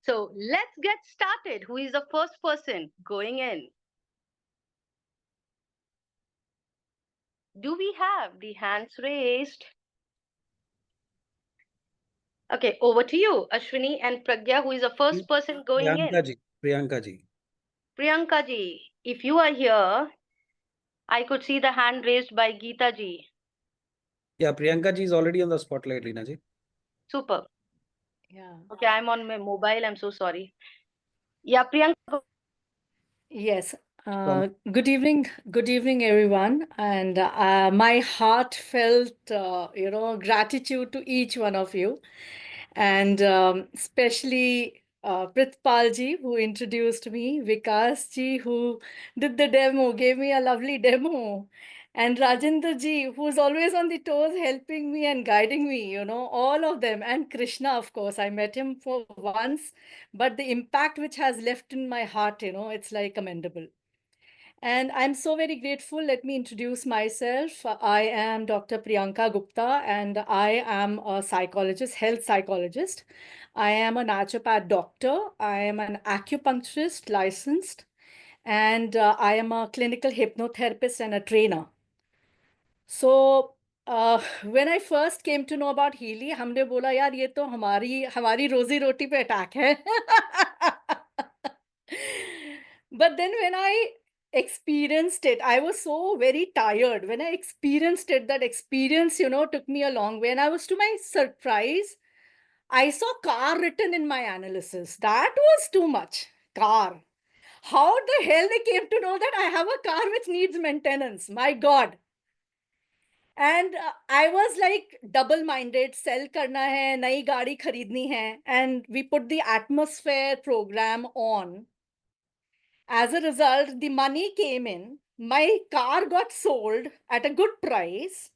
So let's get started. Who is the first person going in? Do we have the hands raised? Okay, over to you, Ashwini and Pragya, who is the first person going in? Priyanka ji. Priyanka ji. Priyanka ji, if you are here, I could see the hand raised by Geeta ji. Yeah, Priyanka ji is already on the spotlight, Leena ji. Super. Yeah. Okay, I'm on my mobile. I'm so sorry. Yeah, Priyanka. Yes. Good evening, everyone. And my heartfelt, gratitude to each one of you, and especially Prithpal ji, who introduced me, Vikas ji, who did the demo, gave me a lovely demo, and Rajendra ji, who's always on the toes, helping me and guiding me, all of them, and Krishna, of course. I met him for once, but the impact which has left in my heart, it's like commendable. And I'm so very grateful. Let me introduce myself. I am Dr. Priyanka Gupta, and I am a psychologist, health psychologist. I am a naturopath doctor. I am an acupuncturist licensed, and I am a clinical hypnotherapist and a trainer. So when I first came to know about Healy, हमने बोला यार ये तो हमारी रोजी रोटी पे attack है. But then when I experienced it, I was so very tired. When I experienced it, that experience, took me a long way. And I was, to my surprise, I saw car written in my analysis. That was too much. Car. How the hell they came to know that I have a car which needs maintenance? My God. And I was like double-minded, sell karna hai, nayi gaadi kharidni hai. And we put the atmosphere program on. As a result, the money came in. My car got sold at a good price.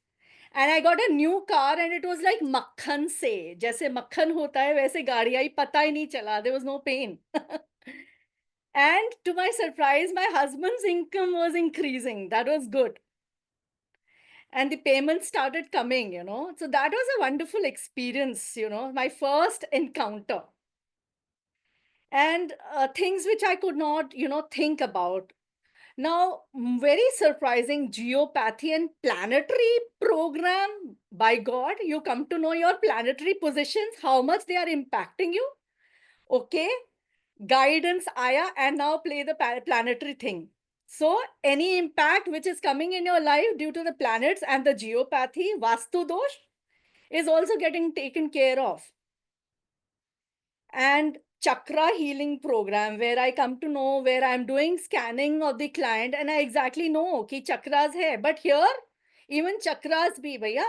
And I got a new car, and it was like makhan se. Jaise makhan hota hai, वैसे गाड़ी आई, पता ही नहीं चला. There was no pain. And to my surprise, my husband's income was increasing. That was good. And the payments started coming, So that was a wonderful experience, my first encounter. And things which I could not, think about. Now, very surprising, geopathy and planetary program. By God, you come to know your planetary positions, how much they are impacting you. Okay, guidance aya, and now play the planetary thing. So any impact which is coming in your life due to the planets and the geopathy, Vastu dosh, is also getting taken care of. And chakra healing program, where I come to know, where I'm doing scanning of the client and I exactly know ki chakras hai. But here, even chakras bhi bhaiya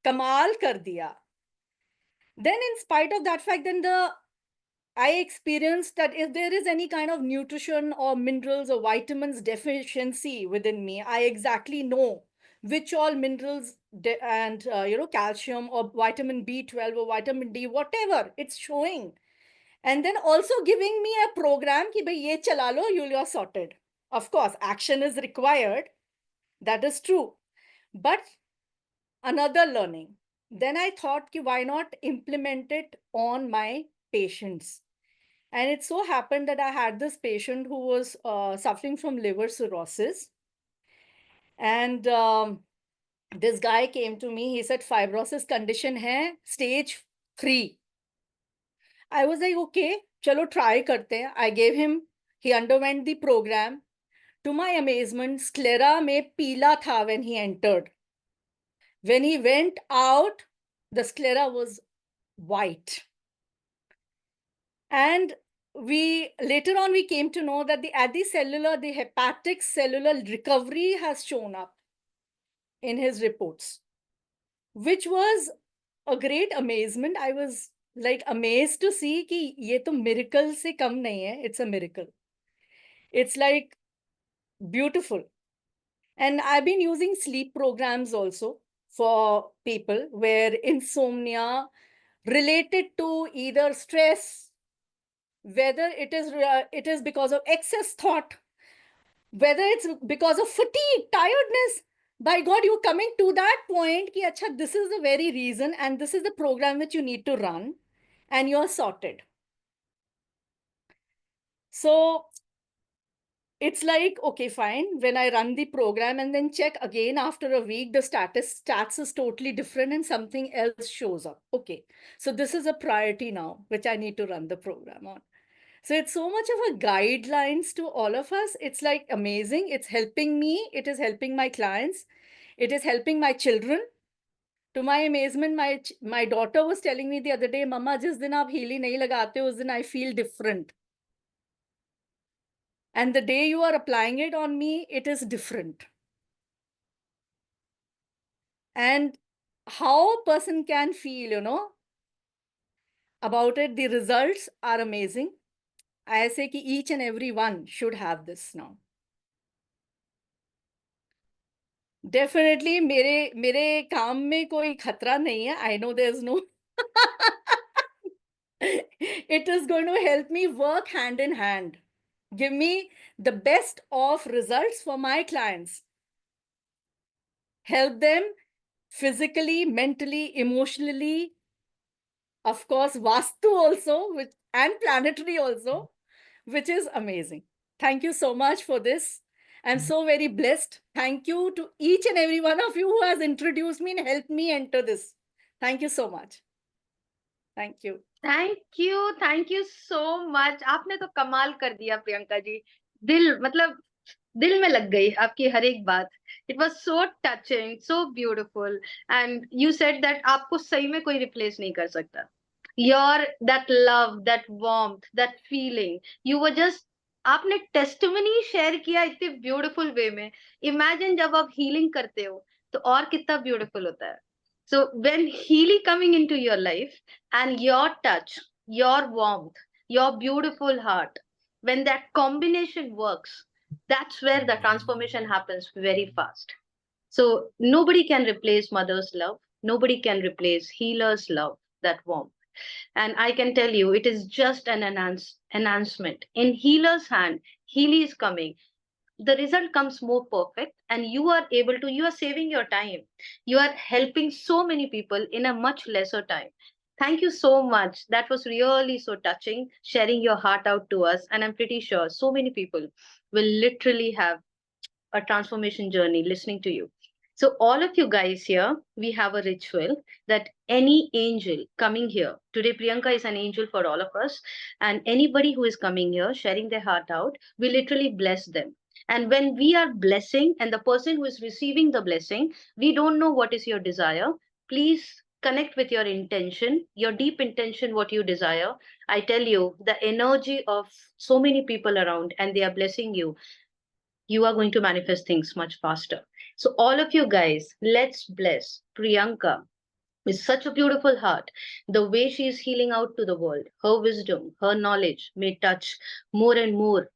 kamal kar diya. Then in spite of that fact, then I experienced that if there is any kind of nutrition or minerals or vitamins deficiency within me, I exactly know which all minerals and calcium or vitamin B12 or vitamin D, whatever it's showing. And then also giving me a program ki bhai ye chala lo, you're sorted. Of course, action is required. That is true. But another learning. Then I thought ki why not implement it on my patients. And it so happened that I had this patient who was suffering from liver cirrhosis. And this guy came to me. He said, fibrosis condition hai, stage 3. I was like, okay, chalo try karte hain. I gave him, he underwent the program. To my amazement, sclera mein peela tha when he entered. When he went out, the sclera was white. And later on we came to know that the hepatic cellular recovery has shown up in his reports, which was a great amazement. I was like amazed to see ki ye to miracle se kam nahi hai. It's a miracle. It's like beautiful. And I've been using sleep programs also for people where insomnia related to either stress, whether it is because of excess thought, whether it's because of fatigue, tiredness. By God, you're coming to that point ki, acha, this is the very reason and this is the program which you need to run and you're sorted. So it's like, okay, fine. When I run the program and then check again after a week, the stats is totally different and something else shows up. Okay, so this is a priority now, which I need to run the program on. So it's so much of a guidelines to all of us. It's like amazing. It's helping me. It is helping my clients. It is helping my children. To my amazement, my daughter was telling me the other day, Mama, जिस दिन आप Healy नहीं लगाते उस दिन I feel different. And the day you are applying it on me, it is different. And how a person can feel, you know, about it, the results are amazing. I say कि each and every one should have this now. Definitely मेरे काम में कोई खतरा नहीं है. I know there's no it is going to help me work hand in hand. Give me the best of results for my clients. Help them physically, mentally, emotionally, of course, Vastu also, and planetary also, which is amazing. Thank you so much for this. I'm so very blessed. Thank you to each and every one of you who has introduced me and helped me enter this. Thank you so much. Thank you. Thank you so much. आपने तो कमाल कर दिया प्रियंका जी. दिल में लग गई आपकी हर एक बात. It was so touching, so beautiful. And you said that आपको सही में कोई रिप्लेस नहीं कर सकता. Your that love, that warmth, that feeling, you were just, आपने टेस्टिमनी शेयर किया इतने ब्यूटीफुल वे में. इमेजिन जब आप हीलिंग करते हो तो और कितना ब्यूटीफुल होता है. So when Healy coming into your life and your touch, your warmth, your beautiful heart, when that combination works, that's where the transformation happens very fast. So nobody can replace mother's love. Nobody can replace healer's love, that warmth. And I can tell you, it is just an enhancement. In healer's hand, Healy is coming, the result comes more perfect, and you are saving your time. You are helping so many people in a much lesser time. Thank you so much. That was really so touching, sharing your heart out to us. And I'm pretty sure so many people will literally have a transformation journey listening to you. So all of you guys here, we have a ritual that any angel coming here today, Priyanka is an angel for all of us, and anybody who is coming here sharing their heart out, we literally bless them. And when we are blessing, and the person who is receiving the blessing, we don't know what is your desire. Please connect with your intention, your deep intention, what you desire. I tell you, the energy of so many people around, and they are blessing you, you are going to manifest things much faster. So all of you guys, let's bless Priyanka with such a beautiful heart. The way she is healing out to the world, her wisdom, her knowledge may touch more and more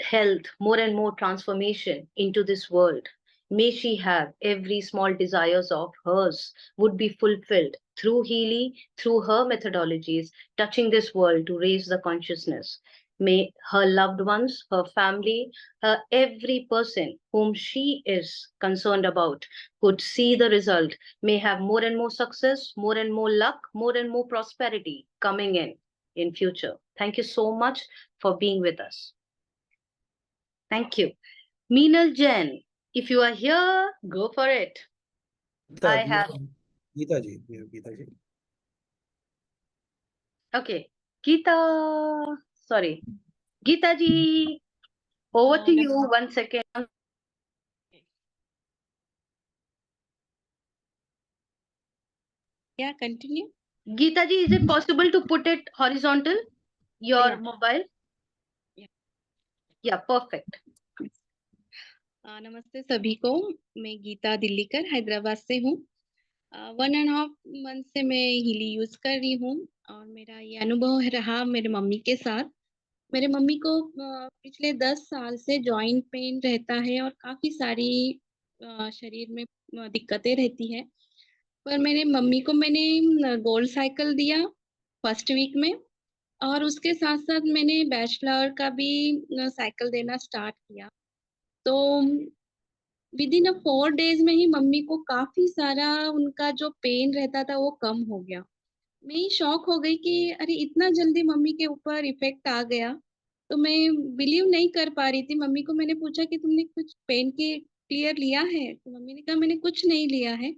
health, more and more transformation into this world. May she have every small desires of hers would be fulfilled through Healy, through her methodologies, touching this world to raise the consciousness. May her loved ones, her family, every person whom she is concerned about could see the result, may have more and more success, more and more luck, more and more prosperity coming in future. Thank you so much for being with us. Thank you. Meenal Jain, if you are here, go for it. I have. Geeta ji, we have Geeta ji. Okay. Geeta, sorry. Geeta ji, over to you. 1 second. Yeah, continue. Geeta ji, is it possible to put it horizontal? Your Yeah. mobile? Yeah. Yeah, perfect. नमस्ते सभी को. मैं गीता दिल्लीकर हैदराबाद से हूँ. 1.5 month से मैं Healy use कर रही हूँ और मेरा ये अनुभव रहा मेरे मम्मी के साथ. मेरे मम्मी को पिछले 10 साल से जॉइंट पेन रहता है और काफी सारी शरीर में दिक्कतें रहती है. पर मेरे मम्मी को मैंने गोल्ड साइकिल दिया फर्स्ट वीक में और उसके साथ साथ मैंने बैचलर का भी साइकिल देना स्टार्ट किया. तो विद इन 4 डेज में ही मम्मी को काफी सारा उनका जो पेन रहता था वो कम हो गया. मैं ही शॉक हो गई कि अरे इतना जल्दी मम्मी के ऊपर इफेक्ट आ गया. तो मैं बिलीव नहीं कर पा रही थी। मम्मी को मैंने पूछा कि तुमने कुछ पेन के क्लियर लिया है? तो मम्मी ने कहा मैंने कुछ नहीं लिया है।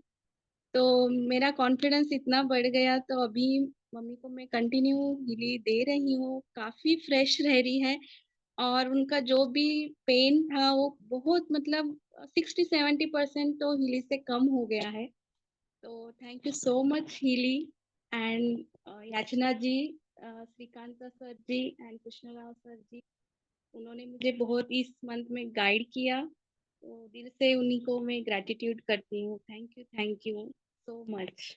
तो मेरा कॉन्फिडेंस इतना बढ़ गया, तो अभी मम्मी को मैं कंटिन्यू हीली दे रही हूँ, काफ़ी फ्रेश रह रही है और उनका जो भी पेन था वो बहुत मतलब 60-70% तो हीली से कम हो गया है। तो thank you so much Healy and Yachna ji, Shrikant sir ji and Krishnarao sir ji, उन्होंने मुझे बहुत इस मंथ में गाइड किया, तो दिल से उन्हीं को मैं ग्रैटिट्यूड करती हूँ। Thank you so much.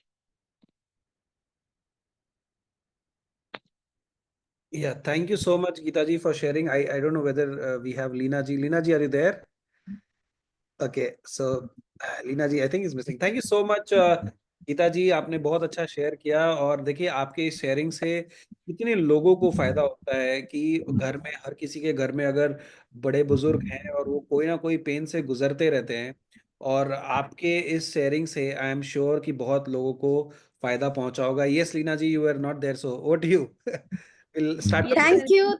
Yeah, thank you so much, Geeta ji, for sharing. I don't know whether we have Leena ji. Leena ji, are you there? Okay, so Leena ji, I think is missing. Thank you so much, Geeta ji, आपने बहुत अच्छा share किया। और देखिए, आपके इस sharing से कितने लोगों को फायदा होता है कि घर में, हर किसी के घर में अगर बड़े बुजुर्ग हैं और वो कोई ना कोई पेन से गुजरते रहते हैं, और आपके इस शेयरिंग से आई एम श्योर कि बहुत लोगों को फायदा पहुंचा होगा। Yes Leena ji, you are not there, so over to you. Will start.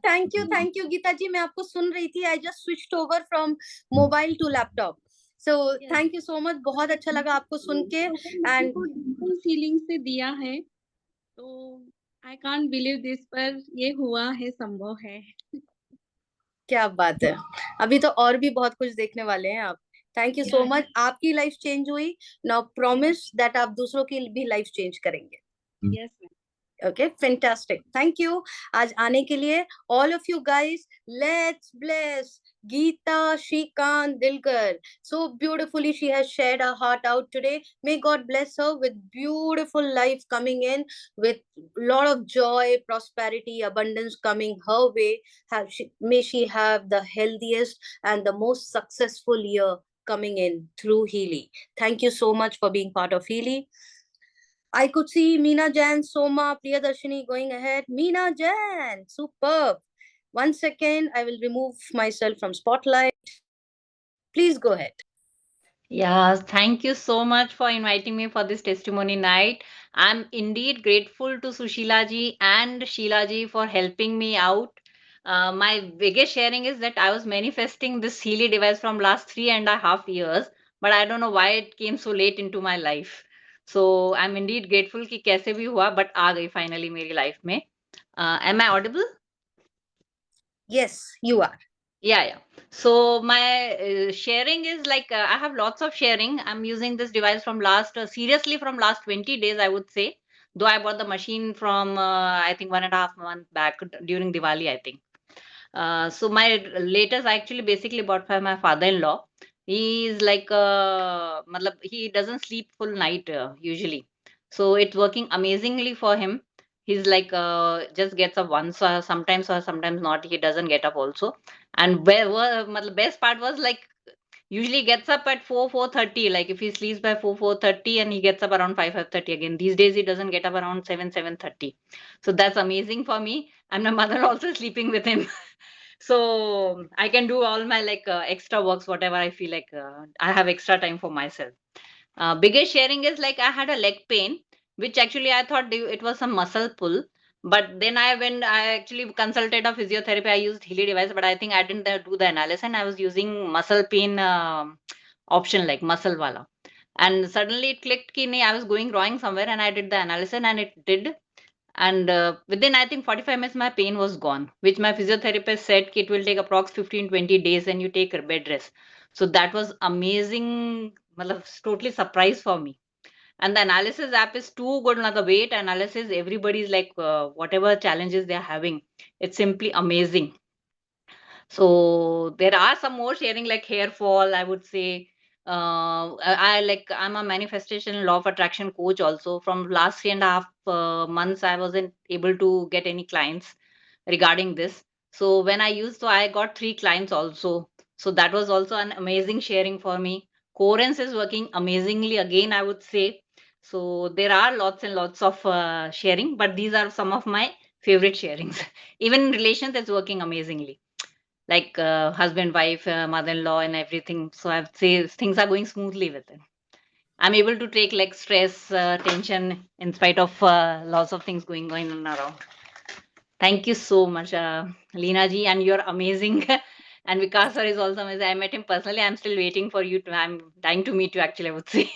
Thank you Geeta ji, मैं आपको सुन रही थी। I just switched over from mobile to laptop. So thank you so much, बहुत अच्छा लगा आपको सुन के। एंड फीलिंग से दिया है, तो आई कांट बिलीव दिस, पर ये हुआ है, संभव है। क्या बात है, अभी तो और भी बहुत कुछ देखने वाले हैं आप। Thank you so much. आपकी लाइफ चेंज हुई, नाउ प्रॉमिस दैट आप दूसरों की भी लाइफ चेंज करेंगे। Yes ma'am. Okay, fantastic. Thank you. आज आने के लिए all of you guys, let's bless Geeta Shrikant Dilkar. So beautifully she has shared her heart out today. May God bless her with beautiful life coming in, with lot of joy, prosperity, abundance coming her way. May she have the healthiest and the most successful year coming in through Healy. Thank you so much for being part of Healy. I could see Meena Jain, Soma, Priyadarshini going ahead. Meena Jain, superb. 1 second, I will remove myself from spotlight. Please go ahead. Yeah, thank you so much for inviting me for this testimony night. I'm indeed grateful to Sushila ji and Sheila ji for helping me out. My biggest sharing is that I was manifesting this Healy device from last 3.5 years, but I don't know why it came so late into my life. So I'm indeed grateful कि कैसे भी हुआ, but आ गई finally मेरी life में. Am I audible? Yes, you are. Yeah. So my sharing is like I have lots of sharing. I'm using this device from seriously from last 20 days, I would say. Though I bought the machine from I think 1.5 months back during Diwali, I think. So my latest I actually basically bought for my father-in-law. He is like matlab, he doesn't sleep full night usually. So it's working amazingly for him. He's like just gets up once or sometimes not. He doesn't get up also. And matlab, best part was like usually gets up at 4:30. Like if he sleeps by 4:30 and he gets up around 5:30 again. These days he doesn't get up around 7:30. So that's amazing for me. And my mother also sleeping with him. So I can do all my like extra works, whatever I feel like I have extra time for myself. Biggest sharing is like I had a leg pain, which actually I thought it was some muscle pull. But then when I actually consulted a physiotherapy, I used Healy device, but I think I didn't do the analysis, and I was using muscle pain option like muscle wala. And suddenly it clicked ki nahi, I was going wrong somewhere, and I did the analysis, and it did. And within I think 45 minutes my pain was gone, which my physiotherapist said it will take approx 15-20 days and you take a bed rest. So that was amazing, matlab, totally surprise for me. And the analysis app is too good. Like the weight analysis, everybody's like whatever challenges they're having, it's simply amazing. So there are some more sharing like hair fall, I would say. I'm a manifestation law of attraction coach also. From last 3.5 months, I wasn't able to get any clients regarding this. So when I got 3 clients also. So that was also an amazing sharing for me. Coherence is working amazingly again, I would say. So there are lots and lots of sharing, but these are some of my favorite sharings. Even in relations, it's working amazingly, like husband, wife, mother-in-law, and everything. So I would say things are going smoothly with it. I'm able to take like stress, tension, in spite of lots of things going on around. Thank you so much, Leena ji, and you're amazing. And Vikas sir is also amazing. I met him personally. I'm still waiting for you to. I'm dying to meet you. Actually, I would say.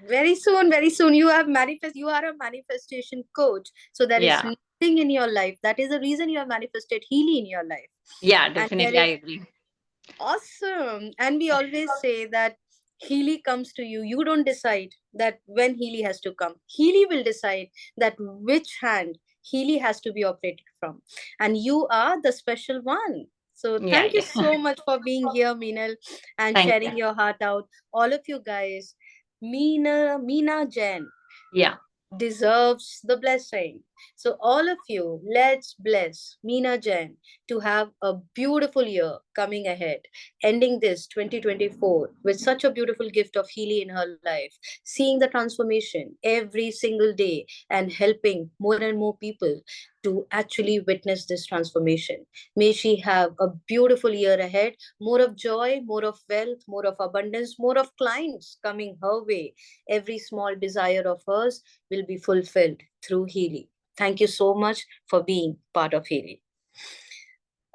Very soon, very soon. You are a manifestation coach. So there is Yeah. nothing in your life. That is the reason you have manifested Healy in your life. Yeah, And there definitely, I is agree. awesome. And we always say that Healy comes to you. You don't decide that when Healy has to come. Healy will decide that which hand Healy has to be operated from. And you are the special one. So Yeah, thank you yeah. so much for being here, Meenal, and Thank sharing you. your heart out. All of you guys. Meena Jain Yeah. deserves the blessing. So all of you, let's bless Meena Jain to have a beautiful year coming ahead, ending this 2024 with such a beautiful gift of Healy in her life, seeing the transformation every single day and helping more and more people to actually witness this transformation. May she have a beautiful year ahead, more of joy, more of wealth, more of abundance, more of clients coming her way. Every small desire of hers will be fulfilled through Healy. Thank you so much for being part of Healy.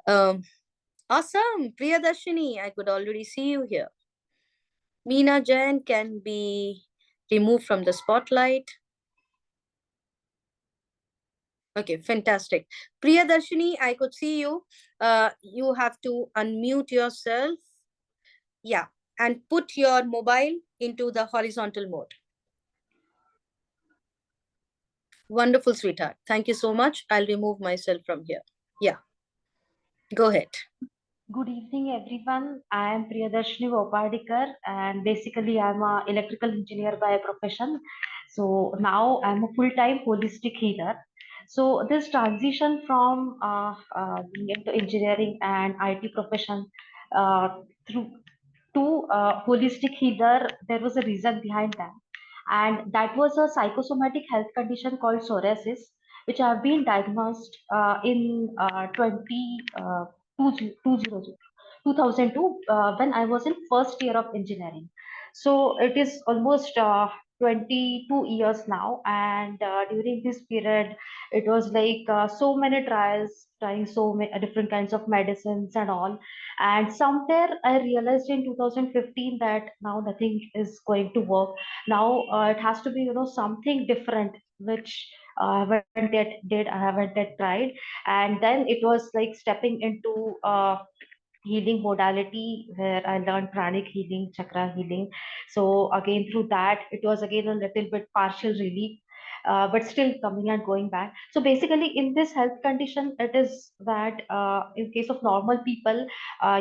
Awesome. Priyadarshini, I could already see you here. Meena Jain can be removed from the spotlight. Okay, fantastic. Priyadarshini, I could see you. You have to unmute yourself. Yeah, and put your mobile into the horizontal mode. Wonderful, sweetheart. Thank you so much. I'll remove myself from here. Yeah, go ahead. Good evening, everyone. I am Priyadarshini Vopadikar, and basically, I'm an electrical engineer by profession. So now I'm a full-time holistic healer. So this transition from being into engineering and IT profession through to holistic healer, there was a reason behind that, and that was a psychosomatic health condition called psoriasis, which I've been diagnosed in 2002 when I was in first year of engineering. So it is almost 22 years now, and during this period, it was like so many trials, trying so many different kinds of medicines and all. And somewhere I realized in 2015 that now nothing is going to work. Now it has to be, something different, which I haven't yet did, I haven't yet tried. And then it was like stepping into healing modality where I learned pranic healing, chakra healing. So again, through that, it was again a little bit partial relief, but still coming and going back. So basically, in this health condition, it is that in case of normal people,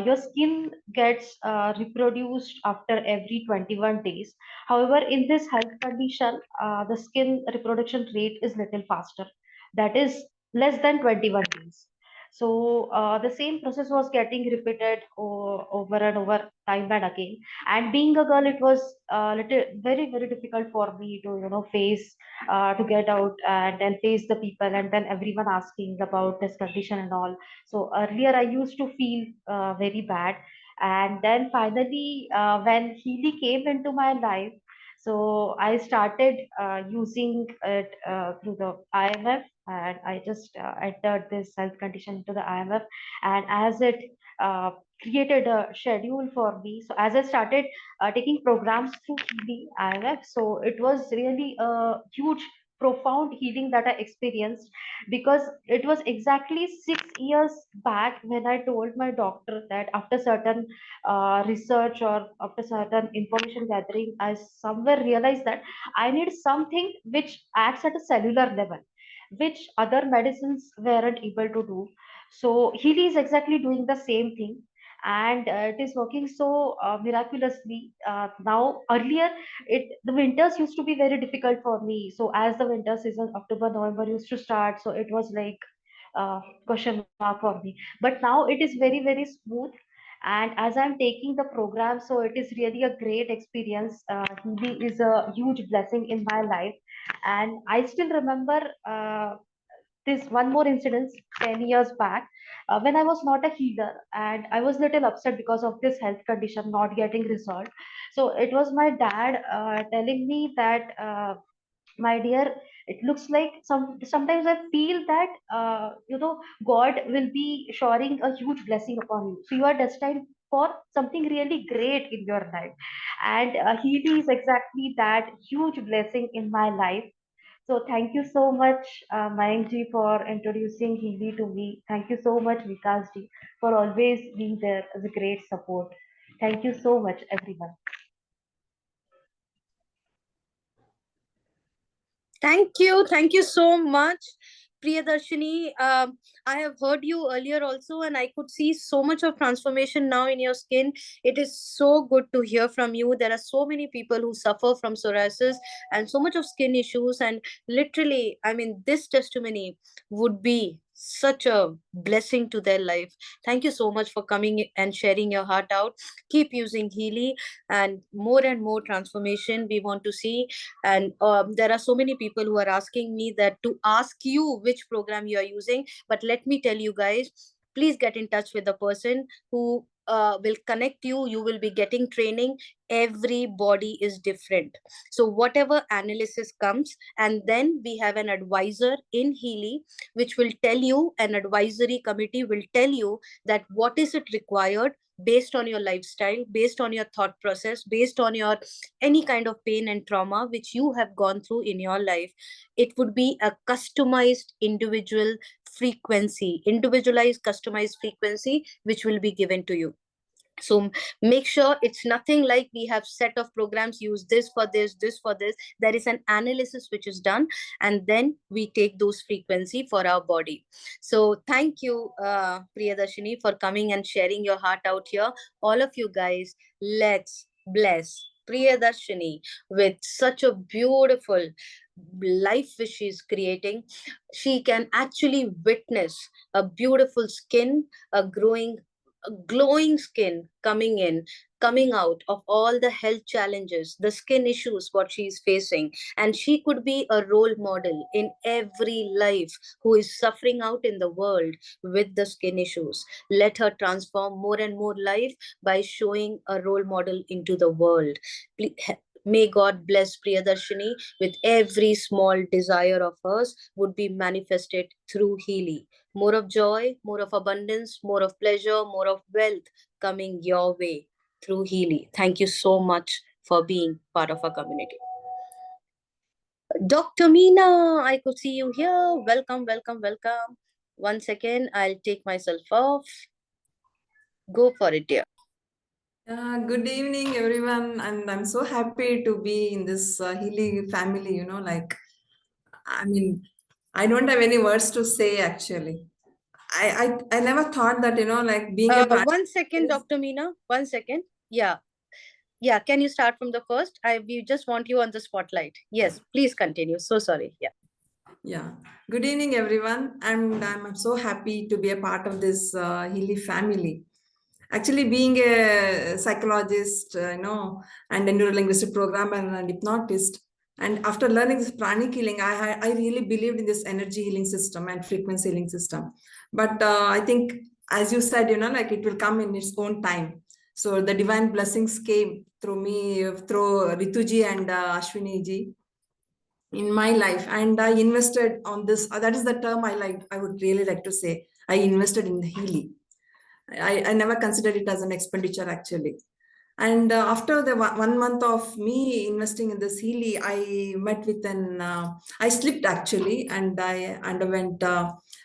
your skin gets reproduced after every 21 days. However, in this health condition, the skin reproduction rate is little faster. That is less than 21 days. So the same process was getting repeated over and over time and again. And being a girl, it was little very very difficult for me to face to get out and then face the people and then everyone asking about this condition and all. So earlier I used to feel very bad, and then finally when Healy came into my life, so I started using it through the IMF, and I just entered this health condition into the IMF, and as it created a schedule for me. So as I started taking programs through the IMF, so it was really a huge, profound healing that I experienced, because it was exactly 6 years back when I told my doctor that after certain research or after certain information gathering, I somewhere realized that I need something which acts at a cellular level, which other medicines weren't able to do. So Healy is exactly doing the same thing, and it is working so miraculously. Now, earlier, the winters used to be very difficult for me. So as the winter season, October, November used to start, so it was like question mark for me. But now it is very, very smooth. And as I'm taking the program, so it is really a great experience. Healy is a huge blessing in my life. And I still remember this one more incident 10 years back, when I was not a healer and I was little upset because of this health condition not getting resolved. So it was my dad telling me that my dear, it looks like sometimes I feel that God will be showering a huge blessing upon you. So you are destined for something really great in your life, and Healy is exactly that huge blessing in my life. So thank you so much, Mayank ji, for introducing Healy to me. Thank you so much, Vikas ji, for always being there as a great support. Thank you so much, everyone. Thank you so much, Priyadarshini. I have heard you earlier also, and I could see so much of transformation now in your skin. It is so good to hear from you. There are so many people who suffer from psoriasis and so much of skin issues, and literally, I mean, this testimony would be such a blessing to their life. Thank you so much for coming and sharing your heart out. Keep using Healy, and more transformation we want to see. And there are so many people who are asking me that to ask you which program you are using, but let me tell you guys, please get in touch with the person who will connect you. You will be getting training. Everybody is different, so whatever analysis comes, and then we have an advisor in Healy which will tell you, an advisory committee will tell you that what is it required based on your lifestyle, based on your thought process, based on your any kind of pain and trauma which you have gone through in your life. It would be a customized individualized customized frequency which will be given to you. So make sure it's nothing like we have set of programs, use this for this for this. There is an analysis which is done, and then we take those frequency for our body. So thank you, Priyadarshini, for coming and sharing your heart out here. All of you guys, let's bless Priyadarshini with such a beautiful life which she is creating. She can actually witness a beautiful skin, a glowing skin coming out of all the health challenges, the skin issues what she is facing. And she could be a role model in every life who is suffering out in the world with the skin issues. Let her transform more and more life by showing a role model into the world. May God bless Priyadarshini with every small desire of hers would be manifested through Healy. More of joy, more of abundance, more of pleasure, more of wealth coming your way through Healy. Thank you so much for being part of our community. Dr. Meena, I could see you here. Welcome. 1 second, I'll take myself off. Go for it, dear. Good evening, everyone, and I'm so happy to be in this Healy family. I mean, I don't have any words to say actually. I never thought that, like being a 1 second, Dr. Meena. 1 second. Yeah. Can you start from the first? We just want you on the spotlight. Yes, please continue. So sorry. Yeah. Good evening, everyone, and I'm so happy to be a part of this Healy family. Actually, being a psychologist, and a neurolinguistic programmer and hypnotist, and after learning this pranic healing, I really believed in this energy healing system and frequency healing system. But I think, as you said, like it will come in its own time. So the divine blessings came through me, through Rituji and Ashwini ji in my life, and I invested on this. That is the term I would really like to say. I invested in the Healy. I never considered it as an expenditure actually. And after the 1 month of me investing in this Healy, I met with I slipped actually, and I underwent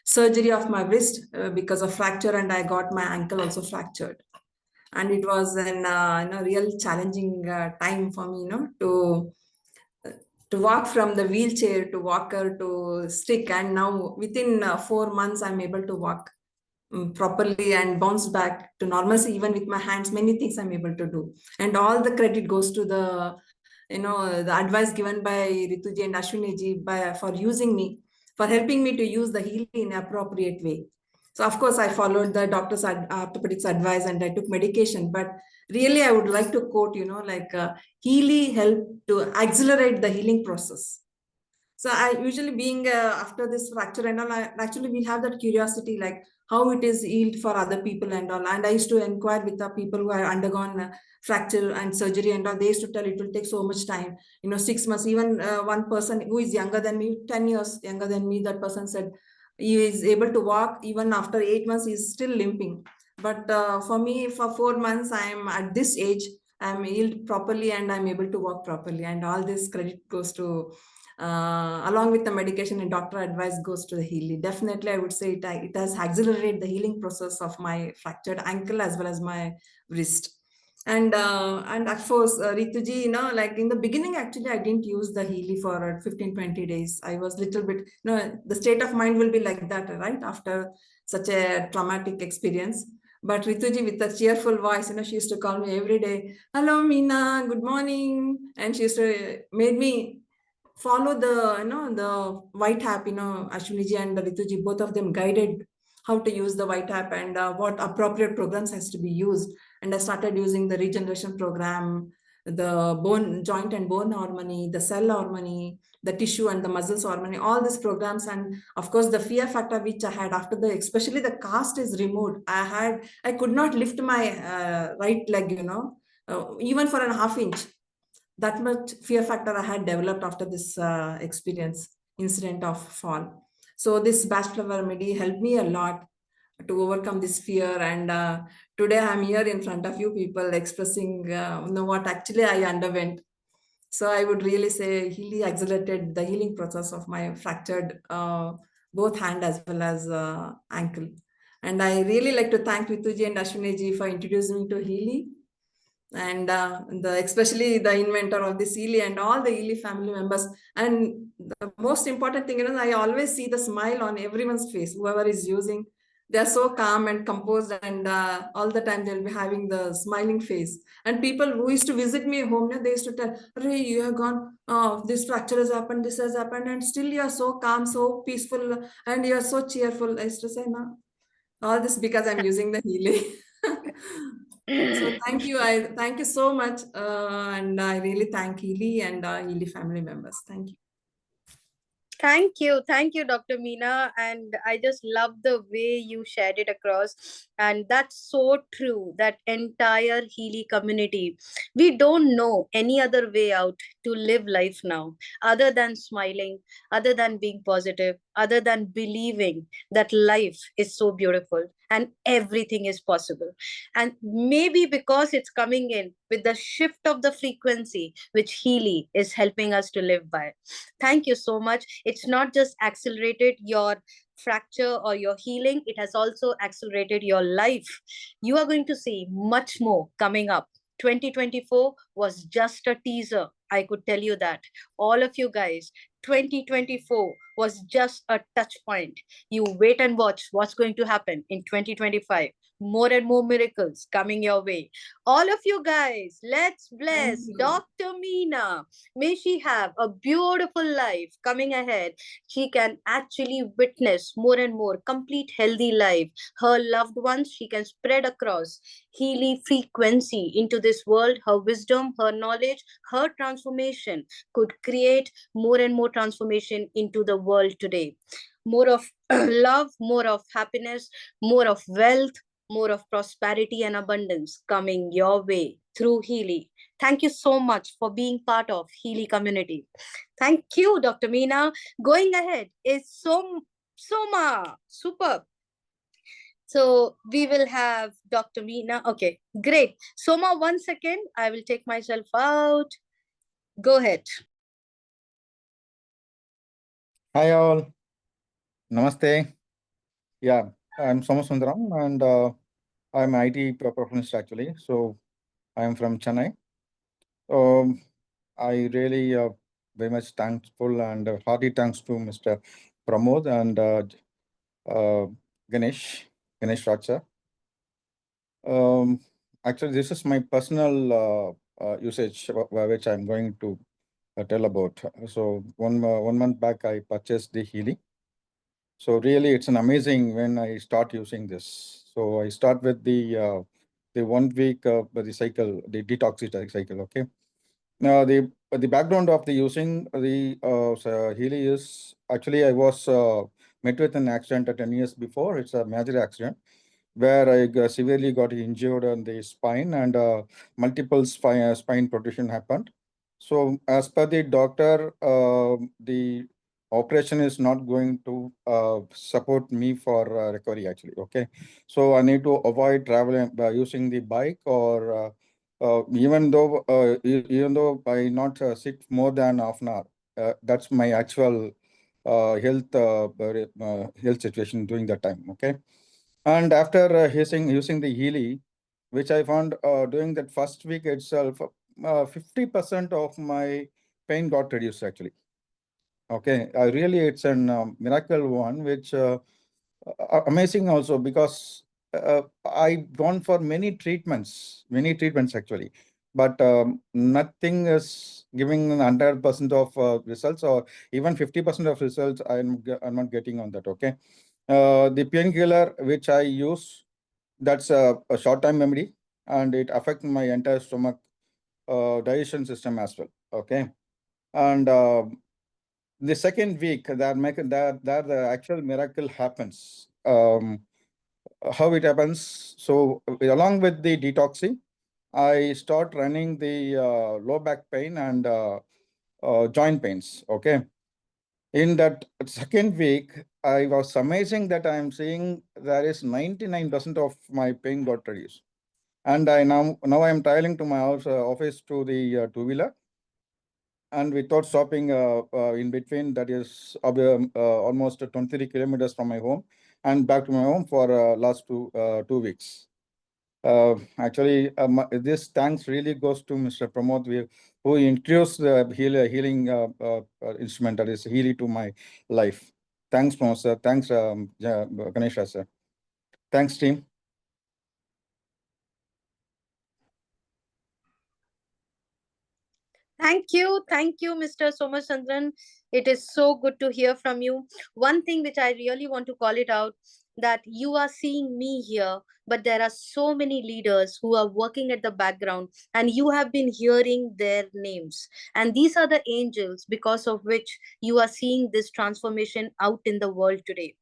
surgery of my wrist because of fracture, and I got my ankle also fractured. And it was an real challenging time for me, to walk from the wheelchair to walker to stick. And now within 4 months, I'm able to walk properly and bounce back to normalcy. Even with my hands, many things I'm able to do, and all the credit goes to the advice given by Rituji and Ashwini ji for using me, for helping me to use the Healy in an appropriate way. So of course I followed the doctor's orthopedics advice, and I took medication. But really I would like to quote, Healy helped to accelerate the healing process. So I usually, being after this fracture and all, actually we have that curiosity, like how it is healed for other people and all. And I used to inquire with the people who have undergone fracture and surgery and all. They used to tell it will take so much time, 6 months. Even one person who is younger than me, 10 years younger than me, that person said he is able to walk. Even after 8 months, he's still limping. But for me, for 4 months, I am at this age, I'm healed properly and I'm able to walk properly. And all this credit goes to, along with the medication and doctor advice, goes to the Healy. Definitely, I would say it has accelerated the healing process of my fractured ankle as well as my wrist. And of course, Rituji, like in the beginning, actually, I didn't use the Healy for 15-20 days. I was little bit, the state of mind will be like that, right? After such a traumatic experience. But Rituji, with a cheerful voice, she used to call me every day, "Hello, Meena, good morning." And she used to made me follow the white app, Ashwiniji and Rituji, both of them guided how to use the white app and what appropriate programs has to be used. And I started using the regeneration program, the bone, joint and bone harmony, the cell harmony, the tissue and the muscles harmony, all these programs. And of course, the fear factor which I had after especially the cast is removed. I could not lift my right leg, even for a half inch. That much fear factor I had developed after this incident of fall. So this batch flower remedy helped me a lot to overcome this fear. And today I'm here in front of you people expressing what actually I underwent. So I would really say Healy accelerated the healing process of my fractured both hand as well as ankle. And I really like to thank Rituji and Ashwiniji for introducing me to Healy. And especially the inventor of this Healy and all the Healy family members. And the most important thing is I always see the smile on everyone's face, whoever is using. They're so calm and composed, and all the time they'll be having the smiling face. And people who used to visit me home, they used to tell, "Ray, you have gone, this fracture has happened, this has happened, and still you're so calm, so peaceful, and you're so cheerful." I used to say, "No, all this because I'm using the Healy." So thank you. I thank you so much. And I really thank Healy and Healy family members. Thank you. Thank you, Dr. Meena. And I just love the way you shared it across. And that's so true, that entire Healy community. We don't know any other way out to live life now, other than smiling, other than being positive, other than believing that life is so beautiful and everything is possible. And maybe because it's coming in with the shift of the frequency, which Healy is helping us to live by. Thank you so much. It's not just accelerated your fracture or your healing, it has also accelerated your life. You are going to see much more coming up. 2024 was just a teaser. I could tell you that. All of you guys, 2024 was just a touch point. You wait and watch what's going to happen in 2025. More and more miracles coming your way. All of you guys, let's bless Dr. Meena. May she have a beautiful life coming ahead. She can actually witness more and more complete healthy life. Her loved ones, she can spread across Healy frequency into this world. Her wisdom, her knowledge, her transformation could create more and more transformation into the world today. More of love, more of happiness, more of wealth, more of prosperity and abundance coming your way through Healy. Thank you so much for being part of Healy community. Thank you, Dr. Meena. Going ahead is Soma. Superb. So we will have Dr. Meena. Okay, great. Soma, 1 second. I will take myself out. Go ahead. Hi all. Namaste. Yeah, I'm Soma Sundaram and I'm IT professionalist actually. So I'm from Chennai. I really very much thankful and hearty thanks to Mr. Pramod and Ganesh Racha. Actually, this is my personal usage which I'm going to tell about. So one month back, I purchased the Healy. So really, it's an amazing when I start using this. So I start with the 1 week the cycle, the detox cycle. Okay. Now the background of the using the Healy is actually I was met with an accident 10 years before. It's a major accident where I severely got injured on the spine, and multiple spine protrusion happened. So as per the doctor, the operation is not going to support me for recovery actually. Okay, so I need to avoid traveling using the bike, or even though I not sit more than half an hour. That's my actual health situation during that time. Okay, and after using the Healy, which I found during that first week itself, 50% of my pain got reduced actually. Okay, really, it's an miracle one, which amazing also, because I've gone for many treatments actually, but nothing is giving 100% of results, or even 50% of results. I'm not getting on that. Okay, the painkiller which I use, that's a short-time memory, and it affects my entire stomach digestion system as well. Okay, and the second week that the actual miracle happens. How it happens? So along with the detoxing, I start running the low back pain and joint pains. Okay, in that second week, I was amazing that I am seeing there is 99% of my pain got reduced. And I now I am traveling to my house, office to the two-wheeler, and without stopping in between, that is almost 23 kilometers from my home and back to my home for last 2 weeks. Actually, this thanks really goes to Mr. Pramod, who introduced the healing instrument, that is Healy, to my life. Thanks, Pramod sir. Thanks, Ganesha sir. Thanks, team. Thank you, Mr. Somachandran. It is so good to hear from you. One thing which I really want to call it out, that you are seeing me here, but there are so many leaders who are working at the background, and you have been hearing their names. And these are the angels because of which you are seeing this transformation out in the world today.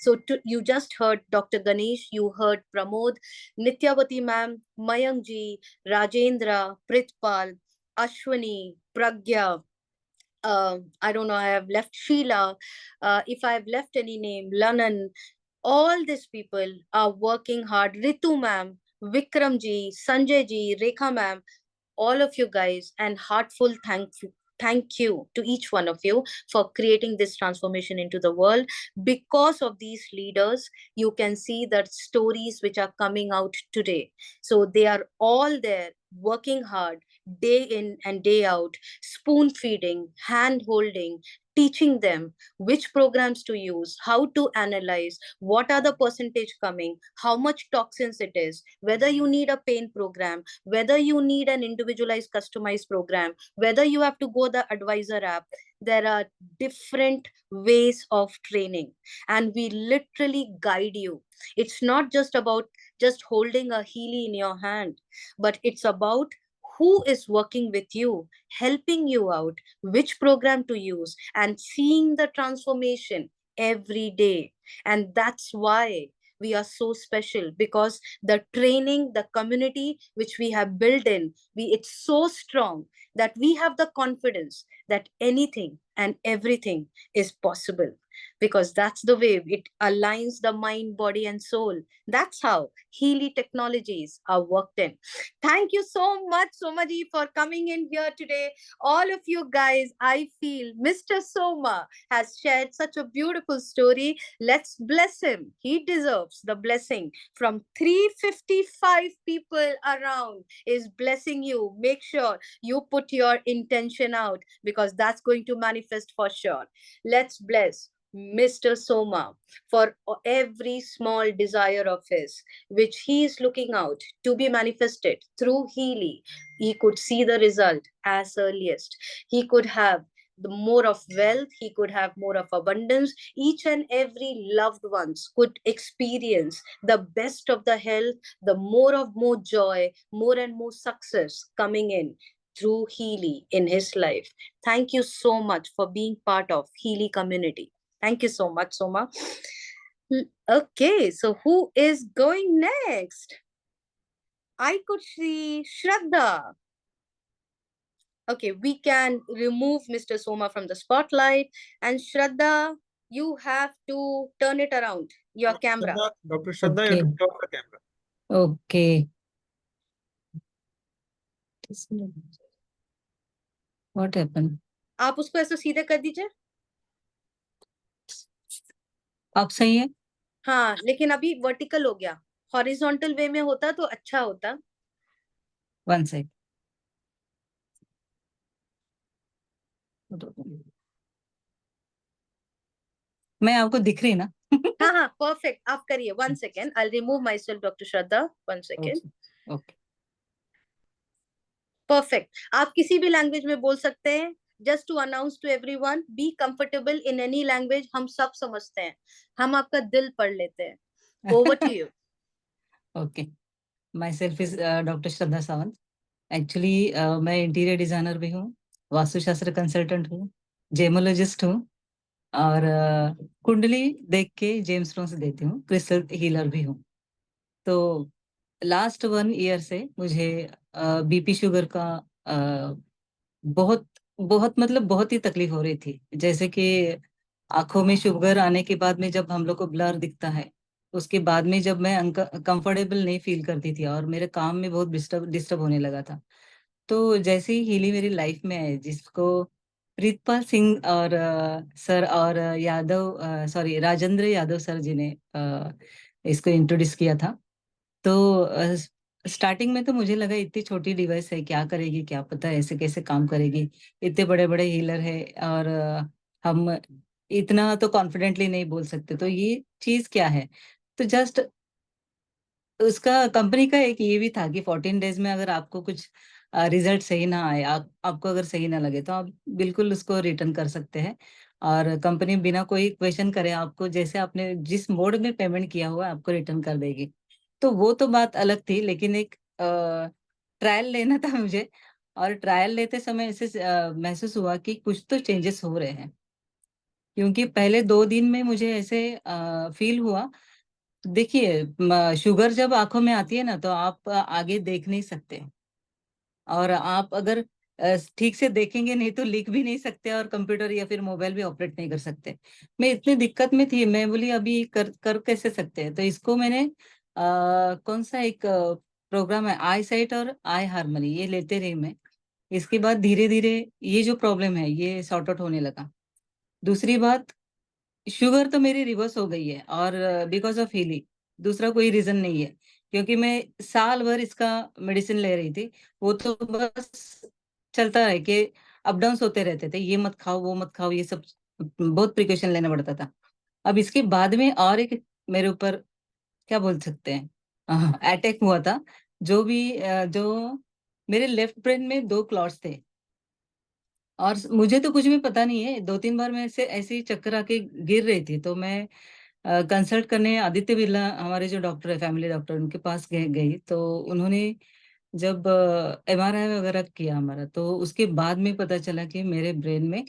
So you just heard Dr. Ganesh, you heard Pramod, Nityavati ma'am, Mayank ji, Rajendra, Pritpal, Ashwani, Pragya, I don't know, I have left Sheila. If I've left any name, Lanan, all these people are working hard. Ritu ma'am, Vikram ji, Sanjay ji, Rekha ma'am, all of you guys, and heartful thank you to each one of you for creating this transformation into the world. Because of these leaders, you can see the stories which are coming out today. So they are all there working hard day in and day out, spoon feeding, hand holding, teaching them which programs to use, how to analyze, what are the percentage coming, how much toxins it is, whether you need a pain program, whether you need an individualized customized program, whether you have to go the advisor app. There are different ways of training, and we literally guide you. It's not just about just holding a Healy in your hand, but it's about who is working with you, helping you out, which program to use, and seeing the transformation every day. And that's why we are so special, because the training, the community which we have built in, it's so strong that we have the confidence that anything and everything is possible, because that's the way it aligns the mind, body, and soul. That's how Healy technologies are worked in. Thank you so much, Somaji, for coming in here today. All of you guys, I feel Mr. Soma has shared such a beautiful story. Let's bless him. He deserves the blessing from 355 people around is blessing you. Make sure you put your intention out, because that's going to manifest for sure. Let's bless Mr. Soma for every small desire of his, which he is looking out to be manifested through Healy. He could see the result as earliest. He could have the more of wealth, he could have more of abundance. Each and every loved ones could experience the best of the health, the more joy, more and more success coming in through Healy in his life. Thank you so much for being part of Healy community. Thank you so much, Soma. Okay, so who is going next? I could see Shraddha. Okay, we can remove Mr. Soma from the spotlight. And Shraddha, you have to turn it around, your camera. Dr. Shraddha, you have to turn the camera. Okay. What happened? आप उसको ऐसे सीधे कर दीजिए. अब सही है? हाँ, लेकिन अभी वर्टिकल हो गया. हॉरिजॉन्टल वे में होता तो अच्छा होता. 1 second. मैं आपको दिख रही ना? हाँ हाँ, perfect. आप करिए. 1 second. I'll remove myself, Dr. Shraddha. 1 second. Okay. Perfect. आप किसी भी लैंग्वेज में बोल सकते हैं. Just to announce to everyone, be comfortable in any language. हम सब समझते हैं. हम आपका दिल पढ़ लेते हैं. Over to you. Okay. Myself is Dr. Shraddha Sawant. Actually, मैं इंटीरियर डिजाइनर भी हूँ, वास्तुशास्त्र कंसल्टेंट हूँ, जेमोलॉजिस्ट हूँ और कुंडली देख के जेमस्टोन्स देती हूँ, क्रिस्टल हीलर भी हूँ. तो लास्ट 1 ईयर से मुझे बीपी शुगर का बहुत मतलब बहुत ही तकलीफ हो रही थी. जैसे कि आंखों में शुगर आने के बाद में जब हम लोग को ब्लर दिखता है, उसके बाद में जब मैं कंफर्टेबल नहीं फील करती थी और मेरे काम में बहुत डिस्टर्ब होने लगा था. तो जैसे ही हीली मेरी लाइफ में आए, जिसको प्रीतपाल सिंह और सर और राजेंद्र यादव सर जी ने इसको इंट्रोड्यूस किया था. तो स्टार्टिंग में तो मुझे लगा इतनी छोटी डिवाइस है, क्या करेगी, क्या पता ऐसे कैसे काम करेगी, इतने बड़े बड़े हीलर है और हम इतना तो कॉन्फिडेंटली नहीं बोल सकते, तो ये चीज क्या है. तो जस्ट उसका कंपनी का एक ये भी था कि 14 डेज में अगर आपको कुछ रिजल्ट सही ना आए, आपको अगर सही ना लगे, तो आप बिल्कुल उसको रिटर्न कर सकते हैं और कंपनी बिना कोई क्वेश्चन करे आपको जैसे आपने जिस मोड में पेमेंट किया हुआ आपको रिटर्न कर देगी. तो वो तो बात अलग थी, लेकिन एक ट्रायल लेना था मुझे और ट्रायल लेते समय ऐसे महसूस हुआ कि कुछ तो चेंजेस हो रहे हैं, क्योंकि पहले 2 दिन में मुझे ऐसे फील हुआ. देखिए, शुगर जब आंखों में आती है ना, तो आप आगे देख नहीं सकते और आप अगर ठीक से देखेंगे नहीं तो लिख भी नहीं सकते और कंप्यूटर या फिर मोबाइल भी ऑपरेट नहीं कर सकते. मैं इतनी दिक्कत में थी, मैं बोली अभी कर कैसे सकते हैं. तो इसको मैंने कौन सा एक प्रोग्राम है, आई साइट और आई हार्मनी, ये लेते रही मैं. इसके बाद धीरे धीरे ये जो प्रॉब्लम है ये सॉर्ट आउट होने लगा. दूसरी बात, शुगर तो मेरी रिवर्स हो गई है और बिकॉज ऑफ हीली, दूसरा कोई रीजन नहीं है, क्योंकि मैं साल भर इसका मेडिसिन ले रही थी. वो तो बस चलता है कि अप डाउन होते रहते थे, ये मत खाओ वो मत खाओ, ये सब बहुत प्रिकॉशन लेना पड़ता था. अब इसके बाद में और एक मेरे ऊपर क्या बोल सकते हैं अटैक हुआ था. जो मेरे लेफ्ट ब्रेन में 2 क्लॉट्स थे और मुझे तो कुछ भी पता नहीं है. 2-3 बार मैं ऐसे ही चक्कर आके गिर रही थी, तो मैं कंसल्ट करने आदित्य बिरला, हमारे जो डॉक्टर है, फैमिली डॉक्टर, उनके पास गई. तो उन्होंने जब MRI वगैरह किया हमारा, तो उसके बाद में पता चला कि मेरे ब्रेन में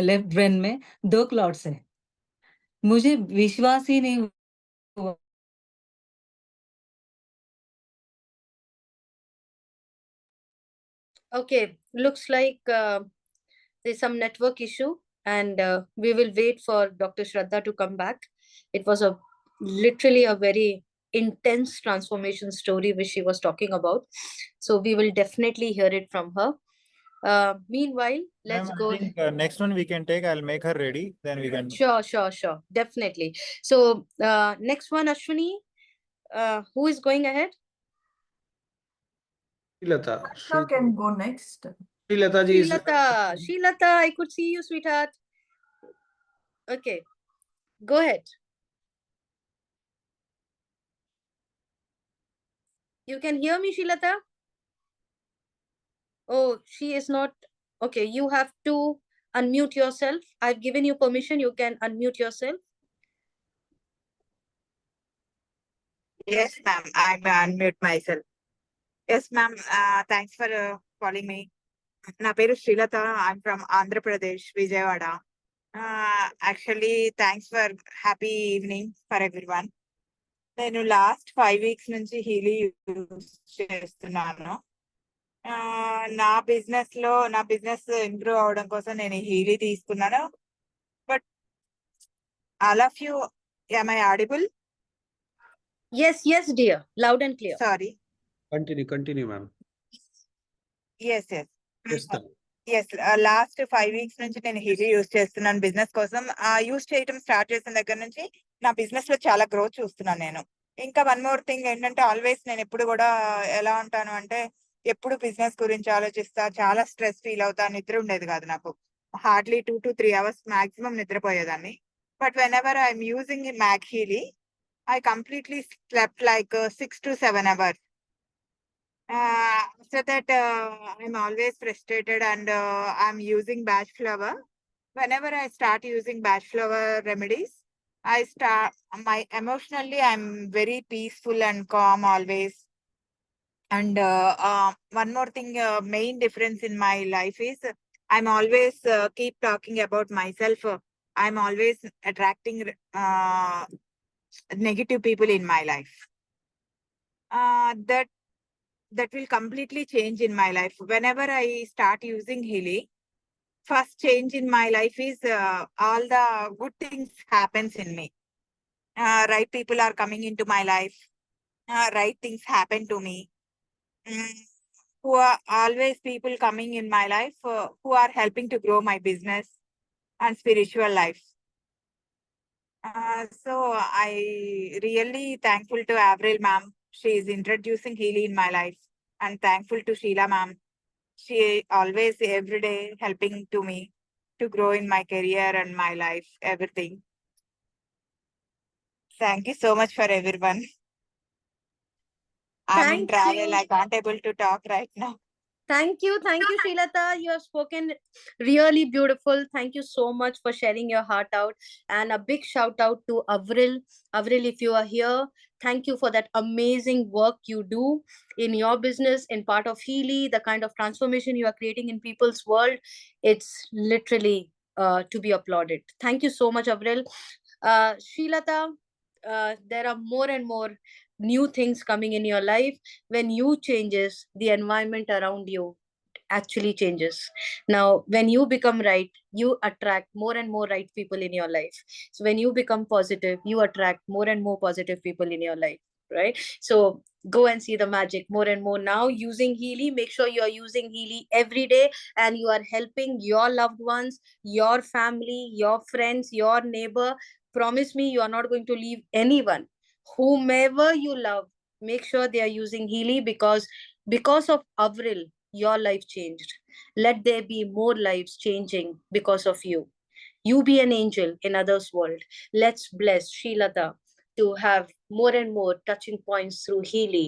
लेफ्ट ब्रेन में 2 क्लॉट्स है. मुझे विश्वास ही नहीं हुआ. Okay, looks like there's some network issue and we will wait for Dr. Shraddha to come back. It was literally a very intense transformation story which she was talking about. So we will definitely hear it from her. Meanwhile, let's go. I think, next one we can take. I'll make her ready. Then we can. Sure. Definitely. So next one, Ashwini, who is going ahead? Srilata can go next. Srilata ji is Srilata, I could see you, sweetheart. Okay, go ahead. You can hear me, Srilata? Oh, she is not. Okay, you have to unmute yourself. I've given you permission. You can unmute yourself. Yes, ma'am. I'm unmute myself. Yes, ma'am. Thanks for calling me. Na peru Srilata. I'm from Andhra Pradesh, Vijayawada. Actually, thanks for happy evening for everyone. నేను last 5 weeks నుంచి Healy use చేస్తున్నాను. నా business improve అవడం కోసం నేను Healy తీసుకున్నాను. But all of you, am I audible? Yes, yes, dear. Loud and clear. Sorry. Continue, ma'am. Yes. Yes. Last 5 weeks నుంచి నేను హీలీ యూస్ చేస్తున్నాను బిజినెస్ కోసం. యూస్ చేయడం స్టార్ట్ చేసిన దగ్గర నుంచి నా బిజినెస్ లో చాలా గ్రోత్ చూస్తున్నాను నేను. ఇంకా వన్ మోర్ థింగ్ ఏంటంటే, ఆల్వేస్ నేను ఎప్పుడు కూడా ఎలా ఉంటాను అంటే, ఎప్పుడు బిజినెస్ గురించి ఆలోచిస్తా, చాలా స్ట్రెస్ ఫీల్ అవుతా, నిద్ర ఉండేది కాదు నాకు. హార్డ్లీ 2 to 3 hours మాక్సిమం నిద్రపోయేదాన్ని. But whenever I'm using MagHealy, I completely slept like 6 to 7 hours. After that, I'm always frustrated, and I'm using batch flower. Whenever I start using batch flower remedies, emotionally, I'm very peaceful and calm always. And one more thing, main difference in my life is I'm always keep talking about myself. I'm always attracting negative people in my life. That will completely change in my life. Whenever I start using Healy, first change in my life is all the good things happens in me. Right people are coming into my life. Right things happen to me. Who are always people coming in my life who are helping to grow my business and spiritual life. So I really thankful to Avril ma'am. She is introducing Healy in my life, and thankful to Sheila ma'am. She always every day helping to me to grow in my career and my life, everything. Thank you so much for everyone. I'm in travel. I can't able to talk right now. Thank you, Sheilata. You have spoken really beautiful. Thank you so much for sharing your heart out. And a big shout out to Avril. Avril, if you are here, thank you for that amazing work you do in your business, in part of Healy, the kind of transformation you are creating in people's world. It's literally to be applauded. Thank you so much, Avril. Sheilata, there are more and more new things coming in your life. When you changes, the environment around you actually changes. Now when you become right, you attract more and more right people in your life. So when you become positive, you attract more and more positive people in your life, right? So go and see the magic more and more now using Healy. Make sure you are using Healy every day, and you are helping your loved ones, your family, your friends, your neighbor. Promise me you are not going to leave anyone. Whomever you love, make sure they are using Healy, because of Avril, your life changed. Let there be more lives changing because of you. You be an angel in others' world. Let's bless Srilata to have more and more touching points through Healy.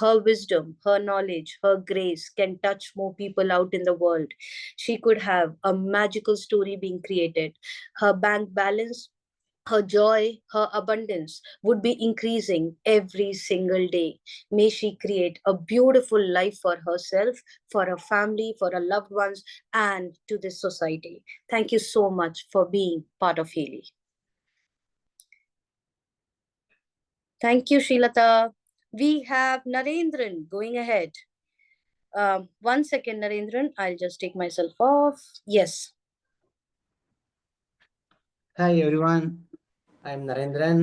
Her wisdom, her knowledge, her grace can touch more people out in the world. She could have a magical story being created. Her bank balance, her joy, her abundance would be increasing every single day. May she create a beautiful life for herself, for her family, for her loved ones, and to this society. Thank you so much for being part of Healy. Thank you, Srilata. We have Narendran going ahead. 1 second, Narendran. I'll just take myself off. Yes. Hi, everyone. I'm Narendran.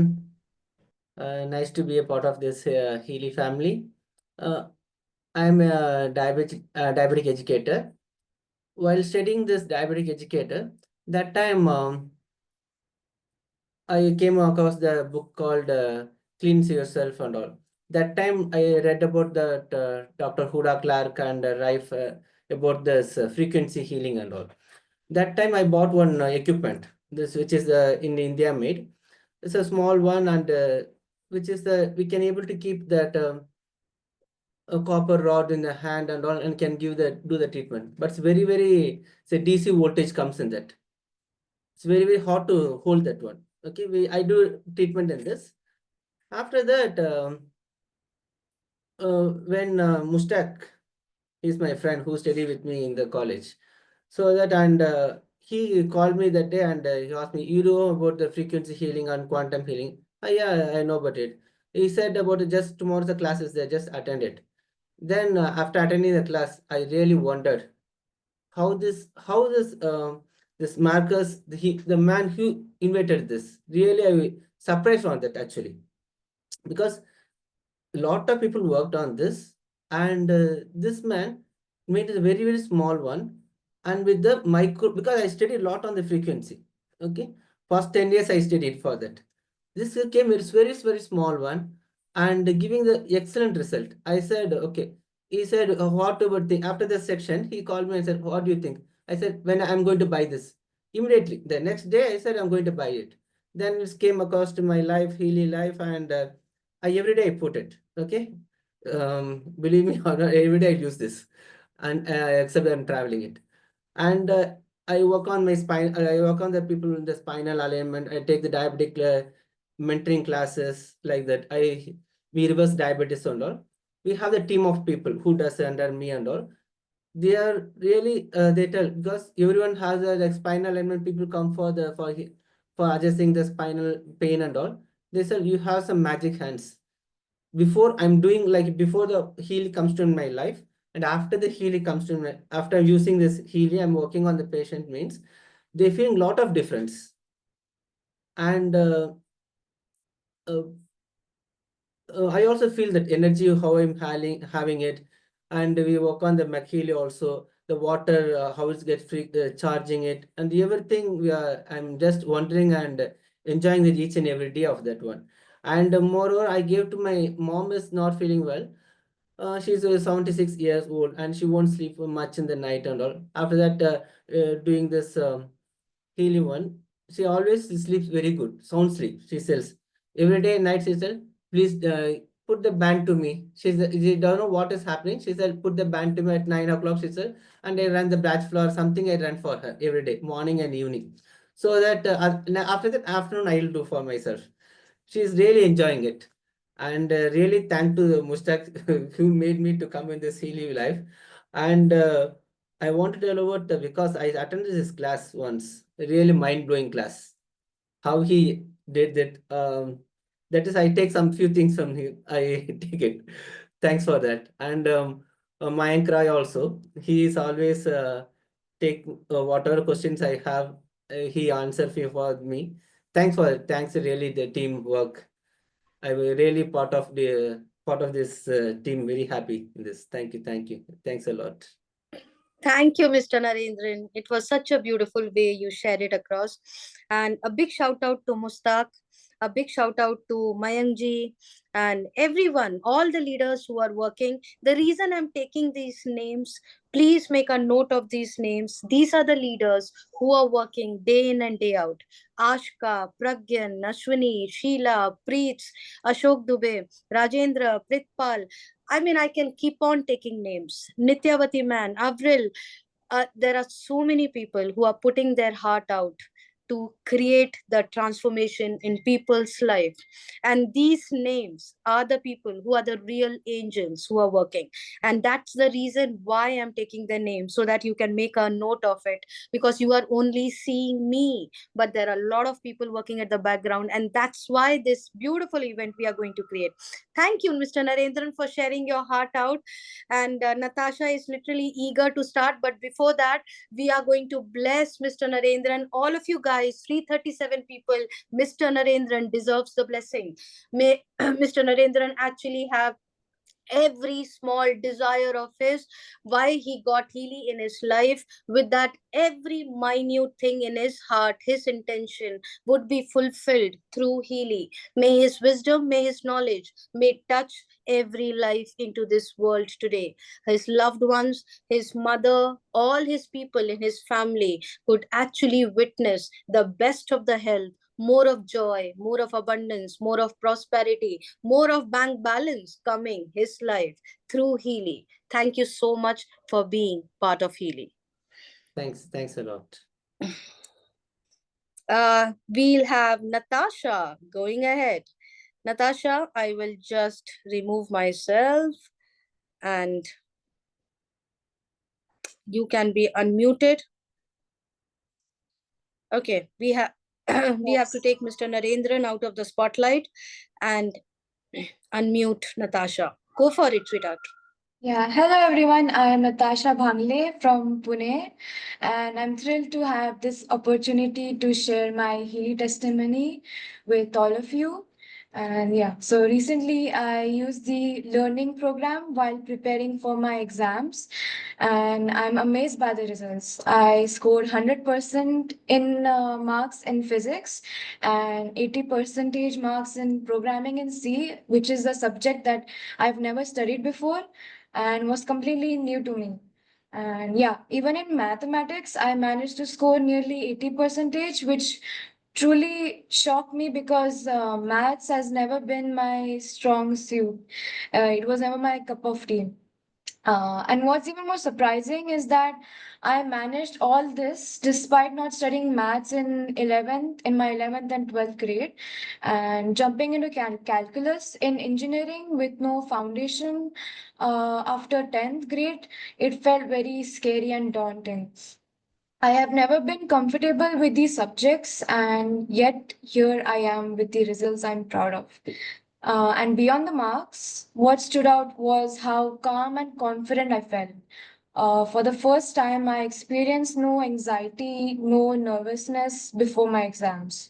Nice to be a part of this Healy family. I'm a diabetic educator. While studying this diabetic educator, that time I came across the book called Cleanse Yourself and all. That time I read about that Dr. Huda Clark and Rife about this frequency healing and all. That time I bought one equipment, which is in India made. It's a small one, and which is we can able to keep that a copper rod in the hand and all, and can do the treatment. But it's very say DC voltage comes in that. It's very hard to hold that one. Okay, I do treatment in this. After that, when Mustak, he's my friend who studied with me in the college. So that, and he called me that day and he asked me, you know about the frequency healing and quantum healing? Yeah, I know about it. He said about it, just tomorrow the class is there, just attend it. Then after attending the class, I really wondered how this this Marcus, the man who invented this, really I surprised on that actually, because a lot of people worked on this, and this man made a very, very small one, and with the micro, because I studied a lot on the frequency. Okay, first 10 years I studied for that. This came it's very, very small one, and giving the excellent result. I said, okay. He said, what about the after the section? He called me and said, what do you think? I said, when I'm going to buy this. Immediately, the next day, I said, I'm going to buy it. Then it came across to my life, Healy life, and I every day I put it. Okay, believe me or not, every day I use this, and except I'm traveling it, and I work on my spine. I work on the people in the spinal alignment. I take the diabetic mentoring classes like that. We reverse diabetes and all. We have the team of people who does under me and all. They are really they tell, because everyone has a like spinal alignment. People come for adjusting the spinal pain and all. They said you have some magic hands. Before I'm doing like before the Healy comes to my life, and after the Healy comes to my, after using this Healy, I'm working on the patient means they feel a lot of difference. And I also feel that energy, how I'm having it, and we work on the McHealy also, the water, how it gets free, charging it, and everything. I'm just wondering and enjoying the each and every day of that one. And moreover, I gave to my mom is not feeling well. She's 76 years old and she won't sleep much in the night and all. After that, doing this Healy one, she always sleeps very good, sound sleep. She says every day night. She said, please put the band to me. She don't know what is happening. She said, put the band to me at 9 o'clock. She said, and I ran the batch floor. Something I ran for her every day, morning and evening. So that after that afternoon, I will do for myself. She's really enjoying it. And really thank to Mushtaq who made me to come in this Healy life. And I want to tell about because I attended this class once, a really mind-blowing class. How he did that. That is, I take some few things from him. I take it. Thanks for that. And Mayank Rai also, he is always take whatever questions I have, he answer for me. Thanks really the teamwork. I was really part of this team. Very happy in this. Thank you, thanks a lot. Thank you, Mr. Narendran. It was such a beautiful way you shared it across. And a big shout out to Mustaq, a big shout out to Mayangji, and everyone, all the leaders who are working. The reason I'm taking these names, please make a note of these names. These are the leaders who are working day in and day out. Ashka, Pragyan, Ashwini, Sheila, Preet, Ashok Dubey, Rajendra, Pritpal. I mean, I can keep on taking names. Nityavati man, Avril. There are so many people who are putting their heart out to create the transformation in people's life. And these names are the people who are the real angels who are working. And that's the reason why I'm taking their names, so that you can make a note of it, because you are only seeing me, but there are a lot of people working at the background. And that's why this beautiful event we are going to create. Thank you, Mr. Narendran, for sharing your heart out. And Natasha is literally eager to start. But before that, we are going to bless Mr. Narendran. All of you guys, 337 people, Mr. Narendran deserves the blessing. May Mr. Narendran actually have every small desire of his, why he got Healy in his life, with that every minute thing in his heart, his intention would be fulfilled through Healy. May his wisdom, may his knowledge, may touch every life into this world today. His loved ones, his mother, all his people in his family could actually witness the best of the health, more of joy, more of abundance, more of prosperity, more of bank balance coming his life through Healy. Thank you so much for being part of Healy. Thanks a lot. We'll have Natasha going ahead. Natasha, I will just remove myself and you can be unmuted. Okay, we have we have to take Mr. Narendran out of the spotlight and unmute Natasha. Go for it, sweetheart. Yeah, hello everyone. I am Natasha Bhangle from Pune, and I'm thrilled to have this opportunity to share my Healy testimony with all of you. And yeah, so recently I used the learning program while preparing for my exams, and I'm amazed by the results. I scored 100% in marks in physics and 80% marks in programming in C, which is a subject that I've never studied before and was completely new to me. And yeah, even in mathematics, I managed to score nearly 80%, which truly shocked me because maths has never been my strong suit. It was never my cup of tea. And what's even more surprising is that I managed all this despite not studying maths in my 11th and 12th grade, and jumping into calculus in engineering with no foundation after 10th grade. It felt very scary and daunting. I have never been comfortable with these subjects, and yet here I am with the results I'm proud of. And beyond the marks, what stood out was how calm and confident I felt. For the first time, I experienced no anxiety, no nervousness before my exams.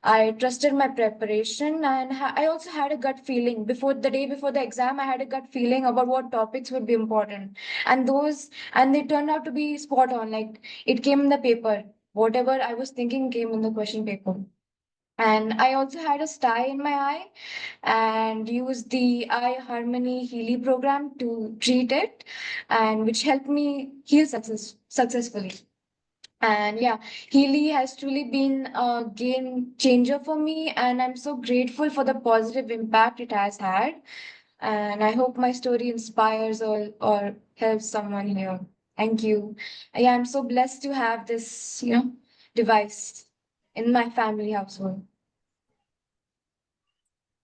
I trusted my preparation, and I also had a gut feeling before the day before the exam. I had a gut feeling about what topics would be important, and they turned out to be spot on. Like it came in the paper. Whatever I was thinking came in the question paper. And I also had a sty in my eye and used the eye harmony Healy program to treat it, and which helped me heal successfully. And yeah, Healy has truly been a game changer for me, and I'm so grateful for the positive impact it has had. And I hope my story inspires or helps someone here. Thank you. Yeah, I'm so blessed to have this, device in my family household.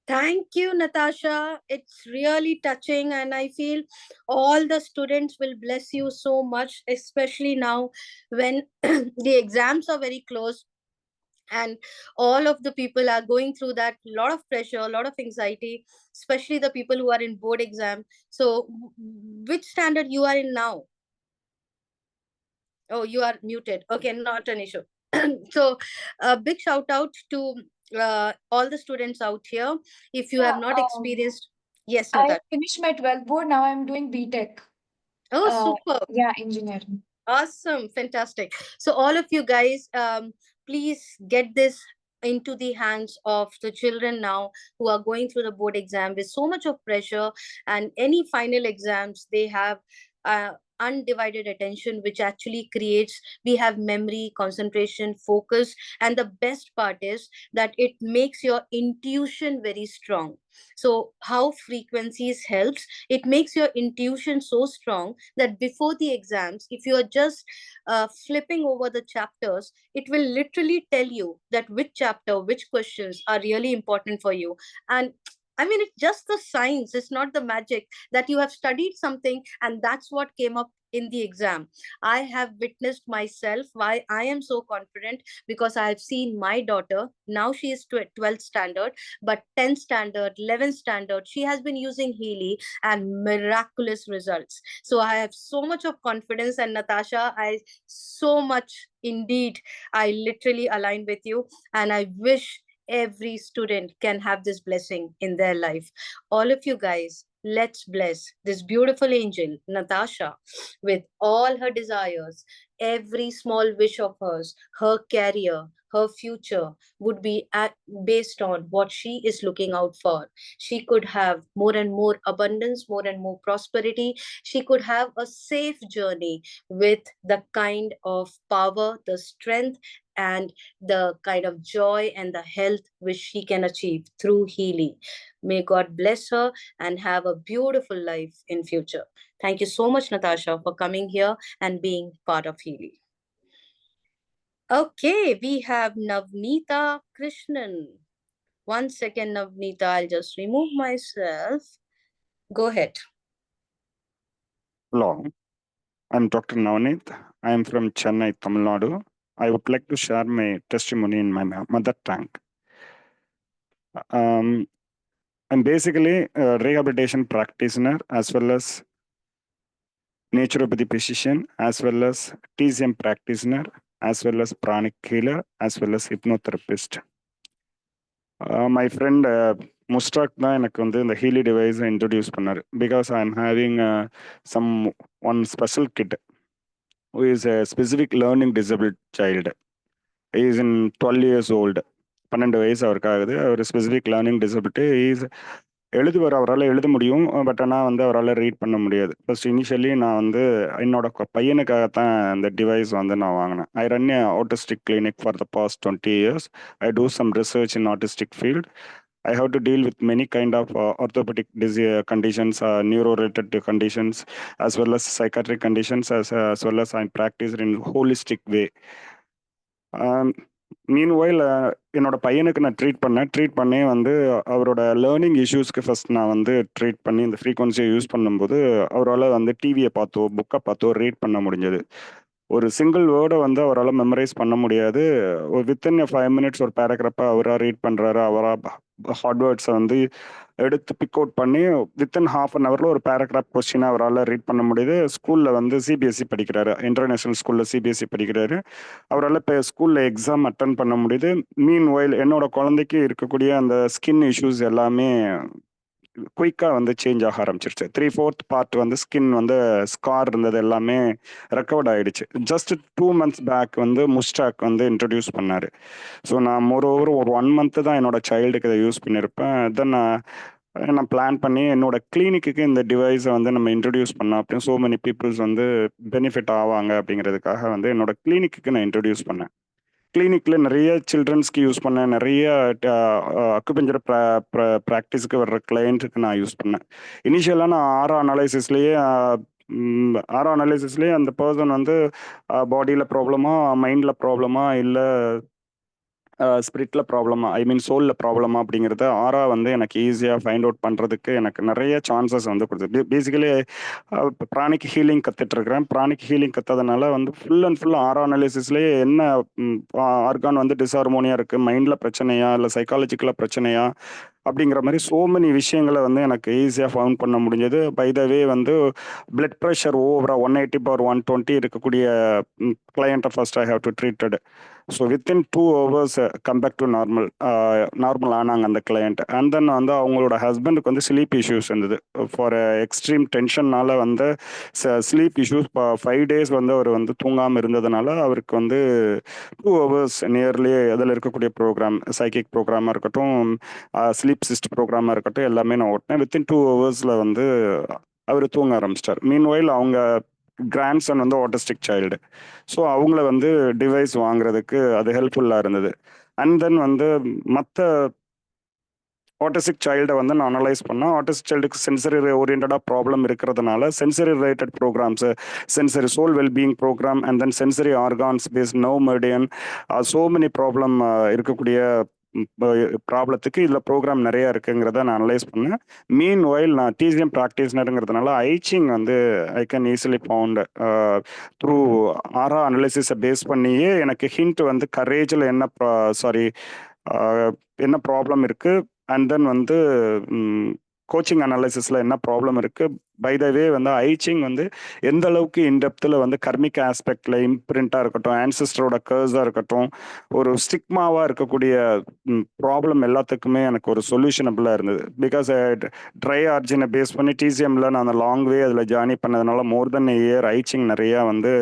Thank you, Natasha. It's really touching, and I feel all the students will bless you so much, especially now when the exams are very close and all of the people are going through that lot of pressure, a lot of anxiety, especially the people who are in board exam. So, which standard you are in now? Oh, you are muted. Okay, not an issue. So, a big shout out to all the students out here. If you have not experienced, yes, I Natasha. finished my 12th board. Now I'm doing BTech. Oh, super. Yeah, engineering. Awesome. Fantastic. So all of you guys, please get this into the hands of the children now who are going through the board exam with so much of pressure, and any final exams they have undivided attention, which actually creates, we have memory, concentration, focus, and the best part is that it makes your intuition very strong. So how frequencies helps, it makes your intuition so strong that before the exams, if you are just flipping over the chapters, it will literally tell you that which chapter, which questions are really important for you. And I mean, it's just the science, it's not the magic that you have studied something and that's what came up in the exam. I have witnessed myself why I am so confident, because I have seen my daughter, now she is 12th standard, but 10th standard, 11th standard, she has been using Healy and miraculous results. So I have so much of confidence, and Natasha, I so much indeed, I literally align with you, and I wish every student can have this blessing in their life. All of you guys, let's bless this beautiful angel, Natasha, with all her desires. Every small wish of hers, her career, her future would be based on what she is looking out for. She could have more and more abundance, more and more prosperity. She could have a safe journey with the kind of power, the strength, and the kind of joy and the health which she can achieve through Healy. May God bless her and have a beautiful life in future. Thank you so much, Natasha, for coming here and being part of Healy. Okay, we have Navneeta Krishnan. 1 second, Navneeta, I'll just remove myself. Go ahead. Hello, I'm Dr. Navneet. I am from Chennai, Tamil Nadu. I would like to share my testimony in my mother tongue. I'm basically a rehabilitation practitioner as well as naturopathy physician, as well as TCM practitioner, as well as pranic healer, as well as hypnotherapist. My friend Mustak தான் எனக்கு வந்து இந்த Healy டிவைஸை introduce பண்ணார். Because I am having some one special kid who is a specific learning disabled child. He is in 12 years old. 12 வயசு அவருக்கு ஆகுது. அவர் specific learning disability is எழுதுவார், அவரால் எழுத முடியும். பட் ஆனால் வந்து அவரால் ரீட் பண்ண முடியாது. ஃபர்ஸ்ட் இனிஷியலி நான் வந்து என்னோட பையனுக்காகத்தான் இந்த டிவைஸ் வந்து நான் வாங்கினேன். I run a autistic clinic for the past 20 years. I do some research in autistic field. I have to deal with many kind of orthopedic conditions, neuro-related conditions, as well as psychiatric conditions, as well as I'm practiced in holistic way. Meanwhile என்னோட பையனுக்கு நான் treat பண்ணி வந்து அவரோட learning இஷ்யூஸ்க்கு first நான் வந்து treat பண்ணி இந்த ஃப்ரீக்வன்சியை யூஸ் பண்ணும்போது அவரால் வந்து டிவியை பார்த்தோ புக்கை பார்த்தோ ரீட் பண்ண முடிஞ்சது. ஒரு சிங்கிள் வேர்டை வந்து அவரால் மெமரைஸ் பண்ண முடியாது. வித்தின் 5 minutes ஒரு பேராகிராஃபை அவராக ரீட் பண்ணுறாரு. அவராக ஹார்ட்வேர்ட்ஸை வந்து எடுத்து பிக் அவுட் பண்ணி வித்தின் ½ an hour ஒரு பேராகிராஃப் கொஸ்டினை அவரால் ரீட் பண்ண முடியுது. ஸ்கூலில் வந்து சிபிஎஸ்சி படிக்கிறாரு, இன்டர்நேஷ்னல் ஸ்கூலில் சிபிஎஸ்சி படிக்கிறாரு. அவரால் இப்போ ஸ்கூலில் எக்ஸாம் அட்டன் பண்ண முடியுது. மீன் வைல் என்னோட குழந்தைக்கு இருக்கக்கூடிய அந்த ஸ்கின் இஷ்யூஸ் எல்லாமே குயிக்காக வந்து சேஞ்ச் ஆக ஆரம்பிச்சிருச்சு. 3/4 பார்ட் வந்து ஸ்கின் வந்து ஸ்கார் இருந்தது எல்லாமே ரெக்கவர்ட் ஆகிடுச்சு. ஜஸ்ட் 2 months பேக் வந்து முஸ்டாக் வந்து இன்ட்ரடியூஸ் பண்ணார். ஸோ நான் மோரோவர் ஒரு 1 month தான் என்னோட சைல்டுக்கு இதை யூஸ் பண்ணியிருப்பேன். தென் நான் பிளான் பண்ணி என்னோட கிளினிக்கு இந்த டிவைஸை வந்து நம்ம இன்ட்ரடியூஸ் பண்ணோம் அப்படின்னு ஸோ மெனி பீப்புள்ஸ் வந்து பெனிஃபிட் ஆவாங்க அப்படிங்கிறதுக்காக வந்து என்னோட கிளினிக்கு நான் இன்ட்ரடியூஸ் பண்ணேன். கிளினிக்கில் நிறைய சில்ட்ரன்ஸ்க்கு யூஸ் பண்ணேன், நிறைய அக்குபஞ்சர் ப்ராக்டிஸ்க்கு வர்ற கிளைண்ட்டுக்கு நான் யூஸ் பண்ணேன். இனிஷியலாக நான் ஆரோ அனாலிசிஸ்லேயே அந்த பர்சன் வந்து பாடியில் ப்ராப்ளமா, மைண்டில் ப்ராப்ளமா, இல்லை ஸ்பிரிட்டில் ப்ராப்ளமா, ஐ மீன் சோலில் ப்ராப்ளமா அப்படிங்கிறத ஆரா வந்து எனக்கு ஈஸியாக ஃபைண்ட் அவுட் பண்ணுறதுக்கு எனக்கு நிறைய சான்சஸ் வந்து கொடுத்தது. பேசிக்கலி ப்ரானிக் ஹீலிங் கற்றுட்ருக்கிறேன். ப்ரானிக் ஹீலிங் கற்றதுனால வந்து ஃபுல் அண்ட் ஃபுல் ஆரா அனாலிசிஸ்லேயே என்ன ஆர்கான் வந்து டிஸ்ஹார்மோனியாக இருக்குது, மைண்டில் பிரச்சனையா இல்லை சைக்காலஜிக்கலாக பிரச்சனையா அப்படிங்கிற மாதிரி ஸோ மெனி விஷயங்களை வந்து எனக்கு ஈஸியாக ஃபவுண்ட் பண்ண முடிஞ்சது. பை த வே வந்து பிளட் ப்ரெஷர் ஓவராக 180/120 இருக்கக்கூடிய கிளையண்ட்டை first I have to treated. So within 2 hours come back to normal ஆனாங்க அந்த கிளையண்ட். அண்ட் தென் வந்து அவங்களோட ஹஸ்பண்டுக்கு வந்து ஸ்லீப் இஷ்யூஸ் இருந்தது. ஃபார் எக்ஸ்ட்ரீம் டென்ஷன்னால வந்து ஸ்லீப் இஷ்யூஸ் 5 days வந்து அவர் வந்து தூங்காமல் இருந்ததுனால அவருக்கு வந்து 2 hours நியர்லி அதில் இருக்கக்கூடிய ப்ரோக்ராம், சைக்கிக் ப்ரோக்ராமாக இருக்கட்டும், ஸ்லீப் சிஸ்ட் ப்ரோக்ராமாக இருக்கட்டும், எல்லாமே நான் ஓட்டினேன். வித்தின் 2 hours வந்து அவர் தூங்க ஆரம்பிச்சிட்டார். மீன்வைல் அவங்க கிராண்ட்சன் வந்து ஆட்டிஸ்டிக் சைல்டு. ஸோ அவங்கள வந்து டிவைஸ் வாங்குறதுக்கு அது ஹெல்ப்ஃபுல்லாக இருந்தது. அண்ட் தென் வந்து மற்ற ஆட்டிஸ்டிக் சைல்டை வந்து நான் அனலைஸ் பண்ணேன். ஆட்டிஸ்டிக் சைல்டுக்கு சென்சரி ஓரியன்டாக ப்ராப்ளம் இருக்கிறதுனால sensory related programmes, sensory soul wellbeing programme, and then sensory organs based nerve meridian, so many problem இருக்கக்கூடிய ப்ராப்ளத்துக்கு இதில் ப்ரோக்ராம் நிறையா இருக்குங்கிறத நான் அனலைஸ் பண்ணேன். மீன் வைல் நான் டிசிஎம் ப்ராக்டிஸ்னருங்கிறதுனால ஐச்சிங் வந்து I can easily found through aura அனலைசிஸை பேஸ் பண்ணியே எனக்கு ஹிண்ட் வந்து கரேஜில் என்ன ப்ராப்ளம் இருக்குது, அண்ட் தென் வந்து கோச்சிங் அனாலிசிஸில் என்ன ப்ராப்ளம் இருக்குது. பை த வே வந்து ஐச்சிங் வந்து எந்த அளவுக்கு இன்டெப்த்தில் வந்து கர்மிக் ஆஸ்பெக்டில் இம்ப்ரிண்ட்டாக இருக்கட்டும், ஆன்சிஸ்டரோட கர்ஸாக இருக்கட்டும், ஒரு ஸ்டிக்மாவாக இருக்கக்கூடிய ப்ராப்ளம் எல்லாத்துக்குமே எனக்கு ஒரு சொல்யூஷனபிளாக இருந்தது. பிகாஸ் ட்ரை ஆர்ஜினை பேஸ் பண்ணி டிசிஎம்மில் நான் அந்த லாங் வே அதில் ஜார்னி பண்ணதுனால மோர் தென் இயர் ஐச்சிங் நிறையா வந்து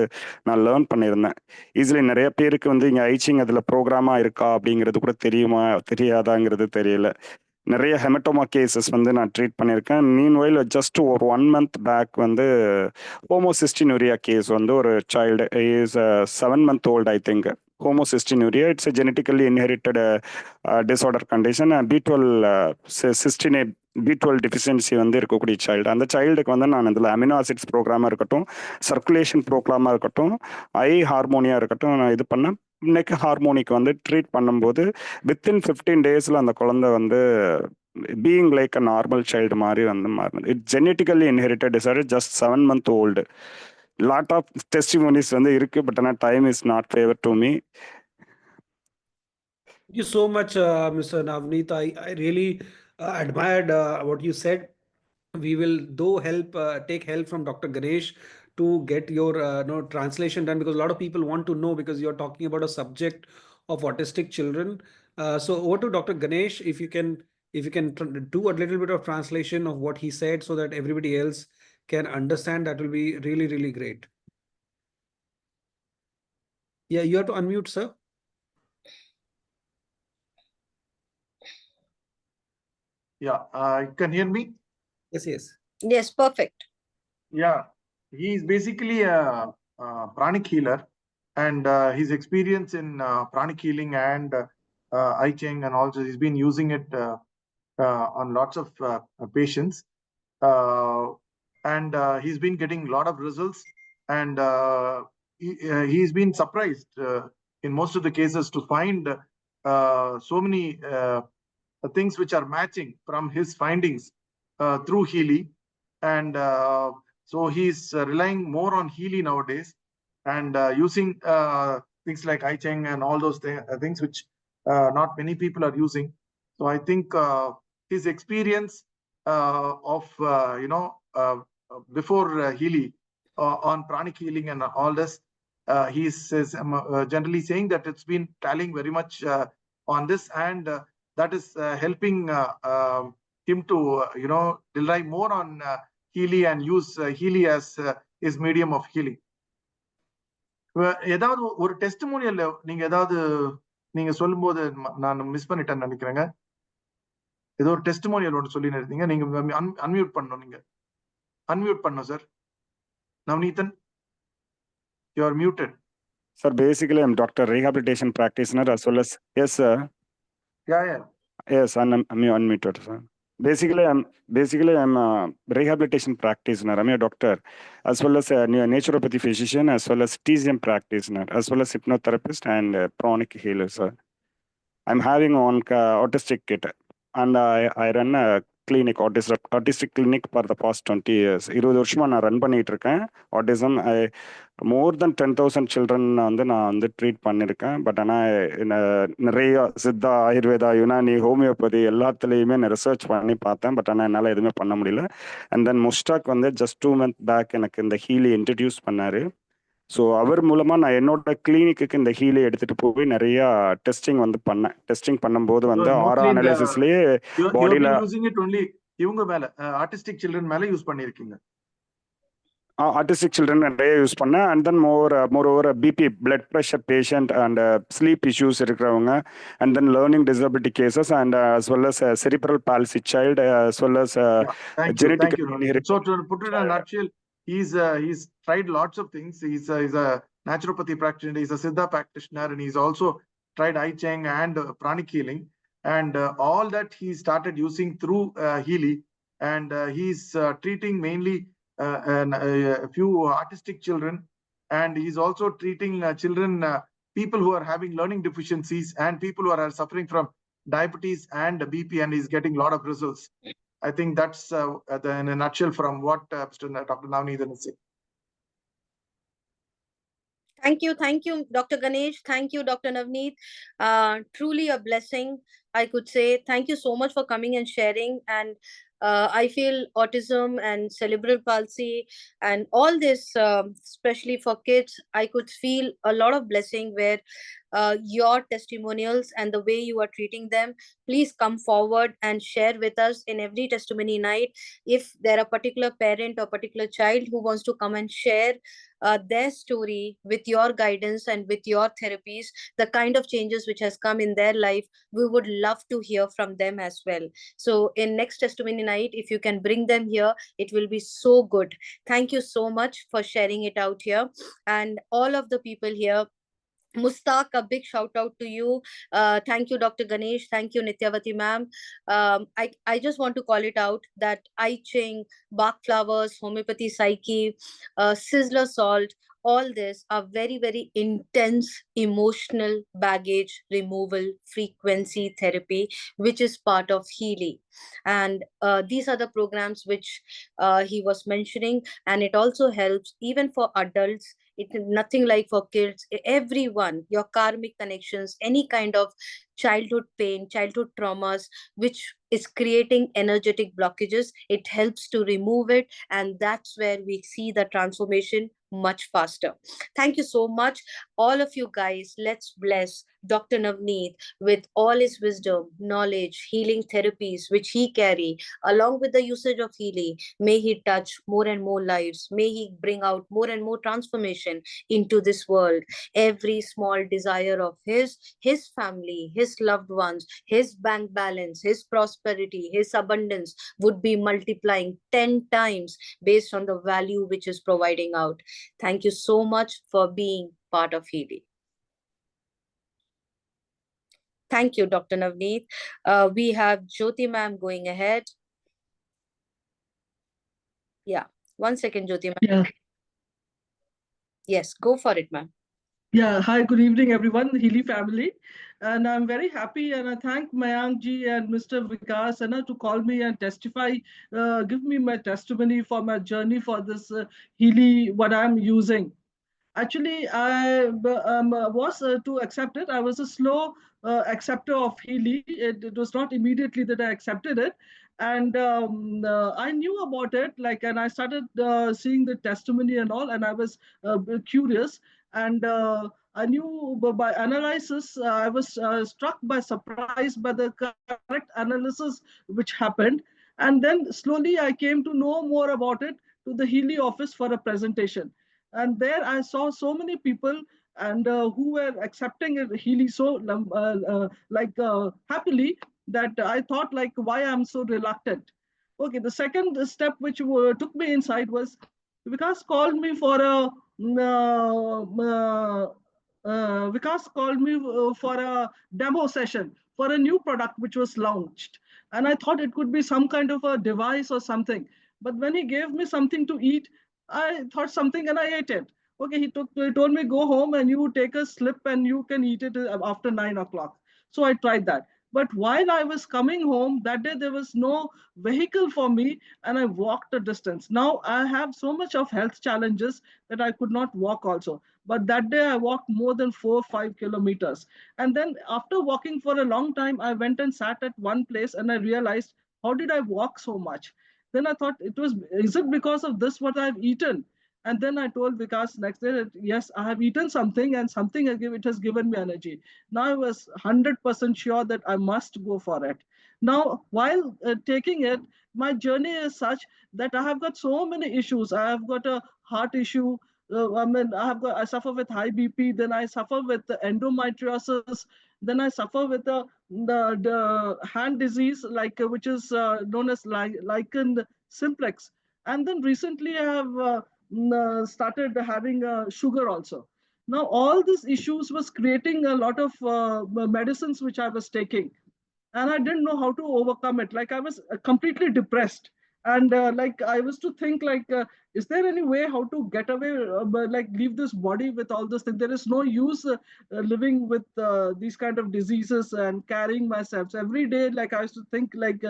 நான் லேர்ன் பண்ணியிருந்தேன். ஈஸிலி நிறைய பேருக்கு வந்து இங்கே ஐச்சிங் அதில் ப்ரோக்ராமாக இருக்கா அப்படிங்கிறது கூட தெரியுமா தெரியாதாங்கிறது தெரியல. நிறைய ஹெமட்டோமா கேசஸ் வந்து நான் ட்ரீட் பண்ணியிருக்கேன். மீன்வைல் ஜஸ்ட் ஒரு 1 month பேக் வந்து ஹோமோசிஸ்டினுரியா கேஸ் வந்து ஒரு child is 7 month old I think. Homocystinuria it's a genetically inherited disorder condition. B12 deficiency வந்து இருக்கக்கூடிய சைல்டு. அந்த சைல்டுக்கு வந்து நான் இதில் அமினோ ஆசிட்ஸ் ப்ரோக்ராமாக இருக்கட்டும், சர்க்குலேஷன் ப்ரோக்ராமாக இருக்கட்டும், ஐ ஹார்மோனியாக இருக்கட்டும், நான் இது பண்ணேன். நெக் ஹார்மோனிக்கு வந்து ட்ரீட் பண்ணும்போது வித்தின் 15 days அந்த குழந்தை வந்து பீயிங் லைக் அ நார்மல் சைல்டு மாதிரி வந்து மாறினது. It genetically inherited disorder, just 7 month old. lot of testimonies வந்து இருக்கு, but time is not favor to me. Thank you so much, Mr. Navneet. I really admired what you said. We will take help from Dr. Ganesh to get your translation done, because a lot of people want to know, because you're talking about a subject of autistic children. So over to Dr. Ganesh, if you can do a little bit of translation of what he said so that everybody else can understand, that will be really, really great. Yeah, you have to unmute, sir. Yeah, you can hear me? Yes, yes. Yes, perfect. Yeah, he is basically a pranic healer, and his experience in pranic healing and I Ching, and also he's been using it on lots of patients, and he's been getting a lot of results, and he's been surprised in most of the cases to find so many things which are matching from his findings through Healy. And so he's relying more on Healy nowadays, and using things like I Ching and all those things which not many people are using. So I think his experience of before Healy on pranic healing and all this, he's generally saying that it's been tallying very much on this, and that is helping him to rely more on Healy and use Healy as his medium of healing. ஏதாவது ஒரு testimonial நீங்க ஏதாவது நீங்க சொல்லும்போது நான் miss பண்ணிட்டேன்னு நினைக்கிறேங்க. ஏதோ ஒரு டெஸ்டிமோனியல் ஒன்று சொல்லி இருந்தீங்க, நீங்க அன்மியூட் பண்ணணும். நீங்க அன்மியூட் பண்ணணும் sir. Navaneethan, you are muted. Sir, basically I'm doctor, rehabilitation practitioner, as well as yes sir. Yeah. Yes, I'm unmuted, sir. Basically I'm a rehabilitation practitioner. I'm a doctor, as well as a naturopathy physician, as well as TCM practitioner, as well as hypnotherapist and pranic healer, sir. I'm having on autistic kid, and I run a clinic, autistic clinic for the past 20 years. 20 வருஷமா நான் run பண்ணிட்டு இருக்கேன். autism, more than 10,000 children வந்து நான் வந்து treat பண்ணியிருக்கேன். But ஆனால் நிறைய சித்தா, ஆயுர்வேதா, யுனானி, ஹோமியோபதி எல்லாத்துலேயுமே நான் ரிசர்ச் பண்ணி பார்த்தேன். பட் ஆனால் என்னால் எதுவுமே பண்ண முடியல. அண்ட் தென் முஸ்டாக் வந்து ஜஸ்ட் 2 months பேக் எனக்கு இந்த ஹீலி இன்ட்ரடியூஸ் பண்ணாரு. ஸோ அவர் மூலமா நான் என்னோட கிளினிக்கு இந்த ஹீலை எடுத்துட்டு போய் நிறைய டெஸ்டிங் வந்து பண்ணேன். டெஸ்டிங் பண்ணும்போது வந்து ஆரா அனாலிசிஸ்லயே பாடியில இவங்க மேல ஆர்டிஸ்டிக் சில்ட்ரன் மேல யூஸ் பண்ணிருக்கீங்க. ஆர்டிஸ்டிக் சில்ட்ரன் நிறைய யூஸ் பண்ணேன். And then moreover BP, blood pressure patient and sleep issues இருக்கிறவங்க, and then learning disability cases, and as well as cerebral palsy child, as well as genetic. So to put it in a nutshell, he's tried lots of things. He's a naturopathy practitioner, he's a Siddha practitioner, and he's also tried I Ching and pranic healing, and all that he started using through Healy, and he's treating mainly a few autistic children, and he's also treating children, people who are having learning deficiencies, and people who are suffering from diabetes and BP, and he's getting a lot of results. I think that's in a nutshell from what Dr. Navneethan is saying. Thank you, Dr. Ganesh. Thank you, Dr. Navneet. Truly a blessing, I could say. Thank you so much for coming and sharing. And I feel autism and cerebral palsy and all this, especially for kids, I could feel a lot of blessing where your testimonials and the way you are treating them, please come forward and share with us in every testimony night. If there are particular parent or particular child who wants to come and share their story with your guidance and with your therapies, the kind of changes which has come in their life, we would love to hear from them as well. So in next testimony night, if you can bring them here, it will be so good. Thank you so much for sharing it out here. And all of the people here, Mustaq, a big shout out to you. Thank you, Dr. Ganesh. Thank you, Nityavati ma'am. I just want to call it out that I Ching, Bach flowers, homeopathy, psyche, sizzler salt, All this are very, very intense emotional baggage removal frequency therapy, which is part of Healy. And these are the programs which he was mentioning. And it also helps even for adults. It's nothing like for kids. Everyone, your karmic connections, any kind of childhood pain, childhood traumas, which is creating energetic blockages, it helps to remove it. And that's where we see the transformation much faster. Thank you so much, all of you guys. Let's bless Dr. Navneet with all his wisdom, knowledge, healing therapies which he carry, along with the usage of Healy. May he touch more and more lives. May he bring out more and more transformation into this world. Every small desire of his family, his loved ones, his bank balance, his prosperity, his abundance would be multiplying 10 times based on the value which is providing out. Thank you so much for being part of Healy. Thank you, Dr. Navneet. We have Jyoti ma'am going ahead. Yeah, 1 second, Jyoti ma'am. Yeah. Yes, go for it, ma'am. Yeah, hi, good evening, everyone, Healy family. And I'm very happy and I thank Mayank ji and Mr. Vikas to call me and testify, give me my testimony for my journey for this Healy, what I'm using. Actually, I was to accept it. I was a slow acceptor of Healy. It was not immediately that I accepted it. And I knew about it, like, and I started seeing the testimony and all, and I was curious. And I knew by analysis, I was struck by surprise by the correct analysis which happened. And then slowly I came to know more about it to the Healy office for a presentation. And there I saw so many people and who were accepting it Healy so happily that I thought like why I'm so reluctant. Okay, the second step which took me inside was Vikas called me for a Vikas called me for a demo session for a new product which was launched, and I thought it could be some kind of a device or something. But when he gave me something to eat, I thought something and I ate it. Okay, he told me go home and you take a slip and you can eat it after 9 o'clock. So I tried that. But while I was coming home that day, there was no vehicle for me and I walked a distance. Now I have so much of health challenges that I could not walk also. But that day I walked more than 4 or 5 kilometers. And then after walking for a long time, I went and sat at one place and I realized, how did I walk so much? Then I thought is it because of this what I've eaten? And then I told Vikas next day that yes, I have eaten something and something it has given me energy. Now I was 100% sure that I must go for it. Now, while taking it, my journey is such that I have got so many issues. I have got a heart issue. I suffer with high BP. Then I suffer with the endometriosis. Then I suffer with the hand disease, like which is known as lichen simplex. And then recently I have started having sugar also. Now all these issues was creating a lot of medicines which I was taking, and I didn't know how to overcome it. Like I was completely depressed, and like I was to think like, is there any way how to get away, like leave this body with all this thing? There is no use living with these kind of diseases and carrying myself so every day. Like I used to think like,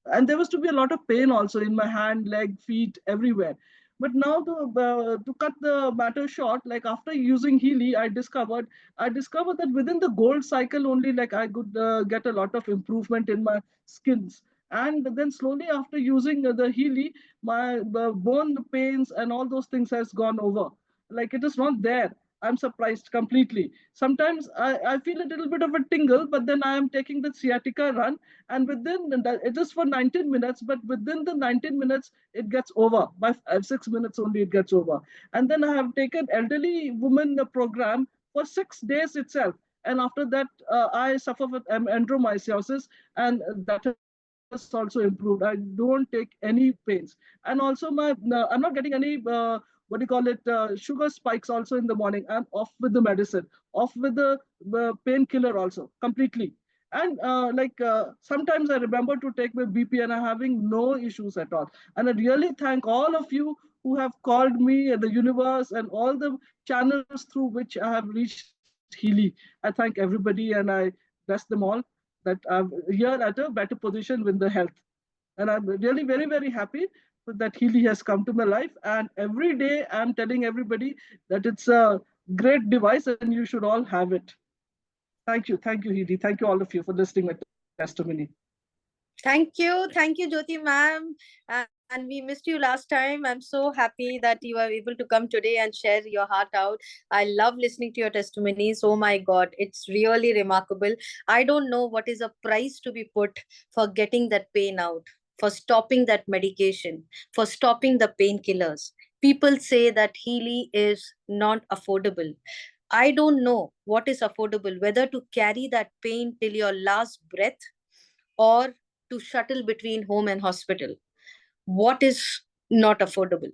and there was to be a lot of pain also in my hand, leg, feet, everywhere. But now to cut the matter short, like after using Healy, I discovered that within the gold cycle only, like I could get a lot of improvement in my skins. And then slowly after using the Healy, my bone pains and all those things has gone over. Like it is not there. I'm surprised completely. Sometimes I feel a little bit of a tingle, but then I am taking the sciatica run, and it is for 19 minutes, but within the 19 minutes, it gets over. By 6 minutes only, it gets over. And then I have taken elderly woman program for 6 days itself. And after that, I suffer with endometriosis, and that has also improved. I don't take any pains. And also, I'm not getting any, what do you call it, sugar spikes also in the morning. I'm off with the medicine, off with the painkiller also, completely. And sometimes I remember to take my BP and I'm having no issues at all. And I really thank all of you who have called me, and the universe, and all the channels through which I have reached Healy. I thank everybody and I bless them all that I'm here at a better position with the health. And I'm really very, very happy that Healy has come to my life. And every day I'm telling everybody that it's a great device and you should all have it. Thank you, Healy. Thank you all of you for listening to my testimony. Thank you, Jyoti ma'am. And we missed you last time. I'm so happy that you are able to come today and share your heart out. I love listening to your testimonies. Oh my God, it's really remarkable. I don't know what is a price to be put for getting that pain out, for stopping that medication, for stopping the painkillers. People say that Healy is not affordable. I don't know what is affordable, whether to carry that pain till your last breath or to shuttle between home and hospital. What is not affordable?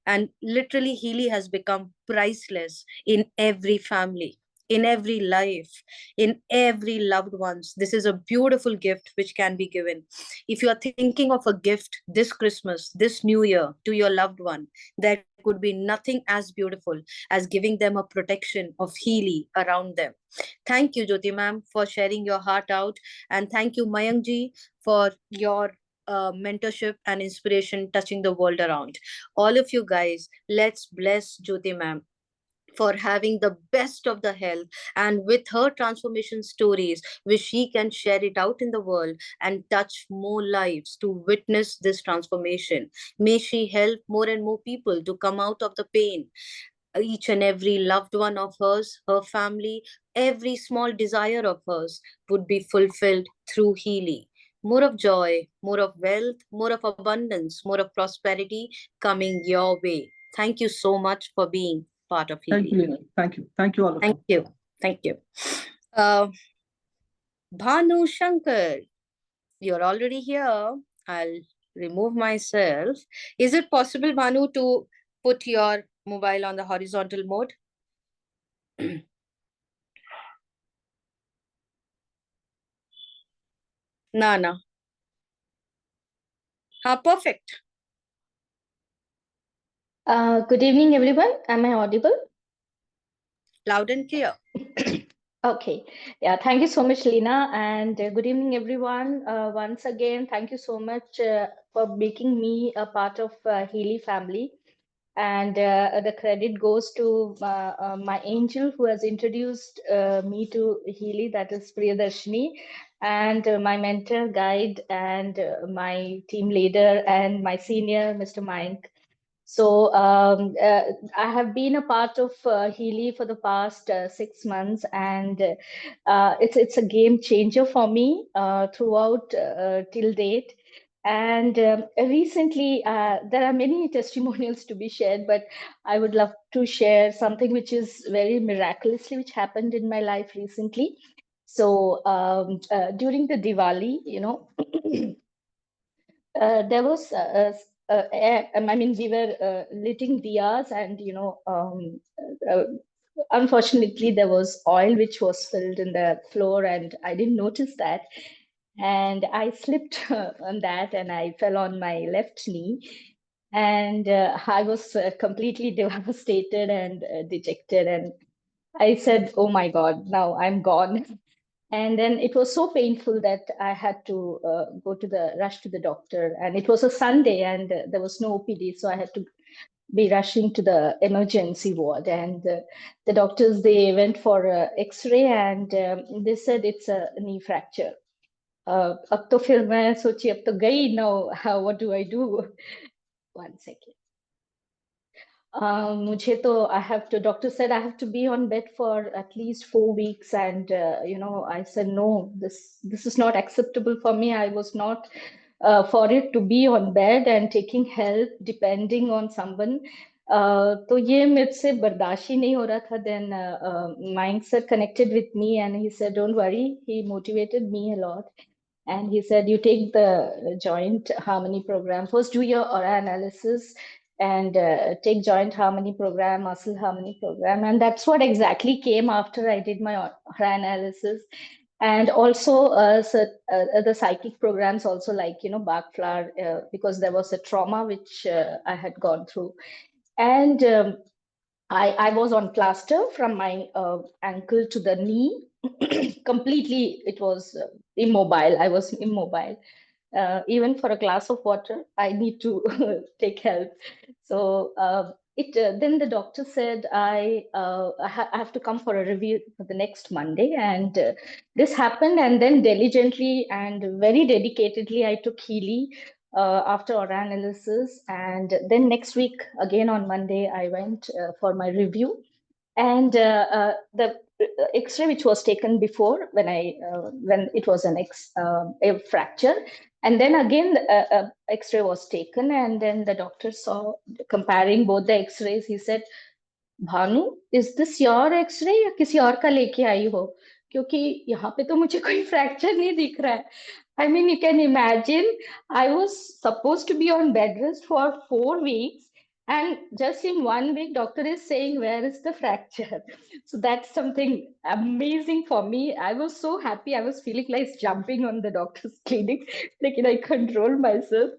And literally, Healy has become priceless in every family, in every life, in every loved ones. This is a beautiful gift which can be given. If you are thinking of a gift this Christmas, this New Year to your loved one, there could be nothing as beautiful as giving them a protection of Healy around them. Thank you, Jyoti ma'am, for sharing your heart out. And thank you, Mayank ji, for your mentorship and inspiration touching the world around. All of you guys, let's bless Jyoti ma'am for having the best of the health, and with her transformation stories, which she can share it out in the world and touch more lives to witness this transformation. May she help more and more people to come out of the pain. Each and every loved one of hers, her family, every small desire of hers would be fulfilled through Healy. More of joy, more of wealth, more of abundance, more of prosperity coming your way. Thank you so much for being part of Healy. Thank you, Lena. Thank you. Thank you all of Thank you. Thank you. Bhanu Shankar, you're already here. I'll remove myself. Is it possible, Bhanu, to put your mobile on the horizontal mode? No. Perfect. Good evening, everyone. Am I audible? Loud and clear. Okay. Yeah, thank you so much, Lena. And good evening, everyone. Once again, thank you so much for making me a part of Healy family. And the credit goes to my angel who has introduced me to Healy, that is Priyadarshini, and my mentor, guide, and my team leader, and my senior, Mr. Mayank. So I have been a part of Healy for the past 6 months, and it's a game changer for me throughout till date. And recently, there are many testimonials to be shared, but I would love to share something which is very miraculously which happened in my life recently. So during the Diwali, there was I mean, we were lighting diyas, and unfortunately there was oil which was spilled in the floor, and I didn't notice that, and I slipped on that, and I fell on my left knee, and I was completely devastated and dejected, and I said, "Oh my God, now I'm gone." And then it was so painful that I had to rush to the doctor. And it was a Sunday, and there was no OPD, so I had to be rushing to the emergency ward. And the doctors, they went for X-ray, and they said it's a knee fracture. अब तो फिर मैं सोची अब तो गई, now what do I do? One second. Doctor said I have to be on bed for at least 4 weeks, and I said no, this is not acceptable for me. I was not for it to be on bed and taking help depending on someone. तो ये मेरे से बर्दाश्त ही नहीं हो रहा था. Then Mayank sir connected with me, and he said, "Don't worry." He motivated me a lot. And he said, "You take the joint harmony program. First, do your aura analysis and take joint harmony program, muscle harmony program." And that's what exactly came after I did my aura analysis. And also the psychic programs also, like, Bach flower, because there was a trauma which I had gone through. And I was on plaster from my ankle to the knee. Completely, it was immobile. I was immobile. Even for a glass of water, I need to take help. So then the doctor said I have to come for a review for the next Monday, and this happened. And then diligently and very dedicatedly, I took Healy after our analysis, and then next week again on Monday I went for my review. And the X-ray which was taken before, when it was a fracture, and then again the X-ray was taken, and then the doctor saw, comparing both the X-rays, he said, Bhanu, is this your X-ray या किसी और का लेके आई हो? क्योंकि यहाँ पे तो मुझे कोई फ्रैक्चर नहीं दिख रहा है. I mean, you can imagine, I was supposed to be on bed rest for 4 weeks, and just in 1 week, doctor is saying, where is the fracture? So that's something amazing for me. I was so happy. I was feeling like jumping on the doctor's clinic, like, I control myself.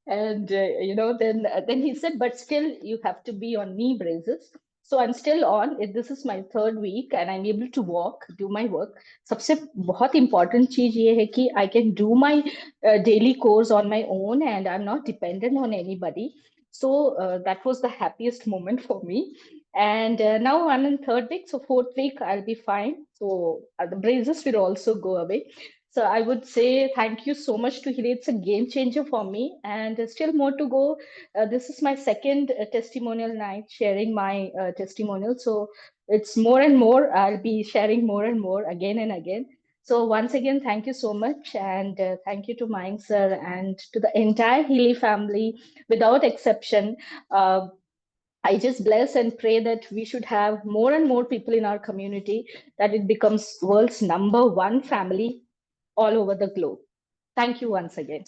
And then he said, but still you have to be on knee braces. So I'm still on. This is my 3rd week, and I'm able to walk, do my work. सबसे बहुत important चीज ये है कि I can do my daily course on my own, and I'm not dependent on anybody. So that was the happiest moment for me. And now I'm in 3rd week, so 4th week I'll be fine. So the braces will also go away. So I would say thank you so much to Healy. It's a game changer for me, and there's still more to go. This is my 2nd testimonial night, sharing my testimonial. So it's more and more. I'll be sharing more and more again and again. So once again, thank you so much, and thank you to Mayank sir and to the entire Healy family, without exception. I just bless and pray that we should have more and more people in our community, that it becomes world's #1 family all over the globe. Thank you once again.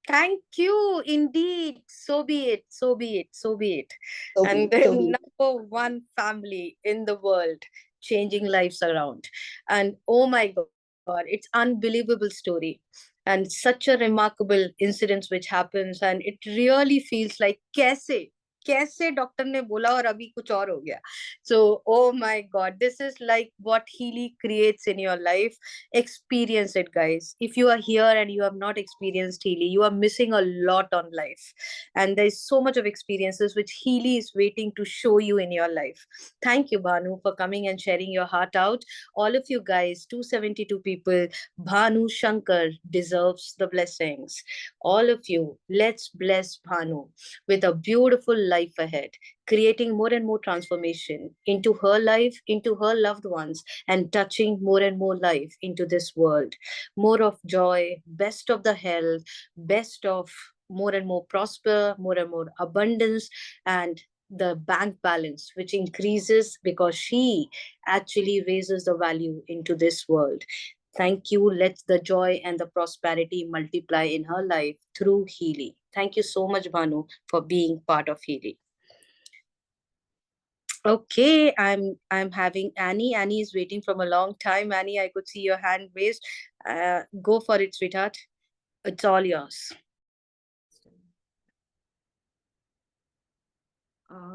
Thank you, indeed. So be it. So be it. So be it. So And be it, so the be it. #1 family in the world, changing lives around. And oh my God, it's unbelievable story. And such a remarkable incident which happens. And it really feels like कैसे doctor ने बोला और अभी कुछ और हो गया. So oh my God, this is like what Healy creates in your life. Experience it, guys. If you are here and you have not experienced Healy, you are missing a lot on life. And there's so much of experiences which Healy is waiting to show you in your life. Thank you, Bhanu, for coming and sharing your heart out. All of you guys, 272 people, Bhanu Shankar deserves the blessings. All of you, let's bless Bhanu with a beautiful life ahead, creating more and more transformation into her life, into her loved ones, and touching more and more life into this world. More of joy, best of the health, best of more and more prosper, more and more abundance, and the bank balance, which increases because she actually raises the value into this world. Thank you. Let the joy and the prosperity multiply in her life through Healy. Thank you so much, Bhanu, for being part of Healy. Okay, I'm having Annie. Annie is waiting from a long time. Annie, I could see your hand raised. Go for it, sweetheart. It's all yours.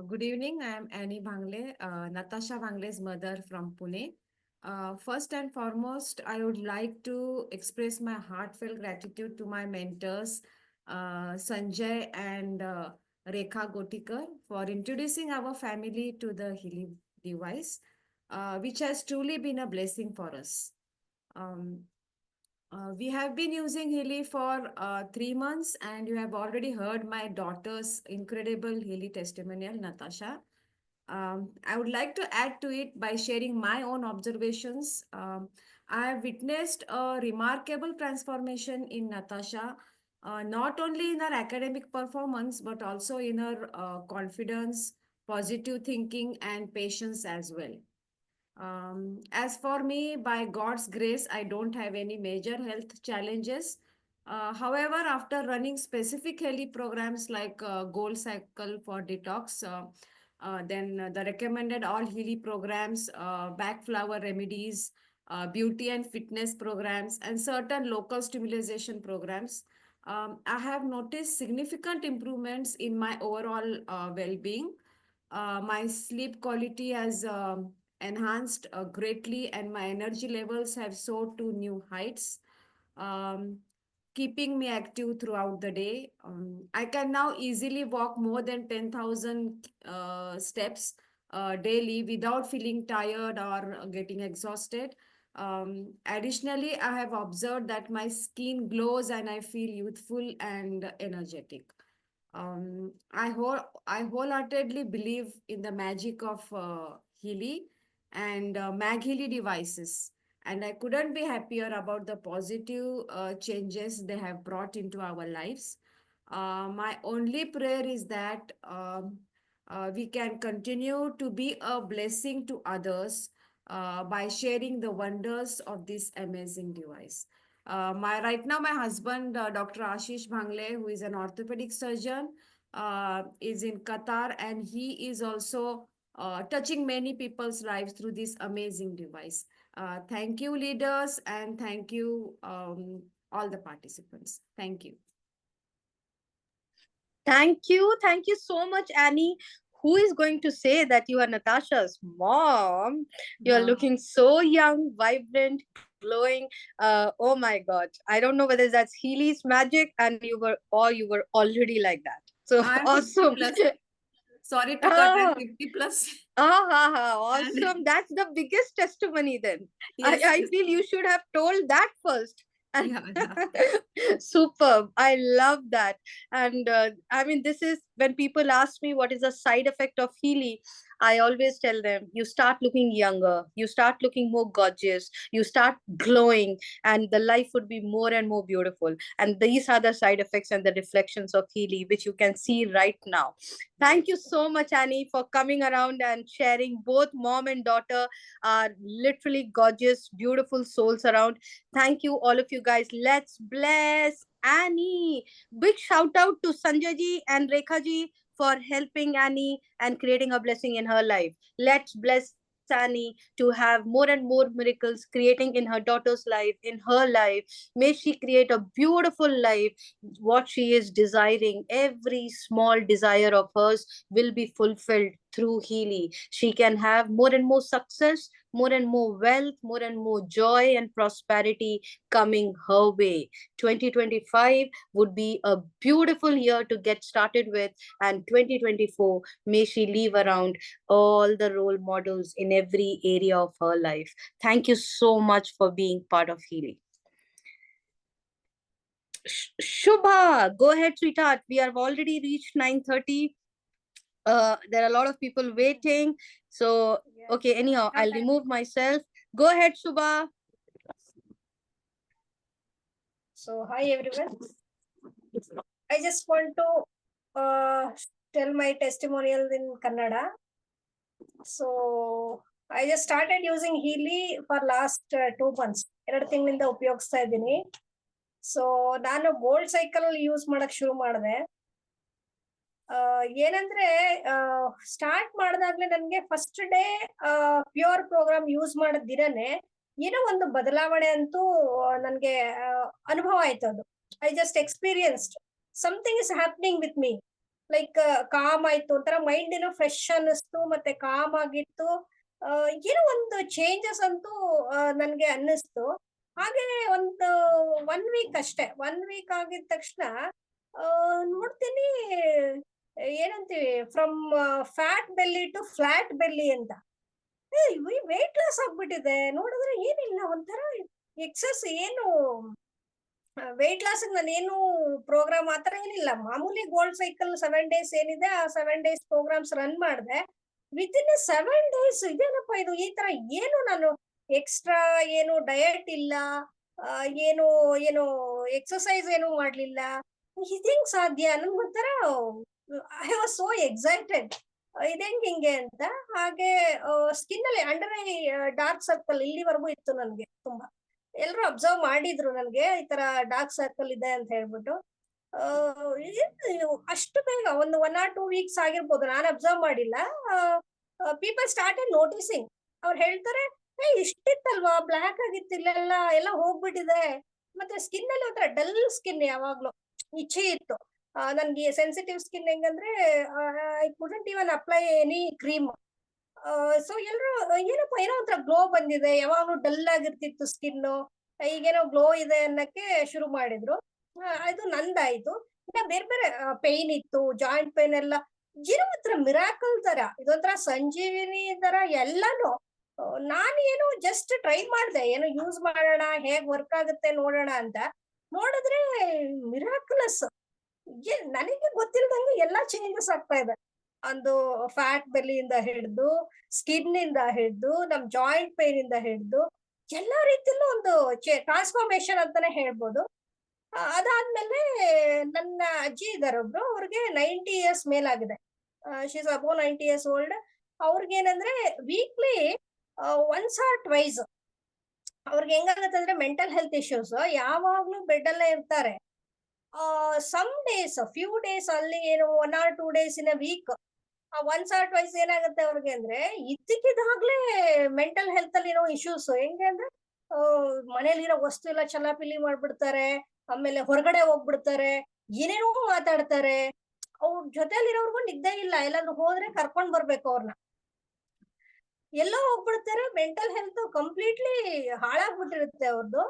Good evening. I am Annie Bhangle, Natasha Bhangle's mother from Pune. First and foremost, I would like to express my heartfelt gratitude to my mentors, Sanjay and Rekha Gotikar, for introducing our family to the Healy device, which has truly been a blessing for us. We have been using Healy for 3 months, and you have already heard my daughter's incredible Healy testimonial, Natasha. I would like to add to it by sharing my own observations. I have witnessed a remarkable transformation in Natasha, not only in her academic performance, but also in her confidence, positive thinking, and patience as well. As for me, by God's grace, I don't have any major health challenges. However, after running specific Healy programs like Gold Cycle for Detox, then the recommended all Healy programs, back flower remedies, beauty and fitness programs, and certain local stimulation programs. I have noticed significant improvements in my overall well-being. My sleep quality has enhanced greatly, and my energy levels have soared to new heights, um, keeping me active throughout the day. I can now easily walk more than 10,000 steps daily without feeling tired or getting exhausted. Additionally, I have observed that my skin glows and I feel youthful and energetic. I wholeheartedly believe in the magic of Healy and Mag Healy devices, and I couldn't be happier about the positive changes they have brought into our lives. My only prayer is that we can continue to be a blessing to others by sharing the wonders of this amazing device. Right now, my husband, Dr. Ashish Bhangle, who is an orthopedic surgeon, is in Qatar, and he is also touching many people's lives through this amazing device. Thank you, leaders, and thank you, all the participants. Thank you. Thank you so much, Annie. Who is going to say that you are Natasha's mom? You're looking so young, vibrant, glowing. Oh my God. I don't know whether that's Healy's magic and you were already like that. So I'm awesome. 50 plus. Sorry to cut, I'm 50 plus. Awesome. That's the biggest testimony then. Yes, I yes. feel you should have told that first. Yeah, Superb. I love that. And I mean, this is when people ask me what is a side effect of Healy, I always tell them you start looking younger, you start looking more gorgeous, you start glowing, and the life would be more and more beautiful. And these are the side effects and the reflections of Healy, which you can see right now. Thank you so much, Annie, for coming around and sharing. Both mom and daughter are literally gorgeous, beautiful souls around. Thank you, all of you guys. Let's bless Annie. Big shout out to Sanjay ji and Rekha ji for helping Annie and creating a blessing in her life. Let's bless Annie to have more and more miracles creating in her daughter's life, in her life. May she create a beautiful life. What she is desiring, every small desire of hers will be fulfilled through Healy. She can have more and more success, more and more wealth, more and more joy and prosperity coming her way. 2025 would be a beautiful year to get started with, and 2024, may she leave around all the role models in every area of her life. Thank you so much for being part of Healy. Shubha, go ahead, sweetheart. We have already reached 9:30. There are a lot of people waiting. So, okay, anyhow, I'll remove myself. Go ahead, Shubha. So, hi everyone. I just want to tell my testimonials in Kannada. So, I just started using Healy for last 2 months. 2 ತಿಂಗಳಿಂದ ಉಪಯೋಗಿಸ್ತಾ ಇದ್ದೀನಿ. So ನಾನು gold cycle use ಮಾಡಕ್ ಶುರು ಮಾಡಿದೆ. ಏನಂದ್ರೆ start ಮಾಡಿದಾಗ್ಲೇ ನನ್ಗೆ first day pure programme use ಮಾಡಿದ ದಿನನೇ ಏನೋ ಒಂದು ಬದಲಾವಣೆ ಅಂತೂ ನನ್ಗೆ ಅನುಭವ ಆಯ್ತು. ಅದು I just experienced something is happening with me. Like com ಆಯ್ತು, ಒಂಥರ ಮೈಂಡ್ ಏನೋ ಫ್ರೆಶ್ ಅನ್ನಿಸ್ತು, ಮತ್ತೆ ಕಾಮ್ ಆಗಿತ್ತು. ಏನೋ ಒಂದು ಚೇಂಜಸ್ ಅಂತೂ ನನ್ಗೆ ಅನ್ನಿಸ್ತು. ಹಾಗೆ ಒಂದು 1 ವೀಕ್ ಅಷ್ಟೇ. 1 ವೀಕ್ ಆಗಿದ ತಕ್ಷಣ ನೋಡ್ತೀನಿ ಏನಂತೀವಿ, from fat belly to flat belly ಅಂತ. ವೇಟ್ ಲಾಸ್ ಆಗ್ಬಿಟ್ಟಿದೆ. ನೋಡಿದ್ರೆ ಏನಿಲ್ಲ, ಒಂಥರ ಎಕ್ಸಸ್, ಏನು ವೇಟ್ ಲಾಸ್ ನಾನೇನು ಪ್ರೋಗ್ರಾಮ್ ಆತರ ಏನಿಲ್ಲ. ಮಾಮೂಲಿ ಗೋಲ್ಡ್ ಸೈಕಲ್ 7 ಡೇಸ್ ಏನಿದೆ ಆ 7 ಡೇಸ್ ಪ್ರೋಗ್ರಾಮ್ಸ್ ರನ್ ಮಾಡಿದೆ. ವಿತ್ ಇನ್ 7 ಡೇಸ್ ಇದೇನಪ್ಪ ಇದು, ಈ ತರ ಏನು ನಾನು ಎಕ್ಸ್ಟ್ರಾ ಏನು ಡಯಟ್ ಇಲ್ಲ, ಏನು ಏನು ಎಕ್ಸಸೈಸ್ ಏನು ಮಾಡ್ಲಿಲ್ಲ. ಇದೇಂಗ್ ಸಾಧ್ಯ? ನನ್ಗೊಂಥರ ಐ ವಾಸ್ ಸೋ ಎಕ್ಸೈಟೆಡ್, ಇದೇಂಗ್ ಹಿಂಗೆ ಅಂತ. ಹಾಗೆ ಸ್ಕಿನ್ ಅಲ್ಲಿ ಅಂಡರ್ ಐ ಡಾರ್ಕ್ ಸರ್ಕಲ್ ಇಲ್ಲಿವರೆಗೂ ಇತ್ತು ನನ್ಗೆ ತುಂಬಾ. ಎಲ್ರು ಅಬ್ಸರ್ವ್ ಮಾಡಿದ್ರು ನನ್ಗೆ ಈ ತರ ಡಾರ್ಕ್ ಸರ್ಕಲ್ ಇದೆ ಅಂತ ಹೇಳ್ಬಿಟ್ಟು. ಅಷ್ಟು ಬೇಗ ಬೇಗ ಒಂದು 1 or 2 weeks ಆಗಿರ್ಬೋದು, ನಾನು ಅಬ್ಸರ್ವ್ ಮಾಡಿಲ್ಲ. People started noticing. ಅವ್ರು ಹೇಳ್ತಾರೆ, ಇಷ್ಟಿತ್ತಲ್ವಾ, ಬ್ಲ್ಯಾಕ್ ಆಗಿತ್ತು, ಇಲ್ಲೆಲ್ಲ ಎಲ್ಲ ಹೋಗ್ಬಿಟ್ಟಿದೆ. ಮತ್ತೆ ಸ್ಕಿನ್ ಅಲ್ಲಿ ಒಂಥರ ಡಲ್ ಸ್ಕಿನ್, ಯಾವಾಗ್ಲೂ ಇಚ್ಛೆ ಇತ್ತು. ನನ್ಗೆ ಸೆನ್ಸಿಟಿವ್ ಸ್ಕಿನ್ ಹೆಂಗಂದ್ರೆ I couldn't even apply any cream. So ಎಲ್ರು ಏನಪ್ಪ ಏನೋ ಒಂಥರ ಗ್ಲೋ ಬಂದಿದೆ, ಯಾವಾಗ್ಲೂ ಡಲ್ ಆಗಿರ್ತಿತ್ತು ಸ್ಕಿನ್, ಈಗೇನೋ ಗ್ಲೋ ಇದೆ ಅನ್ನಕ್ಕೆ ಶುರು ಮಾಡಿದ್ರು. ಅದು ನಂದಾಯ್ತು. ಇನ್ನ ಬೇರೆ ಬೇರೆ ಪೇನ್ ಇತ್ತು, ಜಾಯಿಂಟ್ ಪೇನ್ ಎಲ್ಲ ಏನೋ ಒಂಥರ ಮಿರಾಕಲ್ ತರ, ಇದೊಂಥರ ಸಂಜೀವಿನಿ ತರ ಎಲ್ಲಾನು. ನಾನು ಏನು ಜಸ್ಟ್ ಟ್ರೈ ಮಾಡ್ದೆ, ಏನೋ ಯೂಸ್ ಮಾಡೋಣ, ಹೇಗ್ ವರ್ಕ್ ಆಗುತ್ತೆ ನೋಡೋಣ ಅಂತ. ನೋಡಿದ್ರೆ ಮಿರಾಕುಲಸ್. ನನಗೆ ಗೊತ್ತಿಲ್ದಂಗೆ ಎಲ್ಲಾ ಚೇಂಜಸ್ ಆಗ್ತಾ ಇದೆ. ಒಂದು ಫ್ಯಾಟ್ ಬೆಲ್ಲಿಯಿಂದ ಹಿಡಿದು, ಸ್ಕಿನ್ ಇಂದ ಹಿಡಿದು, ನಮ್ ಜಾಯಿಂಟ್ ಪೇನ್ ಇಂದ ಹಿಡಿದು ಎಲ್ಲಾ ರೀತಿಯಲ್ಲೂ ಒಂದು ಟ್ರಾನ್ಸ್ಫಾರ್ಮೇಶನ್ ಅಂತಾನೆ ಹೇಳ್ಬೋದು. ಅದಾದ್ಮೇಲೆ ನನ್ನ ಅಜ್ಜಿ ಇದಾರೆ ಒಬ್ರು, ಅವ್ರಿಗೆ 90 years ಮೇಲಾಗಿದೆ. She's above 90 years old. ಅವ್ರಿಗೇನಂದ್ರೆ ವೀಕ್ಲಿ ಒನ್ಸ್ ಆರ್ ಟ್ವೈಸ್ ಅವ್ರಿಗೆ ಹೆಂಗಾಗತ್ತೆ ಅಂದ್ರೆ ಮೆಂಟಲ್ ಹೆಲ್ತ್ ಇಶ್ಯೂಸ್, ಯಾವಾಗ್ಲೂ ಬೆಡ್ ಅಲ್ಲೇ ಇರ್ತಾರೆ. ಸಮ್ ಡೇಸ್, ಫ್ಯೂ ಡೇಸ್ ಅಲ್ಲಿ ಏನು 1 or 2 days in a week, once or twice ಏನಾಗುತ್ತೆ ಅವ್ರಿಗೆ ಅಂದ್ರೆ ಇದ್ದಕ್ಕಿದ್ದಾಗ್ಲೇ ಮೆಂಟಲ್ ಹೆಲ್ತ್ ಅಲ್ಲಿ ಇರೋ ಇಶ್ಯೂಸ್. ಹೆಂಗೆ ಅಂದ್ರೆ ಮನೇಲಿರೋ ವಸ್ತು ಎಲ್ಲ ಚಲಾಪಿಲಿ ಮಾಡ್ಬಿಡ್ತಾರೆ, ಆಮೇಲೆ ಹೊರಗಡೆ ಹೋಗ್ಬಿಡ್ತಾರೆ, ಏನೇನೋ ಮಾತಾಡ್ತಾರೆ. ಅವ್ರ ಜೊತೆಲಿರೋರ್ಗು ನಿದ್ದೆ ಇಲ್ಲ, ಎಲ್ಲಾದ್ರೂ ಹೋದ್ರೆ ಕರ್ಕೊಂಡ್ ಬರ್ಬೇಕು ಅವ್ರನ್ನ. ಎಲ್ಲೋ ಹೋಗ್ಬಿಡ್ತಾರೆ, ಮೆಂಟಲ್ ಹೆಲ್ತ್ ಕಂಪ್ಲೀಟ್ಲಿ ಹಾಳಾಗ್ಬಿಟ್ಟಿರುತ್ತೆ ಅವ್ರದ್ದು.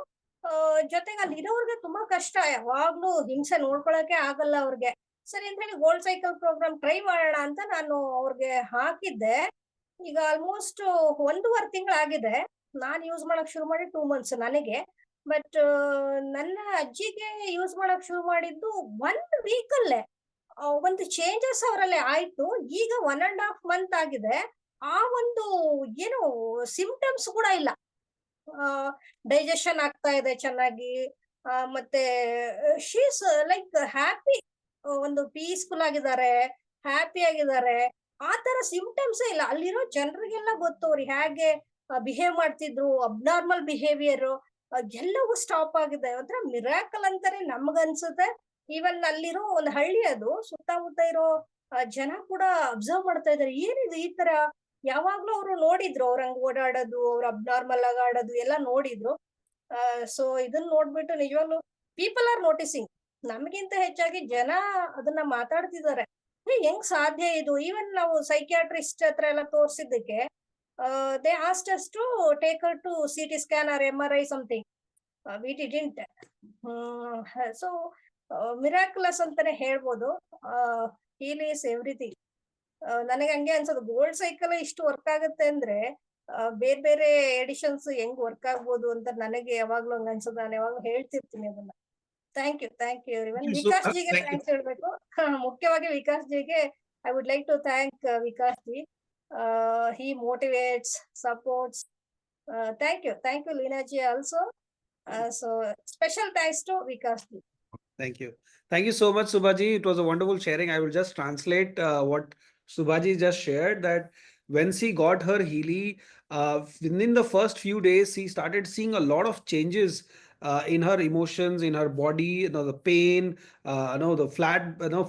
ಜೊತೆಗೆ ಅಲ್ಲಿ ಇರೋರ್ಗೆ ತುಂಬಾ ಕಷ್ಟ, ಯಾವಾಗ್ಲೂ ಹಿಂಸೆ ನೋಡ್ಕೊಳಕ್ಕೆ ಆಗಲ್ಲ ಅವ್ರಿಗೆ. ಸರಿ ಅಂತ ಹೇಳಿ ಗೋಲ್ಡ್ ಸೈಕಲ್ ಪ್ರೋಗ್ರಾಮ್ ಟ್ರೈ ಮಾಡೋಣ ಅಂತ ನಾನು ಅವ್ರಿಗೆ ಹಾಕಿದ್ದೆ. ಈಗ ಆಲ್ಮೋಸ್ಟ್ 1.5 ತಿಂಗಳಾಗಿದೆ. ನಾನ್ ಯೂಸ್ ಮಾಡಕ್ ಶುರು ಮಾಡಿ 2 months ನನಗೆ. ಬಟ್ ನನ್ನ ಅಜ್ಜಿಗೆ ಯೂಸ್ ಮಾಡಕ್ ಶುರು ಮಾಡಿದ್ದು 1 week ಅಲ್ಲೇ ಒಂದು ಚೇಂಜಸ್ ಅವರಲ್ಲಿ ಆಯ್ತು. ಈಗ 1.5 month ಆಗಿದೆ. ಆ ಒಂದು ಏನು ಸಿಂಪ್ಟಮ್ಸ್ ಕೂಡ ಇಲ್ಲ. ಡೈಜೆಷನ್ ಆಗ್ತಾ ಇದೆ ಚೆನ್ನಾಗಿ, ಮತ್ತೆ ಶೀಸ್ ಲೈಕ್ ಹ್ಯಾಪಿ, ಒಂದು ಪೀಸ್ಫುಲ್ ಆಗಿದ್ದಾರೆ, ಹ್ಯಾಪಿ ಆಗಿದ್ದಾರೆ. ಆ ತರ ಸಿಂಪ್ಟಮ್ಸ್ ಇಲ್ಲ. ಅಲ್ಲಿರೋ ಜನರಿಗೆಲ್ಲ ಗೊತ್ತು ಅವ್ರು ಹೇಗೆ ಬಿಹೇವ್ ಮಾಡ್ತಿದ್ರು, ಅಬ್ನಾರ್ಮಲ್ ಬಿಹೇವಿಯರ್ ಎಲ್ಲವೂ ಸ್ಟಾಪ್ ಆಗಿದೆ. ಒಂಥರ ಮಿರಾಕಲ್ ಅಂತಾನೆ ನಮ್ಗನ್ಸುತ್ತೆ. ಈವನ್ ಅಲ್ಲಿರೋ ಒಂದು ಹಳ್ಳಿ, ಅದು ಸುತ್ತಮುತ್ತ ಇರೋ ಜನ ಕೂಡ ಅಬ್ಸರ್ವ್ ಮಾಡ್ತಾ ಇದಾರೆ, ಏನಿದು ಈ ತರ. ಯಾವಾಗ್ಲೂ ಅವರು ನೋಡಿದ್ರು, ಅವ್ರ ಹಂಗ್ ಓಡಾಡೋದು, ಅವ್ರ ಅಬ್ನಾರ್ಮಲ್ ಆಗಿ ಆಡೋದು ಎಲ್ಲ ನೋಡಿದ್ರು. ಸೊ ಇದನ್ನ ನೋಡ್ಬಿಟ್ಟು ನಿಜವಾಗ್ಲೂ ಪೀಪಲ್ ಆರ್ ನೋಟಿಸಿಂಗ್. ನಮ್ಗಿಂತ ಹೆಚ್ಚಾಗಿ ಜನ ಅದನ್ನ ಮಾತಾಡ್ತಿದ್ದಾರೆ, ಹೆಂಗ್ ಸಾಧ್ಯ ಇದು. ಈವನ್ ನಾವು ಸೈಕ್ಯಾಟ್ರಿಸ್ಟ್ ಹತ್ರ ಎಲ್ಲ ತೋರ್ಸಿದ್ದಕ್ಕೆ they asked us to take her to CT scan or MRI something. We didn't. So miraculous ಅಂತಾನೆ ಹೇಳ್ಬೋದು. Healy is everything. ನನಗೆ ಹಂಗೆ ಅನ್ಸೋದು, ಗೋಲ್ಡ್ ಸೈಕಲ್ ಇಷ್ಟು ವರ್ಕ್ ಆಗುತ್ತೆ ಅಂದ್ರೆ ಬೇರೆ ಬೇರೆ ಎಡಿಷನ್ಸ್ ಹೆಂಗ್ ವರ್ಕ್ ಆಗ್ಬೋದು ಅಂತ ನನಗೆ ಯಾವಾಗ್ಲೂ ಹಂಗ ಅನ್ಸೋದು. ನಾನು ಯಾವಾಗ್ಲೂ ಹೇಳ್ತಿರ್ತೀನಿ ಅದನ್ನ. Thank you everyone. ವಿಕಾಸ್ ಜಿಗೆ ಥ್ಯಾಂಕ್ಸ್ ಹೇಳ್ಬೇಕು. ಮುಖ್ಯವಾಗಿ ವಿಕಾಸ್ ಜಿಗೆ I would like to thank Vikas ji. He motivates, supports. Thank you Leena ji also. So special thanks to Vikas ji. Thank you. Thank you so much, Subhaji. It was a wonderful sharing. I will just translate what Subhaji just shared, that when she got her Healy, within the first few days, she started seeing a lot of changes in her emotions, in her body, the pain, the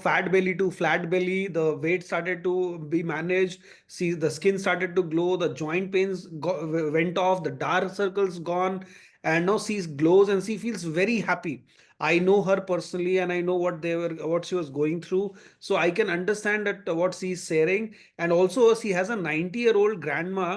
fat belly to flat belly, the weight started to be managed. See, the skin started to glow, the joint pains went off, the dark circles gone, and now she glows and she feels very happy. I know her personally and I know what she was going through. So I can understand that what she's sharing. And also she has a 90-year-old grandma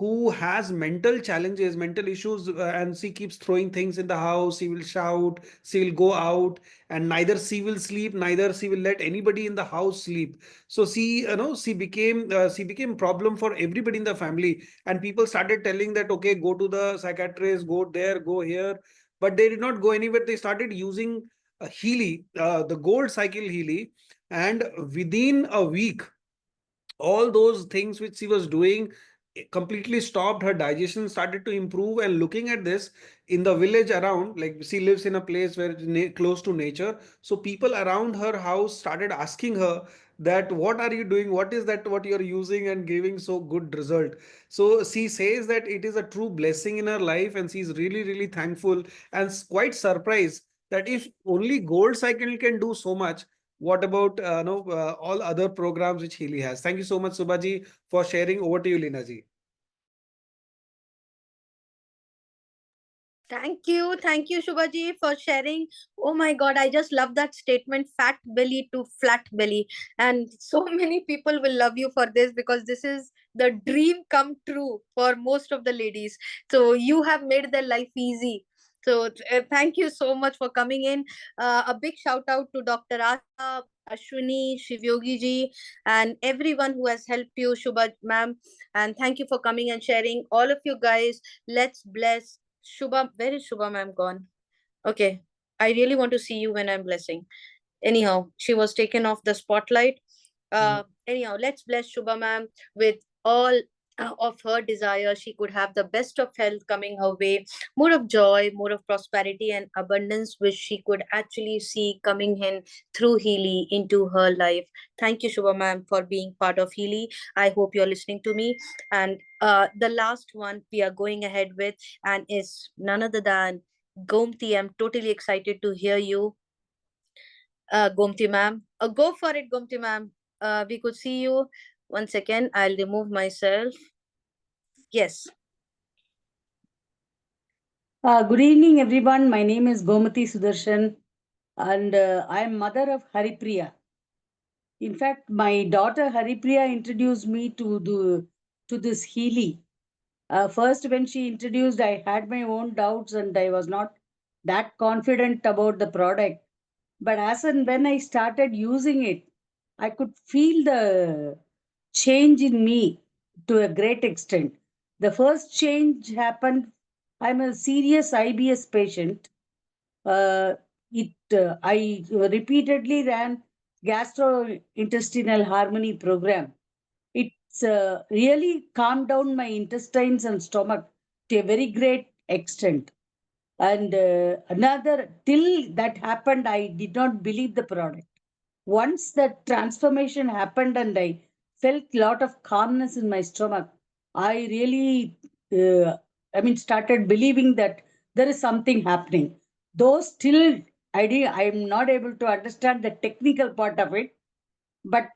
who has mental challenges, mental issues, and she keeps throwing things in the house. She will shout, she will go out, and neither she will sleep, neither she will let anybody in the house sleep. So she became problem for everybody in the family. And people started telling that, okay, go to the psychiatrist, go there, go here. But they did not go anywhere. They started using Healy, the gold cycle Healy, and within a week, all those things which she was doing completely stopped. Her digestion started to improve. And looking at this in the village around, like she lives in a place where close to nature, so people around her house started asking her that what are you doing, what is that what you're using and giving so good result. So she says that it is a true blessing in her life, and she's really, really thankful and quite surprised that if only gold cycle can do so much, what about all other programs which Healy has? Thank you so much, Subhaji, for sharing. Over to you, Leena ji. Thank you, Shubhaji, for sharing. Oh my God, I just love that statement, fat belly to flat belly. And so many people will love you for this, because this is the dream come true for most of the ladies. So you have made their life easy. So thank you so much for coming in. A big shout out to Dr. Asha, Ashwini, Shivyogi ji, and everyone who has helped you, Shubha ma'am. And thank you for coming and sharing. All of you guys, let's bless Shubha. Where is Shubha ma'am gone? Okay. I really want to see you when I'm blessing. Anyhow, she was taken off the spotlight. Anyhow, let's bless Shubha ma'am with all of her desire. She could have the best of health coming her way, more of joy, more of prosperity and abundance, which she could actually see coming in through Healy into her life. Thank you, Shubha ma'am, for being part of Healy. I hope you're listening to me. And the last one we are going ahead with, and is none other than Gomti. I'm totally excited to hear you, Gomti ma'am. Go for it, Gomti ma'am. We could see you. 1 second, I'll remove myself. Yes. Good evening, everyone. My name is Gomati Sudarshan, and I am mother of Haripriya. In fact, my daughter Haripriya introduced me to this Healy. First, when she introduced, I had my own doubts, and I was not that confident about the product. But as and when I started using it, I could feel the change in me to a great extent. The first change happened. I'm a serious IBS patient. I repeatedly ran gastrointestinal harmony program. It's really calmed down my intestines and stomach to a very great extent. And till that happened, I did not believe the product. Once that transformation happened and I felt a lot of calmness in my stomach, I really, started believing that there is something happening. Though still, I'm not able to understand the technical part of it, but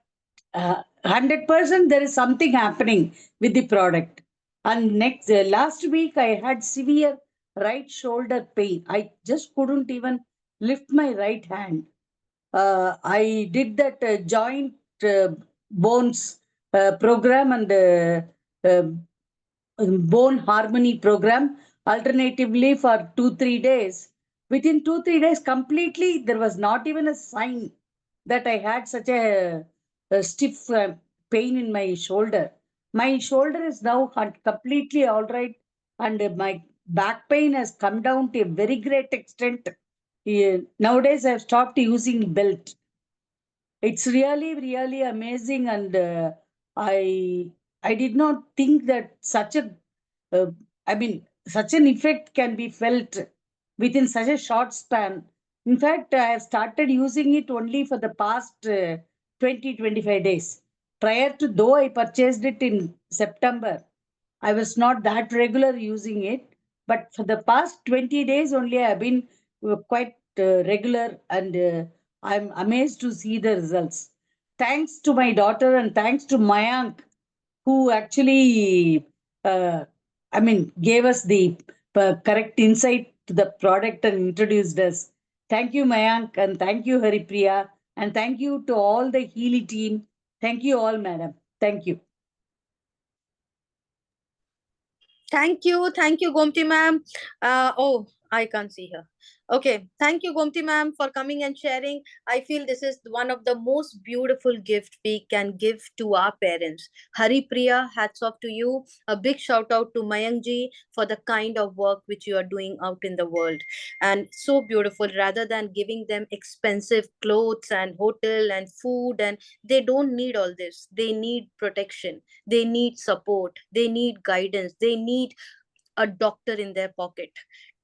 100% there is something happening with the product. And last week I had severe right shoulder pain. I just couldn't even lift my right hand. I did that joint bones program and bone harmony program alternatively for 2-3 days. Within 2-3 days, completely, there was not even a sign that I had such a stiff pain in my shoulder. My shoulder is now completely all right, and my back pain has come down to a very great extent. Nowadays, I've stopped using belt. It's really amazing, and I did not think that such a such an effect can be felt within such a short span. In fact, I have started using it only for the past 20-25 days. Prior to, though I purchased it in September, I was not that regular using it, but for the past 20 days only I have been quite regular, and I'm amazed to see the results. Thanks to my daughter and thanks to Mayank, who actually, gave us the correct insight to the product and introduced us. Thank you, Mayank, and thank you, Haripriya, and thank you to all the Healy team. Thank you all, madam. Thank you. Thank you, Gomti ma'am. Oh, I can't see her. Okay, thank you, Gomti ma'am, for coming and sharing. I feel this is one of the most beautiful gift we can give to our parents. Hari Priya, hats off to you. A big shout out to Mayank ji for the kind of work which you are doing out in the world. And so beautiful, rather than giving them expensive clothes and hotel and food, and they don't need all this. They need protection. They need support. They need guidance. They need a doctor in their pocket.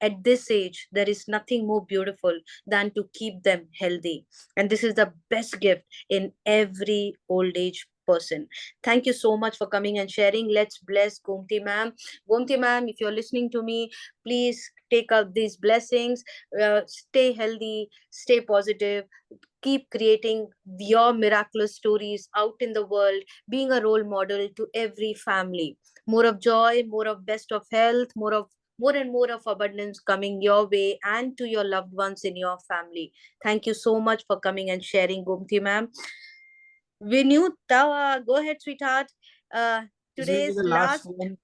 At this age, there is nothing more beautiful than to keep them healthy. And this is the best gift in every old age person. Thank you so much for coming and sharing. Let's bless Gomti ma'am. Gomti ma'am, if you're listening to me, please take up these blessings. Stay healthy, stay positive, keep creating your miraculous stories out in the world, being a role model to every family. More of joy, more of best of health, more and more of abundance coming your way and to your loved ones in your family. Thank you so much for coming and sharing, Gomti ma'am. Vinuta, go ahead, sweetheart. This will be Today's the last one.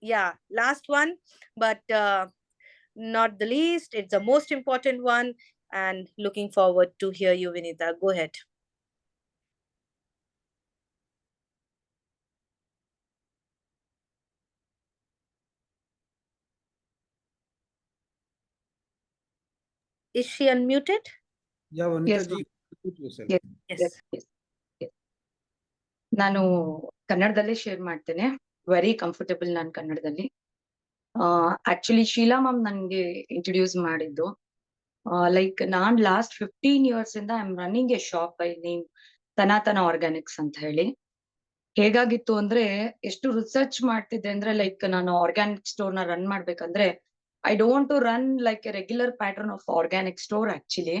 Yeah, last one, but not the least, it's the most important one, and looking forward to hear you, Vinita. Go ahead. Is she unmuted? Yeah, Vanita Yes, ji, ma'am. unmute yourself. Yes. ನಾನು ಕನ್ನಡದಲ್ಲೇ share ಮಾಡ್ತೇನೆ. Very comfortable ನಾನು ಕನ್ನಡದಲ್ಲಿ. Actually Sheila ma'am ನನ್ಗೆ introduce ಮಾಡಿದ್ದು. Like ನಾನ್ last 15 years ಇಂದ I am running A shop by name ಸನಾತನ Organics ಅಂತ ಹೇಳಿ. ಹೇಗಾಗಿತ್ತು ಅಂದ್ರೆ, ಎಷ್ಟು ರಿಸರ್ಚ್ ಮಾಡ್ತಿದ್ದೆ ಅಂದ್ರೆ, ಲೈಕ್ ನಾನು ಆರ್ಗ್ಯಾನಿಕ್ ಸ್ಟೋರ್ ನ ರನ್ ಮಾಡ್ಬೇಕಂದ್ರೆ I don't to run like a regular pattern of organic store. Actually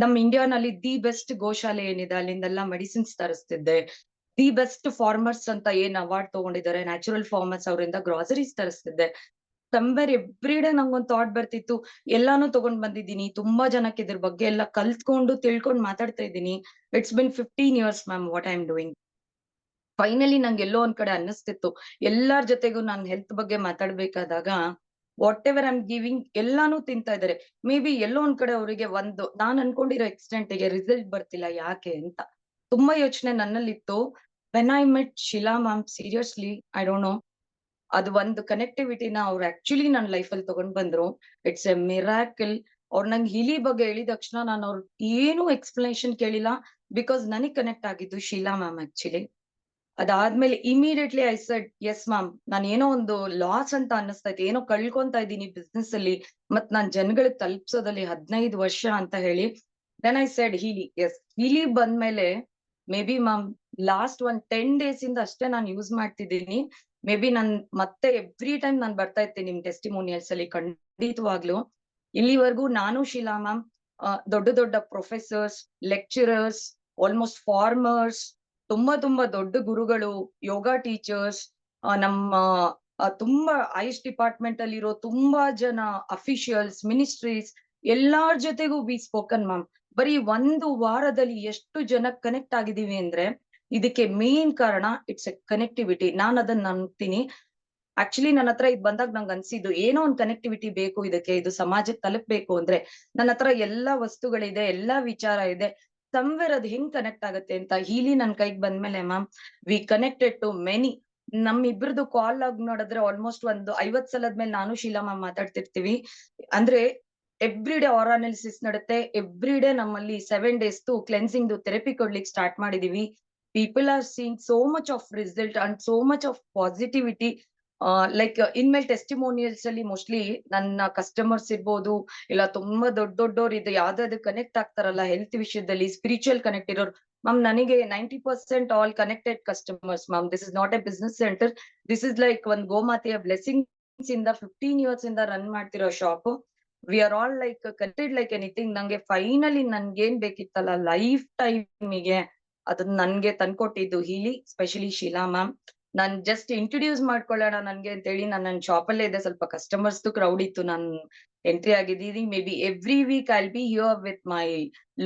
ನಮ್ ಇಂಡಿಯಾನಲ್ಲಿ ದಿ ಬೆಸ್ಟ್ ಗೋಶಾಲೆ ಏನಿದೆ ಅಲ್ಲಿಂದೆಲ್ಲ ಮೆಡಿಸಿನ್ಸ್ ತರಿಸ್ತಿದ್ದೆ. ದಿ ಬೆಸ್ಟ್ ಫಾರ್ಮರ್ಸ್ ಅಂತ ಏನ್ ಅವಾರ್ಡ್ ತಗೊಂಡಿದ್ದಾರೆ ನ್ಯಾಚುರಲ್ ಫಾರ್ಮರ್ಸ್, ಅವರಿಂದ ಗ್ರಾಸರೀಸ್ ತರಿಸ್ತಿದ್ದೆ. ಸಂವೇರ್ ಎವ್ರಿ ಡೇ ನಂಗೊಂದ್ ಥಾಟ್ ಬರ್ತಿತ್ತು, ಎಲ್ಲಾನು ತಗೊಂಡ್ ಬಂದಿದ್ದೀನಿ, ತುಂಬಾ ಜನಕ್ಕೆ ಇದ್ರ ಬಗ್ಗೆ ಎಲ್ಲ ಕಲ್ತ್ಕೊಂಡು ತಿಳ್ಕೊಂಡ್ ಮಾತಾಡ್ತಾ ಇದ್ದೀನಿ. It's been 15 years ma'am what I am doing. Finally ನಂಗೆ ಎಲ್ಲೋ ಒಂದ್ ಕಡೆ ಅನ್ನಿಸ್ತಿತ್ತು, ಎಲ್ಲಾರ್ ಜೊತೆಗೂ ನಾನ್ ಹೆಲ್ತ್ ಬಗ್ಗೆ ಮಾತಾಡ್ಬೇಕಾದಾಗ whatever I am giving ಎಲ್ಲಾನು ತಿಂತಾ ಇದಾರೆ. ಮೇ ಬಿ ಎಲ್ಲೋ ಒಂದ್ ಕಡೆ ಅವರಿಗೆ ನಾನ್ ಅನ್ಕೊಂಡಿರೋ ಎಕ್ಸ್ಟೆಂಟ್ ಗೆ ರಿಸಲ್ಟ್ ಬರ್ತಿಲ್ಲ, ಯಾಕೆ ಅಂತ ತುಂಬಾ ಯೋಚನೆ ನನ್ನಲ್ಲಿತ್ತು. When I met Sheela ma'am, seriously I don't know, ಅದು ಒಂದು ಕನೆಕ್ಟಿವಿಟಿನ ಅವ್ರು ಆಕ್ಚುಲಿ ನನ್ನ ಲೈಫಲ್ಲಿ ತಗೊಂಡ್ ಬಂದ್ರು. It's a miracle. ಅವ್ರು ನಂಗೆ ಹೀಲಿ ಬಗ್ಗೆ ಹೇಳಿದ ತಕ್ಷಣ ನಾನು ಅವ್ರ ಏನು ಎಕ್ಸ್ಪ್ಲನೇಷನ್ ಕೇಳಿಲ್ಲ, ಬಿಕಾಸ್ ನನಗ್ ಕನೆಕ್ಟ್ ಆಗಿದ್ದು ಶೀಲಾ ಮ್ಯಾಮ್ ಆಕ್ಚುಲಿ. ಅದಾದ್ಮೇಲೆ immediately I said yes ma'am, ನಾನು ಏನೋ ಒಂದು ಲಾಸ್ ಅಂತ ಅನ್ನಿಸ್ತಾ ಇತ್ತು, ಏನೋ ಕಳ್ಕೊಂತಾ ಇದ್ದೀನಿ ಬಿಸ್ನೆಸ್ ಅಲ್ಲಿ, ಮತ್ ನಾನ್ ಜನಗಳಿಗೆ ತಲುಪ್ಸೋದಲ್ಲಿ 15 ವರ್ಷ ಅಂತ ಹೇಳಿ. Then I said Healy. Yes, Healy ಬಂದ್ಮೇಲೆ maybe ma'am last 10 days ಇಂದ ಅಷ್ಟೇ ನಾನು ಯೂಸ್ ಮಾಡ್ತಿದ್ದೀನಿ. ಮೇ ಬಿ ನಾನ್ ಮತ್ತೆ ಎವ್ರಿ ಟೈಮ್ ನಾನು ಬರ್ತಾ ಇರ್ತೀನಿ ನಿಮ್ ಟೆಸ್ಟಿಮೋನಿಯಲ್ಸ್ ಅಲ್ಲಿ, ಖಂಡಿತವಾಗ್ಲು. ಇಲ್ಲಿವರೆಗೂ ನಾನು ಶೀಲಾ ಮ್ಯಾಮ್ ದೊಡ್ಡ ದೊಡ್ಡ ಪ್ರೊಫೆಸರ್ಸ್, ಲೆಕ್ಚರರ್ಸ್, ಆಲ್ಮೋಸ್ಟ್ ಫಾರ್ಮರ್ಸ್, ತುಂಬಾ ದೊಡ್ಡ ಗುರುಗಳು, ಯೋಗ ಟೀಚರ್ಸ್, ನಮ್ಮ ತುಂಬಾ ಐಸ್ ಡಿಪಾರ್ಟ್ಮೆಂಟ್ ಅಲ್ಲಿರೋ ತುಂಬಾ ಜನ ಅಫಿಷಿಯಲ್ಸ್, ಮಿನಿಸ್ಟ್ರೀಸ್, ಎಲ್ಲಾರ್ ಜೊತೆಗೂ ವಿ ಸ್ಪೋಕನ್ ಮ್ಯಾಮ್. ಬರೀ 1 ವಾರದಲ್ಲಿ ಎಷ್ಟು ಜನ ಕನೆಕ್ಟ್ ಆಗಿದೀವಿ ಅಂದ್ರೆ, ಇದಕ್ಕೆ ಮೇನ್ ಕಾರಣ ಇಟ್ಸ್ ಎ ಕನೆಕ್ಟಿವಿಟಿ. ನಾನ್ ಅದನ್ನ ನಂಬ್ತೀನಿ. ಆಕ್ಚುಲಿ ನನ್ನ ಹತ್ರ ಇದು ಬಂದಾಗ ನಂಗೆ ಅನ್ಸಿದ್ದು, ಏನೋ ಒಂದು ಕನೆಕ್ಟಿವಿಟಿ ಬೇಕು ಇದಕ್ಕೆ, ಇದು ಸಮಾಜಕ್ಕೆ ತಲುಪಬೇಕು ಅಂದ್ರೆ ನನ್ನ ಹತ್ರ ಎಲ್ಲಾ ವಸ್ತುಗಳಿದೆ, ಎಲ್ಲಾ ವಿಚಾರ ಇದೆ, ಸಂವೇರ್ ಅದು ಹೆಂಗ್ ಕನೆಕ್ಟ್ ಆಗತ್ತೆ ಅಂತ ಹೀಲಿ ನನ್ ಕೈಗೆ ಬಂದ್ಮೇಲೆ ma'am we connected to many. ನಮ್ಮಿಬ್ರದ್ದು ಕಾಲ್ ಆಗಿ ನೋಡಿದ್ರೆ ಆಲ್ಮೋಸ್ಟ್ 50 ಸಲದ್ಮೇಲೆ ನಾನು ಶೀಲಾ ಮ್ಯಾಮ್ ಮಾತಾಡ್ತಿರ್ತೀವಿ. ಅಂದ್ರೆ ಎವ್ರಿ ಡೇ ಆರ್ ಅನಾಲಿಸಿಸ್ ನಡುತ್ತೆ. ಎವ್ರಿ ಡೇ ನಮ್ಮಲ್ಲಿ 7 days ಕ್ಲೆನ್ಸಿಂಗ್ ಥೆರಪಿ ಕೊಡ್ಲಿಕ್ಕೆ ಸ್ಟಾರ್ಟ್ ಮಾಡಿದೀವಿ. People are seeing so much of result and so much of positivity. Like ಇನ್ಮೇಲೆ ಟೆಸ್ಟಿಮೋನಿಯಲ್ಸ್ ಅಲ್ಲಿ ಮೋಸ್ಟ್ಲಿ ನನ್ನ ಕಸ್ಟಮರ್ಸ್ ಇರ್ಬೋದು, ಇಲ್ಲ ತುಂಬಾ ದೊಡ್ಡವ್ರು ಇದು ಯಾವ್ದಾದ್ರು ಕನೆಕ್ಟ್ ಆಗ್ತಾರಲ್ಲ ಹೆಲ್ತ್ ವಿಷಯದಲ್ಲಿ, ಸ್ಪಿರಿಚುವಲ್ ಕನೆಕ್ಟ್ ಇರೋರು ಮ್ಯಾಮ್, ನನಗೆ 90% all connected customers ma'am. This is not a business center, this is like ಒಂದ್ ಗೋಮಾತೆಯ ಬ್ಲೆಸ್ಸಿಂಗ್ಸ್ ಇಂದ 15 years ಇಂದ ರನ್ ಮಾಡ್ತಿರೋ shop. We are all like connected like anything. ನಂಗೆ ಫೈನಲಿ ನನ್ಗೇನ್ ಬೇಕಿತ್ತಲ್ಲ ಲೈಫ್ ಟೈಮಿಗೆ, ಅದನ್ನ ನನ್ಗೆ ತಂದ್ಕೊಟ್ಟಿದ್ದು ಹೀಲಿ, ಸ್ಪೆಷಲಿ ಶೀಲಾ ಮ್ಯಾಮ್. ನಾನ್ ಜಸ್ಟ್ ಇಂಟ್ರೊಡ್ಯೂಸ್ ಮಾಡ್ಕೊಳ್ಳೋಣ ನನ್ಗೆ ಅಂತ ಹೇಳಿ ನನ್ನ ಶಾಪ್ ಅಲ್ಲೇ ಇದೆ, ಸ್ವಲ್ಪ ಕಸ್ಟಮರ್ಸ್ ಕ್ರೌಡ್ ಇತ್ತು, ನಾನು ಎಂಟ್ರಿ ಆಗಿದ್ದೀನಿ. Maybe every week I will be here with my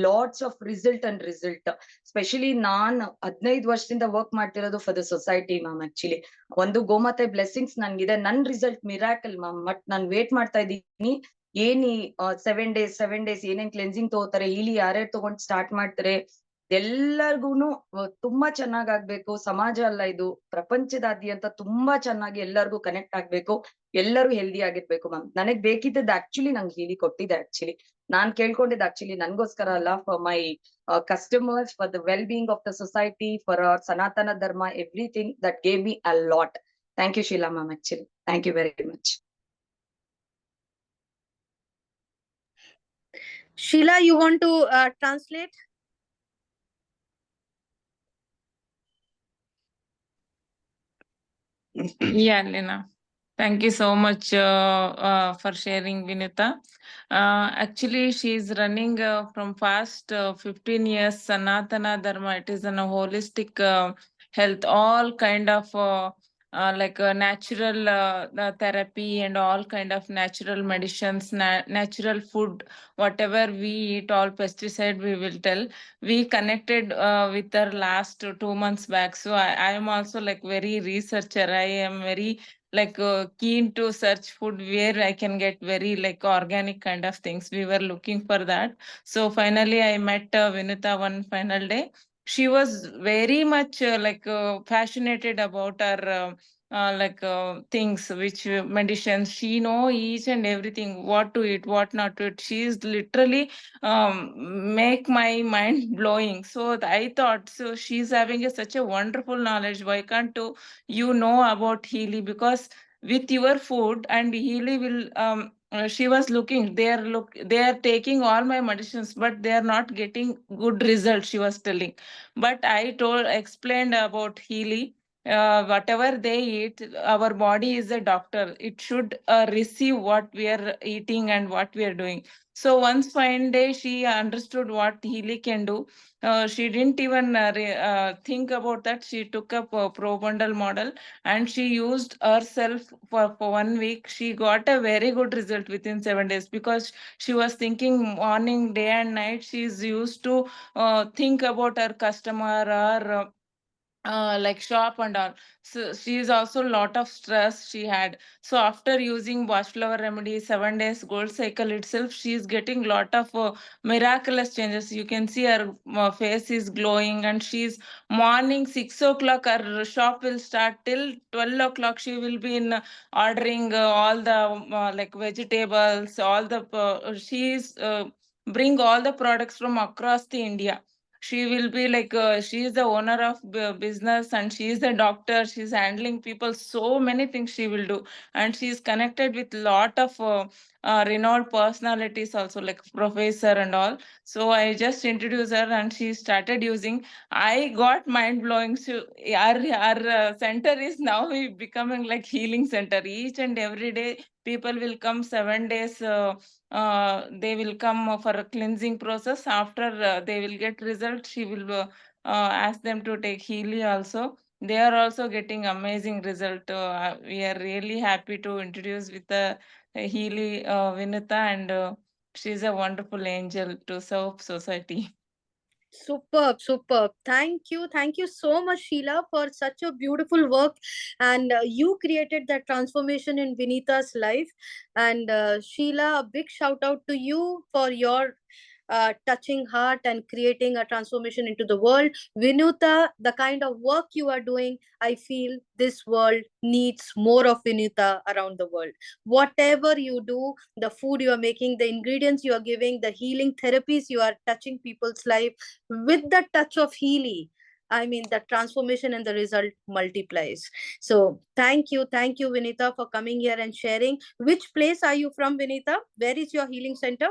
lots of result. Specially ನಾನ್ 15 ವರ್ಷದಿಂದ ವರ್ಕ್ ಮಾಡ್ತಿರೋದು for the society ma'am. Actually ಒಂದು ಗೋಮಾತೆ ಬ್ಲೆಸ್ಸಿಂಗ್ಸ್ ನನ್ಗಿದೆ, ನನ್ ರಿಸಲ್ಟ್ ಮಿರಾಕಲ್ ಮ್ಯಾಮ್. ಬಟ್ ನಾನ್ ವೇಟ್ ಮಾಡ್ತಾ ಇದ್ದೀನಿ, ಏನಿ 7 days ಏನೇನ್ ಕ್ಲೆನ್ಸಿಂಗ್ ತಗೋತಾರೆ, ಇಲ್ಲಿ ಯಾರ್ಯಾರು ತಗೊಂಡ್ ಸ್ಟಾರ್ಟ್ ಮಾಡ್ತಾರೆ, ಎಲ್ಲಾರ್ಗುನು ತುಂಬಾ ಚೆನ್ನಾಗಾಗ್ಬೇಕು. ಸಮಾಜ ಅಲ್ಲ ಇದು, ಪ್ರಪಂಚದಾದ್ಯಂತ ತುಂಬಾ ಚೆನ್ನಾಗಿ ಎಲ್ಲರಿಗೂ ಕನೆಕ್ಟ್ ಆಗ್ಬೇಕು, ಎಲ್ಲರೂ ಹೆಲ್ದಿ ಆಗಿರ್ಬೇಕು ಮ್ಯಾಮ್. ನನಗ್ ಬೇಕಿದ್ದದ್ದು ಆಕ್ಚುಲಿ ನಂಗೆ ಹೇಳಿ ಕೊಟ್ಟಿದ್ದೆ. ಆಕ್ಚುಲಿ ನಾನ್ ಕೇಳ್ಕೊಂಡಿದ್ದು ಆಕ್ಚುಲಿ ನನ್ಗೋಸ್ಕರ ಅಲ್ಲ, for my customers, for the well-being of the society, for our Sanatana Dharma, everything that gave me a lot. Thank you, Sheila ma'am, actually. Thank you very much. Sheila, you want to translate? Yeah, Lena. Thank you so much for sharing, Vinita. Actually, she is running from past 15 years Sanatana Dharma. It is a holistic health, all kind of like natural therapy and all kind of natural medicines, natural food, whatever we eat, all pesticide we will tell. We connected with her last 2 months back. So I am also like very researcher. I am very like keen to search food where I can get very like organic kind of things. We were looking for that. So finally I met Vinita one final day. She was very much passionate about her things which medicines. She know each and everything, what to eat, what not to eat. She is literally make my mind blowing. So I thought, so she's having such a wonderful knowledge. Why can't you know about Healy? Because with your food and Healy will she was looking, they are taking all my medicines, but they are not getting good results, she was telling. But I explained about Healy. Whatever they eat, our body is a doctor. It should receive what we are eating and what we are doing. So once fine day, she understood what Healy can do. She didn't even think about that. She took up a pro-bundle model and she used herself for 1 week. She got a very good result within 7 days because she was thinking morning, day and night. She's used to think about her customer or like shop and all. So she is also a lot of stress she had. So after using Watchflower remedy 7 days gold cycle itself, she is getting lot of miraculous changes. You can see her face is glowing, and she's morning 6 o'clock her shop will start till 12 o'clock. She will be in ordering all the like vegetables, all the she's bring all the products from across the India. She will be like she is the owner of business, and she is the doctor. She's handling people, so many things she will do. And she is connected with lot of renowned personalities also, like professor and all. So I just introduced her and she started using. I got mind blowing. So our center is now becoming like healing center. Each and every day people will come 7 days. They will come for a cleansing process. After they will get result, she will ask them to take Healy also. They are also getting amazing result. We are really happy to introduce with the Healy Vinita, and she's a wonderful angel to serve society. Superb, superb. Thank you so much, Sheila, for such a beautiful work. And you created that transformation in Vinita's life. And Sheila, a big shout out to you for your touching heart and creating a transformation into the world. Vinita, the kind of work you are doing, I feel this world needs more of Vinita around the world. Whatever you do, the food you are making, the ingredients you are giving, the healing therapies you are touching people's life with the touch of Healy, I mean, the transformation and the result multiplies. So thank you, Vinita, for coming here and sharing. Which place are you from, Vinita? Where is your healing center?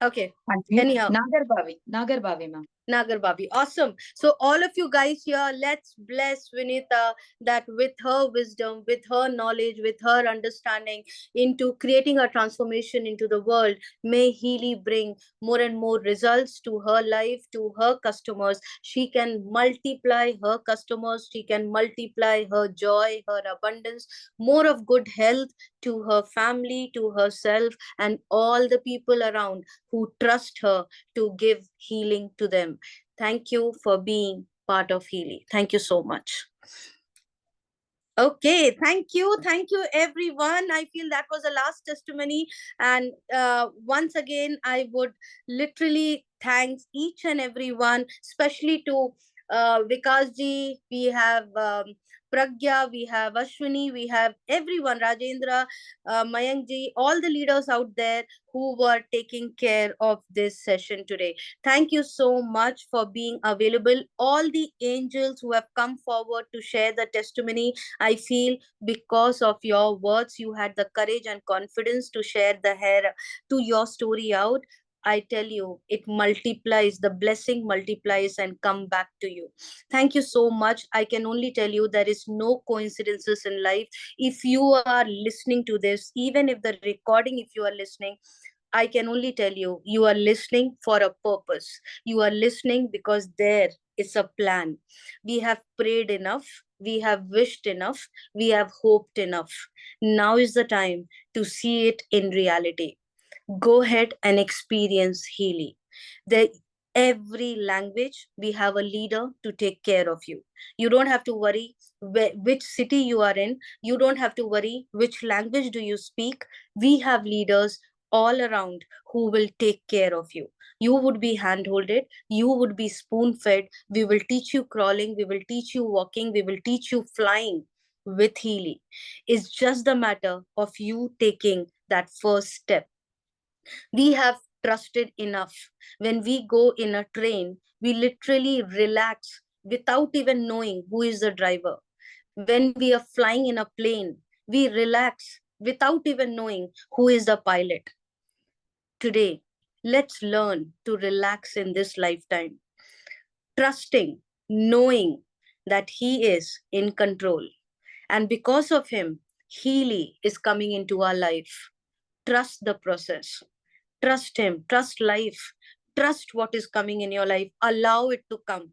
Okay. Anyhow. Nagarbavi, ma'am. Nagarbavi. Awesome. So all of you guys here, let's bless Vinita that with her wisdom, with her knowledge, with her understanding into creating a transformation into the world, may Healy bring more and more results to her life, to her customers. She can multiply her customers. She can multiply her joy, her abundance, more of good health to her family, to herself, and all the people around who trust her to give healing to them. Thank you for being part of Healy. Thank you so much. Okay, thank you everyone. I feel that was the last testimony, and once again I would literally thank each and everyone, especially to Vikas ji. We have Pragya, we have Ashwini, we have everyone, Rajendra, Mayank ji, all the leaders out there who were taking care of this session today. Thank you so much for being available. All the angels who have come forward to share the testimony, I feel because of your words, you had the courage and confidence to share to your story out. I tell you, it multiplies, the blessing multiplies and come back to you. Thank you so much. I can only tell you there is no coincidences in life. If you are listening to this, even if the recording, if you are listening, I can only tell you, you are listening for a purpose. You are listening because there is a plan. We have prayed enough. We have wished enough. We have hoped enough. Now is the time to see it in reality. Go ahead and experience Healy. There, every language, we have a leader to take care of you. You don't have to worry which city you are in. You don't have to worry which language do you speak. We have leaders all around who will take care of you. You would be handholded. You would be spoon fed. We will teach you crawling. We will teach you walking. We will teach you flying with Healy. It's just the matter of you taking that first step. We have trusted enough. When we go in a train, we literally relax without even knowing who is the driver. When we are flying in a plane, we relax without even knowing who is the pilot. Today, let's learn to relax in this lifetime, trusting, knowing that He is in control. And because of Him, Healy is coming into our life. Trust the process. Trust Him, trust life, trust what is coming in your life. Allow it to come.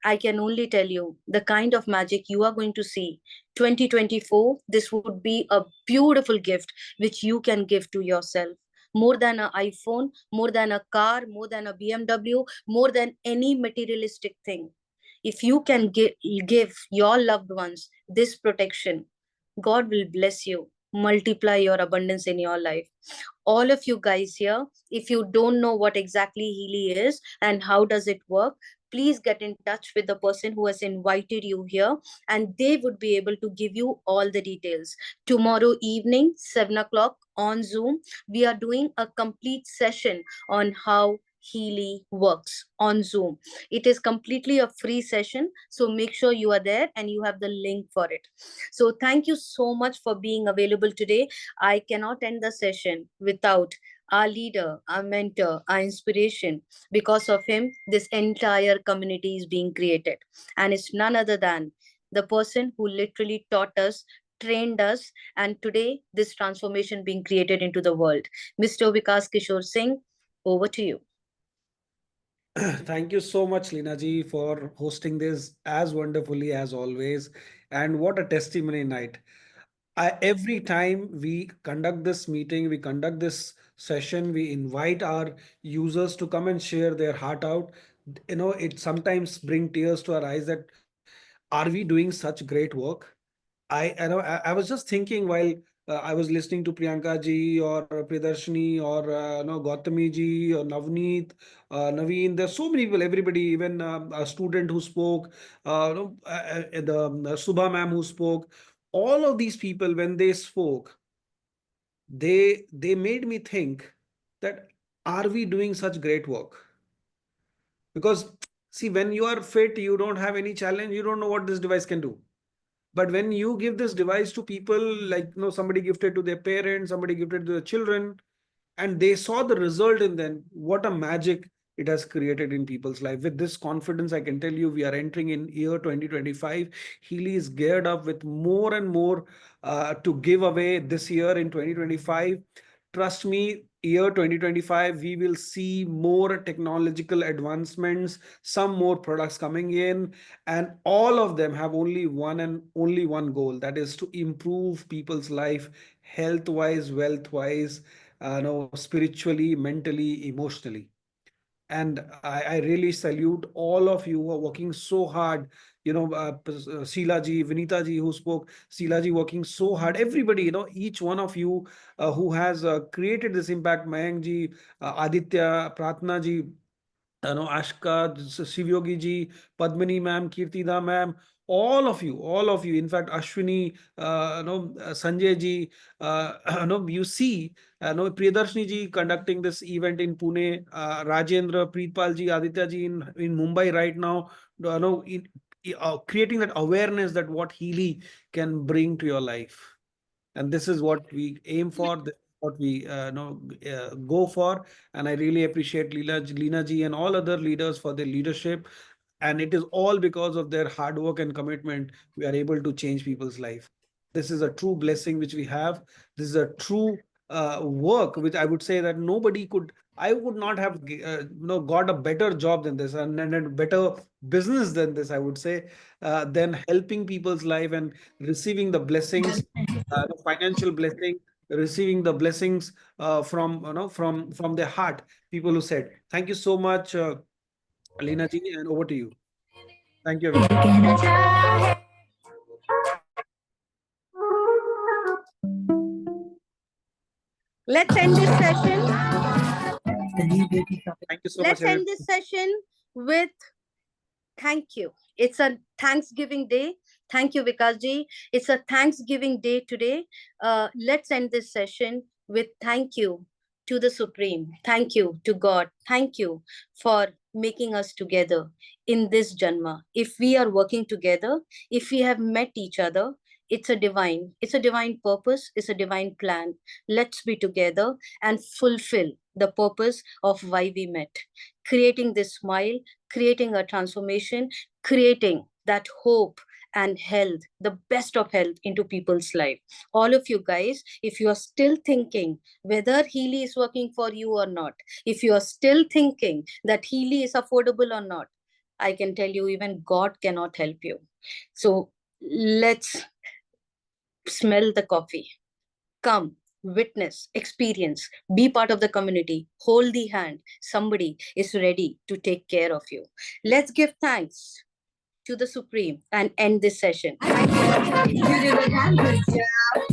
I can only tell you the kind of magic you are going to see. 2024, this would be a beautiful gift which you can give to yourself. More than an iPhone, more than a car, more than a BMW, more than any materialistic thing. If you can give your loved ones this protection, God will bless you, multiply your abundance in your life. All of you guys here, if you don't know what exactly Healy is and how does it work, please get in touch with the person who has invited you here, and they would be able to give you all the details. Tomorrow evening, 7 o'clock on Zoom, we are doing a complete session on how Healy works on Zoom. It is completely a free session, so make sure you are there and you have the link for it. So thank you so much for being available today. I cannot end the session without our leader, our mentor, our inspiration. Because of him, this entire community is being created. And it's none other than the person who literally taught us, trained us, and today this transformation being created into the world. Mr. Vikas Kishore Singh, over to you. Thank you so much, Leena ji, for hosting this as wonderfully as always. And what a testimony night. Every time we conduct this meeting, we conduct this session, we invite our users to come and share their heart out. You know, it sometimes brings tears to our eyes that are we doing such great work? I was just thinking while I was listening to Priyanka ji or Priyadarshini or Gautami ji or Navneet, Naveen. There's so many people. Everybody, even a student who spoke, the Subha ma'am who spoke. All of these people, when they spoke, they made me think that are we doing such great work? Because see, when you are fit, you don't have any challenge. You don't know what this device can do. But when you give this device to people, like somebody gifted to their parents, somebody gifted to their children, and they saw the result in them, what a magic it has created in people's life. With this confidence, I can tell you we are entering in year 2025. Healy is geared up with more and more to give away this year in 2025. Trust me, year 2025, we will see more technological advancements, some more products coming in, and all of them have only one goal, that is to improve people's life health wise, wealth wise, spiritually, mentally, emotionally. And I really salute all of you who are working so hard. Sheila ji, Vinita ji who spoke, Sheila ji working so hard. Everybody, each one of you who has created this impact. Mayank ji, Aditya, Pratna ji, Ashka, Shivyogi ji, Padmini ma'am, Kirtida ma'am, all of you. In fact, Ashwini, Sanjay ji, you see, Priyadarshini ji conducting this event in Pune, Rajendra, Preetpal ji, Aditya ji in Mumbai right now, creating that awareness that what Healy can bring to your life. And this is what we aim for. what we go for. And I really appreciate Leena ji and all other leaders for their leadership. And it is all because of their hard work and commitment we are able to change people's life. This is a true blessing which we have. This is a true work which I would say that nobody could. I would not have got a better job than this, and a better business than this, I would say, than helping people's life and receiving the blessings, the financial blessing, receiving the blessings from their heart. People who said, thank you so much, Leena ji, and over to you. Thank you, everyone. Let's end this session. Thank you so Let's much. end this session with thank you. It's a Thanksgiving day. Thank you, Vikas ji. It's a Thanksgiving day today. Let's end this session with thank you to the Supreme. Thank you to God. Thank you for making us together in this Janma. If we are working together, if we have met each other, it's a divine purpose, it's a divine plan. Let's be together and fulfill the purpose of why we met. Creating this smile, creating a transformation, creating that hope and health, the best of health into people's life. All of you guys, if you are still thinking whether Healy is working for you or not, if you are still thinking that Healy is affordable or not, I can tell you even God cannot help you. So let's smell the coffee. Come, witness, experience, be part of the community, hold the hand. Somebody is ready to take care of you. Let's give thanks to the Supreme and end this session. Thank you. You did a damn good job.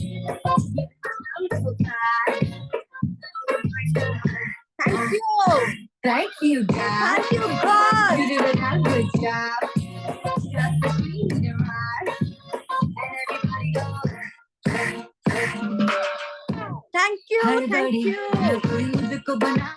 Thank you. Thank you, God. Thank you, God. You did a damn good job. Just the queen in your eyes. And everybody else. Thank you. Thank you.